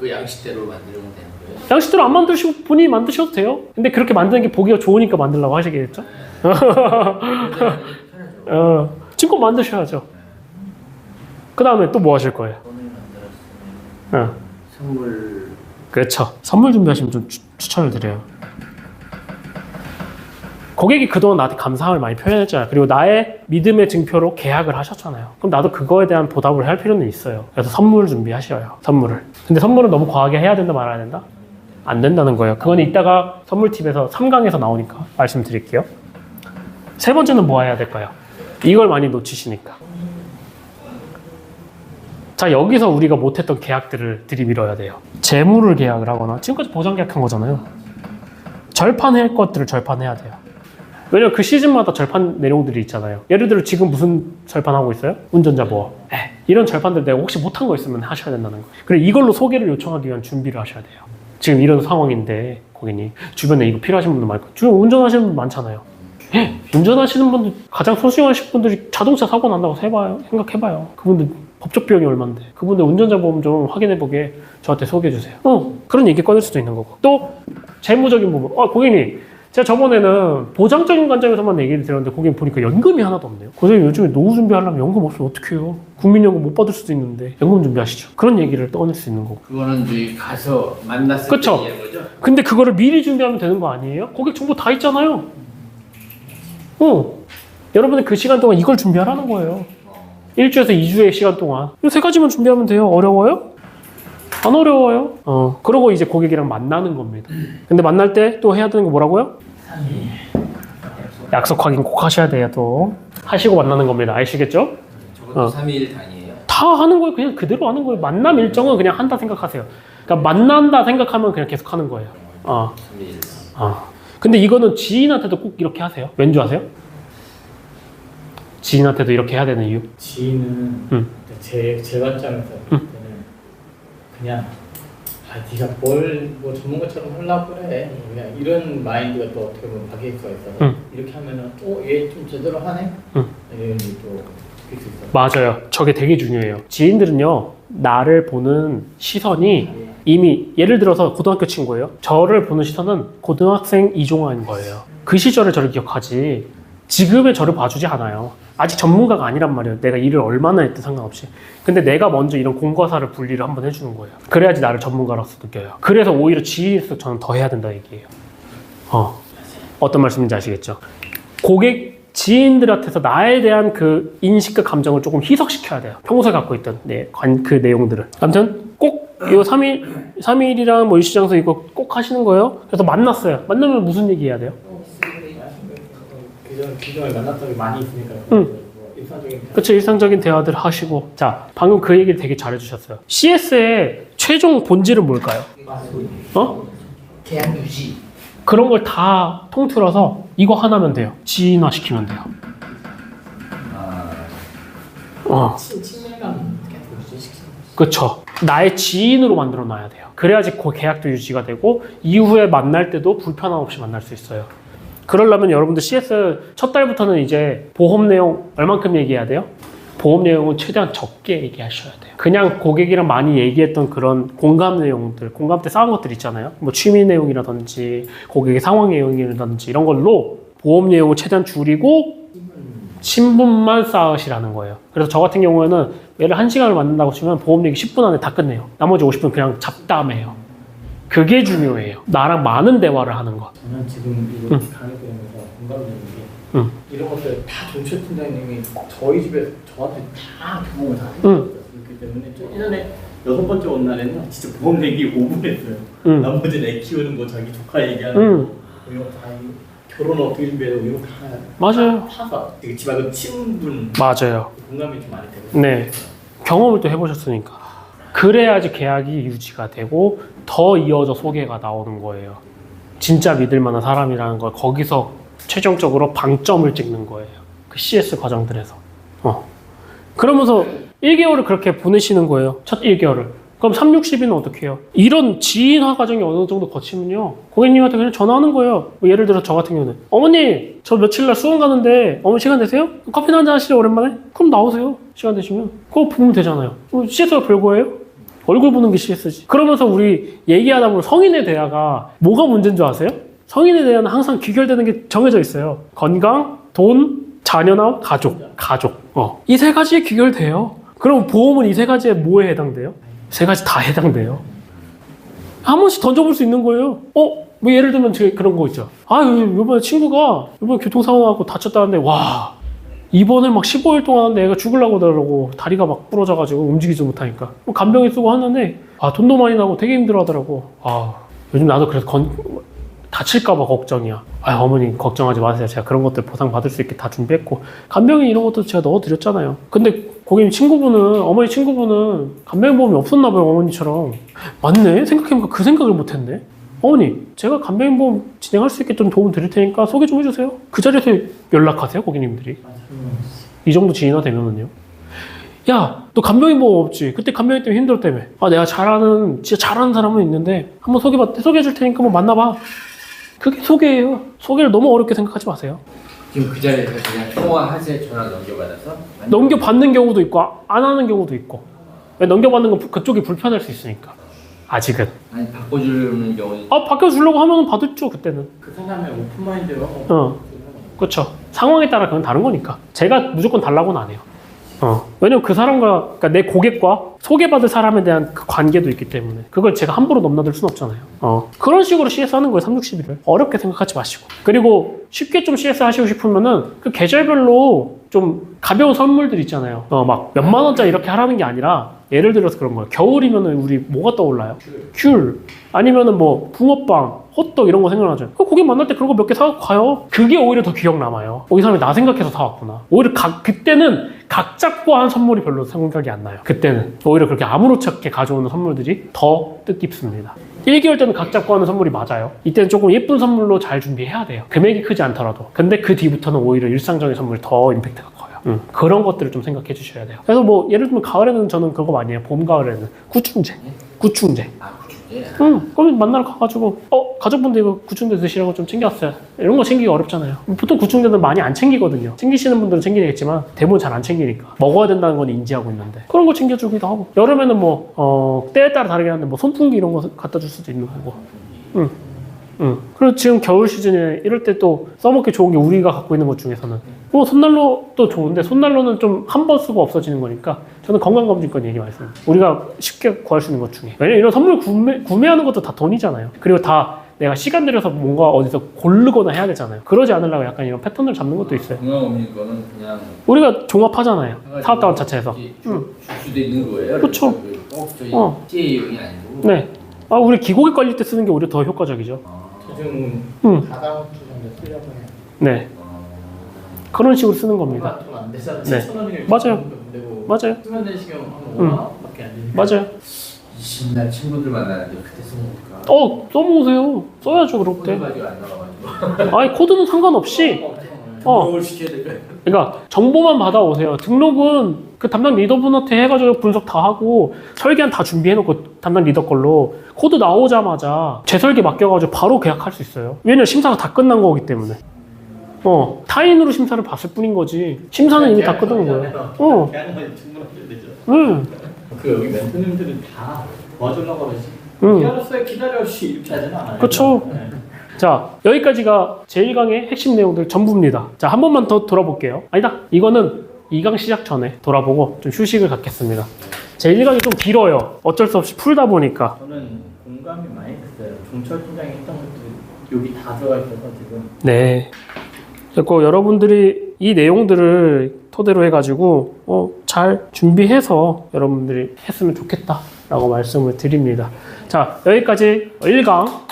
[SPEAKER 2] 그 양식대로 만들면 되는 거예요?
[SPEAKER 1] 양식대로 안 만드시고 본인이 만드셔도 돼요. 근데 그렇게 만드는 게 보기가 좋으니까 만들려고 하시겠죠? 증권 만드셔야죠. 그 다음에 또 뭐 하실 거예요?
[SPEAKER 2] 돈을 만들었으면 선물.
[SPEAKER 1] 그렇죠. 선물 준비하시면 좀 추천을 드려요. 고객이 그동안 나한테 감사함을 많이 표현했잖아요. 그리고 나의 믿음의 증표로 계약을 하셨잖아요. 그럼 나도 그거에 대한 보답을 할 필요는 있어요. 그래서 선물 준비하셔요. 선물을. 근데 선물은 너무 과하게 해야 된다 말아야 된다? 안 된다는 거예요. 그건 이따가 선물 팁에서 3강에서 나오니까 말씀드릴게요. 세 번째는 뭐 해야 될까요? 이걸 많이 놓치시니까. 자, 여기서 우리가 못했던 계약들을 들이밀어야 돼요. 재물을 계약을 하거나 지금까지 보장 계약한 거잖아요. 절판할 것들을 절판해야 돼요. 왜냐면 그 시즌마다 절판 내용들이 있잖아요. 예를 들어 지금 무슨 절판 하고 있어요? 운전자 보험. 이런 절판들 내가 혹시 못한 거 있으면 하셔야 된다는 거예요. 그래 이걸로 소개를 요청하기 위한 준비를 하셔야 돼요. 지금 이런 상황인데 고객님 주변에 이거 필요하신 분들 많고 주변에 운전하시는 분 많잖아요. 운전하시는 분들 가장 소중하신 분들이 자동차 사고 난다고 생각해봐요. 그분들 법적 비용이 얼만데 그분들 운전자 보험 좀 확인해보게 저한테 소개해주세요. 그런 얘기 꺼낼 수도 있는 거고 또 재무적인 부분. 고객님 제가 저번에는 보장적인 관점에서만 얘기를 드렸는데 고객님 보니까 연금이 하나도 없네요. 고객님 요즘에 노후 준비하려면 연금 없으면 어떡해요? 국민연금 못 받을 수도 있는데 연금 준비하시죠. 그런 얘기를 꺼낼 수 있는 거고.
[SPEAKER 2] 그거는 저희 가서 만났을
[SPEAKER 1] 그쵸?
[SPEAKER 2] 때 얘기한 거죠?
[SPEAKER 1] 근데 그거를 미리 준비하면 되는 거 아니에요? 고객 정보 다 있잖아요. 여러분은 그 시간 동안 이걸 준비하라는 거예요. 1주에서 2주의 시간 동안. 이 세 가지만 준비하면 돼요. 어려워요? 안 어려워요. 그러고 이제 고객이랑 만나는 겁니다. 근데 만날 때 또 해야 되는 거 뭐라고요? 약속 확인 꼭 하셔야 돼요. 또 하시고 만나는 겁니다. 아시겠죠?
[SPEAKER 2] 저것도 3일 단위예요.
[SPEAKER 1] 다 하는 거예요. 그냥 그대로 하는 거예요. 만남 일정은 그냥 한다 생각하세요. 그러니까 만난다 생각하면 그냥 계속 하는 거예요.
[SPEAKER 2] 3일.
[SPEAKER 1] 근데 이거는 지인한테도 꼭 이렇게 하세요. 왠지 아세요? 지인한테도 이렇게 해야 되는 이유?
[SPEAKER 3] 지인은 제 관점에서 볼 때는 그냥 네가 뭘 뭐 전문가처럼 하려고 그래 그냥 이런 마인드가 또 어떻게 보면 박힐 수가 있어서 이렇게 하면은 얘 좀 제대로 하네 이런 또 느낄 수 있어요.
[SPEAKER 1] 맞아요. 저게 되게 중요해요. 지인들은요 나를 보는 시선이 이미 예를 들어서 고등학교 친구예요. 저를 보는 시선은 고등학생 이종환인 거예요. 그 시절을 저를 기억하지 지금의 저를 봐주지 않아요. 아직 전문가가 아니란 말이에요. 내가 일을 얼마나 했든 상관없이. 근데 내가 먼저 이런 공과사를 분리를 한번 해주는 거예요. 그래야지 나를 전문가로서 느껴요. 그래서 오히려 지인에서 저는 더 해야 된다 얘기예요. 어떤 말씀인지 아시겠죠? 고객 지인들한테서 나에 대한 그 인식과 감정을 조금 희석시켜야 돼요. 평소에 갖고 있던 그 내용들을. 아무튼 꼭 이 3일이랑 뭐 일시장소 이거 꼭 하시는 거예요. 그래서 만났어요. 만나면 무슨 얘기 해야 돼요?
[SPEAKER 3] 기존에 만났던 게 많이 있으니까 일상적인
[SPEAKER 1] 그렇죠. 일상적인 대화들 하시고. 자, 방금 그 얘기를 되게 잘해주셨어요. CS의 최종 본질은 뭘까요?
[SPEAKER 2] 계약 유지.
[SPEAKER 1] 그런 걸 다 통틀어서 이거 하나면 돼요. 지인화 시키면 돼요.
[SPEAKER 3] 친밀감 계속 유지시키는
[SPEAKER 1] 그렇죠. 나의 지인으로 만들어 놔야 돼요. 그래야지 그 계약도 유지가 되고 이후에 만날 때도 불편함 없이 만날 수 있어요. 그러려면 여러분들 CS 첫 달부터는 이제 보험 내용 얼만큼 얘기해야 돼요? 보험 내용은 최대한 적게 얘기하셔야 돼요. 그냥 고객이랑 많이 얘기했던 그런 공감 내용들, 공감 때 쌓은 것들 있잖아요. 뭐 취미 내용이라든지 고객의 상황 내용이라든지 이런 걸로 보험 내용을 최대한 줄이고 친분만 쌓으시라는 거예요. 그래서 저 같은 경우에는 얘를 1시간을 만든다고 치면 보험 얘기 10분 안에 다 끝내요. 나머지 50분 그냥 잡담해요. 그게 중요해요. 나랑 많은 대화를 하는 것.
[SPEAKER 3] 저는 지금 이거 강의 들으면서 공감되는 게 이런 것들 다 정철 팀장님이 저희 집에 저한테 다 경험을 다 해주셨어요. 그렇기 때문에 저 예전에 6번째 온 날에는 진짜 보험 얘기 5분 했어요. 나머지는 애 키우는 거 자기 조카 얘기하는 거 이런 거 다 결혼 어떻게 준비해야 되고 이런 거 다
[SPEAKER 1] 맞아요.
[SPEAKER 3] 파서 되게 집안은 친분
[SPEAKER 1] 맞아요.
[SPEAKER 3] 공감이 좀 많이 되고
[SPEAKER 1] 네. 경험을 또 해보셨으니까. 그래야지 계약이 유지가 되고 더 이어져 소개가 나오는 거예요. 진짜 믿을 만한 사람이라는 걸 거기서 최종적으로 방점을 찍는 거예요. 그 CS 과정들에서. 그러면서 1개월을 그렇게 보내시는 거예요. 첫 1개월을. 그럼 3, 60일은 어떻게 해요? 이런 지인화 과정이 어느 정도 거치면요. 고객님한테 그냥 전화하는 거예요. 뭐 예를 들어 저 같은 경우는 어머니 저 며칠 날 수원 가는데 어머니 시간 되세요? 커피 한잔 하시죠 오랜만에? 그럼 나오세요. 시간 되시면. 그거 보면 되잖아요. CS가 별거예요? 얼굴 보는 게 CS지. 그러면서 우리 얘기하다 보면 성인의 대화가 뭐가 문제인 줄 아세요? 성인의 대화는 항상 귀결되는 게 정해져 있어요. 건강, 돈, 자녀나 가족. 이 세 가지에 귀결돼요. 그럼 보험은 이 세 가지에 뭐에 해당돼요? 세 가지 다 해당돼요. 한 번씩 던져볼 수 있는 거예요. 뭐 예를 들면 그런 거 있죠. 이번에 친구가 이번에 교통사고하고 다쳤다는데 와 입원을 막 15일 동안 하는데 애가 죽으려고 하더라고. 다리가 막 부러져가지고 움직이지 못하니까. 간병인 쓰고 하는데 돈도 많이 나고 되게 힘들어하더라고. 요즘 나도 그래서 다칠까봐 걱정이야. 어머니 걱정하지 마세요. 제가 그런 것들 보상받을 수 있게 다 준비했고 간병인 이런 것도 제가 넣어드렸잖아요. 근데 고객님 어머니 친구분은 간병인 보험이 없었나 봐요. 어머니처럼. 맞네? 생각해보니까 그 생각을 못했네. 어머니 제가 간병인보험 진행할 수 있게 좀 도움 드릴 테니까 소개 좀 해주세요. 그 자리에서 연락하세요 고객님들이. 이 정도 지인화 되면은요. 야, 너 간병인보험 없지? 그때 간병인 때문에 힘들었다며. 아, 내가 진짜 잘하는 사람은 있는데 한번 소개해 줄 테니까 한번 만나봐. 그게 소개예요. 소개를 너무 어렵게 생각하지 마세요.
[SPEAKER 2] 지금 그 자리에서 그냥 통화하세요. 전화 넘겨받아서?
[SPEAKER 1] 넘겨받는 경우도 있고 안 하는 경우도 있고. 왜 넘겨받는 건 그쪽이 불편할 수 있으니까. 아직은.
[SPEAKER 2] 아니 바꿔주는 경우도
[SPEAKER 1] 바꿔주려고 하면 받았죠 그때는.
[SPEAKER 3] 그 사람의 오픈마인드로
[SPEAKER 1] 그렇죠. 상황에 따라 그건 다른 거니까. 제가 무조건 달라고는 안 해요. 왜냐면 그 사람과, 그러니까 내 고객과 소개받을 사람에 대한 그 관계도 있기 때문에 그걸 제가 함부로 넘나들 순 없잖아요. 그런 식으로 CS 하는 거예요. 361을 어렵게 생각하지 마시고. 그리고 쉽게 좀 CS 하시고 싶으면은 그 계절별로 좀 가벼운 선물들 있잖아요. 막 몇만 원짜리 이렇게 하라는 게 아니라 예를 들어서 그런 거예요. 겨울이면은 우리 뭐가 떠올라요? 귤. 아니면은 뭐 붕어빵, 호떡 이런 거 생각나죠. 그 고객 만날 때 그런 거 몇 개 사갖고 가요. 그게 오히려 더 기억 남아요. 이 사람이 나 생각해서 사왔구나. 오히려 그때는 각 잡고 한 선물이 별로 생각이 안 나요. 그때는 오히려 그렇게 아무렇지 않게 가져오는 선물들이 더 뜻깊습니다. 1개월 때는 각 잡고 하는 선물이 맞아요. 이때는 조금 예쁜 선물로 잘 준비해야 돼요. 금액이 크지 않더라도. 근데 그 뒤부터는 오히려 일상적인 선물이 더 임팩트가 커요. 그런 것들을 좀 생각해 주셔야 돼요. 그래서 뭐 예를 들면 가을에는 저는 그거 많이 해요. 봄 가을에는 구충제. 구충제. 그럼 만나러 가가지고 가족분들 이거 구충제 드시라고 좀 챙겨왔어요. 이런 거 챙기기 어렵잖아요. 보통 구충제는 많이 안 챙기거든요. 챙기시는 분들은 챙기겠지만 대부분 잘 안 챙기니까 먹어야 된다는 건 인지하고 있는데 그런 거 챙겨주기도 하고. 여름에는 뭐 때에 따라 다르긴 한데 뭐 손풍기 이런 거 갖다 줄 수도 있는 거고. 그리고 지금 겨울 시즌에 이럴 때 또 써먹기 좋은 게 우리가 갖고 있는 것 중에서는 손난로도 좋은데 손난로는 좀 한 번 쓰고 없어지는 거니까 저는 건강검진권 얘기 많이 씁니다. 우리가 쉽게 구할 수 있는 것 중에. 왜냐면 이런 선물 구매하는 것도 다 돈이잖아요. 그리고 다 내가 시간 들여서 뭔가 어디서 고르거나 해야 되잖아요. 그러지 않으려고 약간 이런 패턴을 잡는 것도 있어요.
[SPEAKER 2] 건강 없는 거는 그냥
[SPEAKER 1] 우리가 종합하잖아요. 사업다원 자체에서.
[SPEAKER 2] 줄 수도 있는 거예요.
[SPEAKER 1] 그쵸.
[SPEAKER 2] 꼭 저희 TA용이 아니고.
[SPEAKER 1] 네. 우리 기고객 관리 때 쓰는 게 오히려 더 효과적이죠.
[SPEAKER 3] 지금 다다음 주 정도 쓰려고 해요.
[SPEAKER 1] 네. 그런 식으로 쓰는 겁니다.
[SPEAKER 3] 안 되잖아요.
[SPEAKER 1] 네.
[SPEAKER 3] 7,000원이면
[SPEAKER 1] 맞아요.
[SPEAKER 3] 되고
[SPEAKER 1] 맞아요.
[SPEAKER 3] 수면 내시경 한 5만 원밖에 안 되니까.
[SPEAKER 1] 맞아요.
[SPEAKER 2] 20날 친구들 만나는데 그때 써먹을까?
[SPEAKER 1] 써보세요. 써야죠, 그럴 때.
[SPEAKER 2] 가지고 안 나와가지고.
[SPEAKER 1] 아니, 코드는 상관없이.
[SPEAKER 2] 등록을 시켜야 될까요?
[SPEAKER 1] 그러니까 정보만 받아오세요. 등록은 그 담당 리더분한테 해가지고 분석 다 하고 설계안 다 준비해놓고 담당 리더 걸로 코드 나오자마자 재설계 맡겨가지고 바로 계약할 수 있어요. 왜냐면 심사가 다 끝난 거기 때문에. 타인으로 심사를 봤을 뿐인 거지. 심사는 이미 다 끝난 거예요.
[SPEAKER 3] 대안만 주문하면 되죠.
[SPEAKER 1] 응.
[SPEAKER 3] 여기 멘토님들은 다 도와주려고 그러지. 기다렸어요, 기다려 이렇게 하지는 않아요.
[SPEAKER 1] 그쵸.
[SPEAKER 3] 네.
[SPEAKER 1] 자, 여기까지가 제1강의 핵심 내용들 전부입니다. 자, 한 번만 더 돌아볼게요. 아니다. 이거는 2강 시작 전에 돌아보고 좀 휴식을 갖겠습니다. 제1강이 좀 길어요. 어쩔 수 없이 풀다 보니까.
[SPEAKER 3] 저는 공감이 많이 됐어요. 종철 팀장이 했던 것도 여기 다 들어가 있어서 지금.
[SPEAKER 1] 네. 그리고 여러분들이 이 내용들을 토대로 해가지고 잘 준비해서 여러분들이 했으면 좋겠다라고 말씀을 드립니다. 자, 여기까지 1강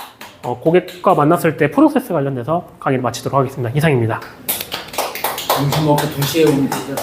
[SPEAKER 1] 고객과 만났을 때 프로세스 관련돼서 강의를 마치도록 하겠습니다. 이상입니다.
[SPEAKER 2] 점심 먹고 2시에 오면 되죠.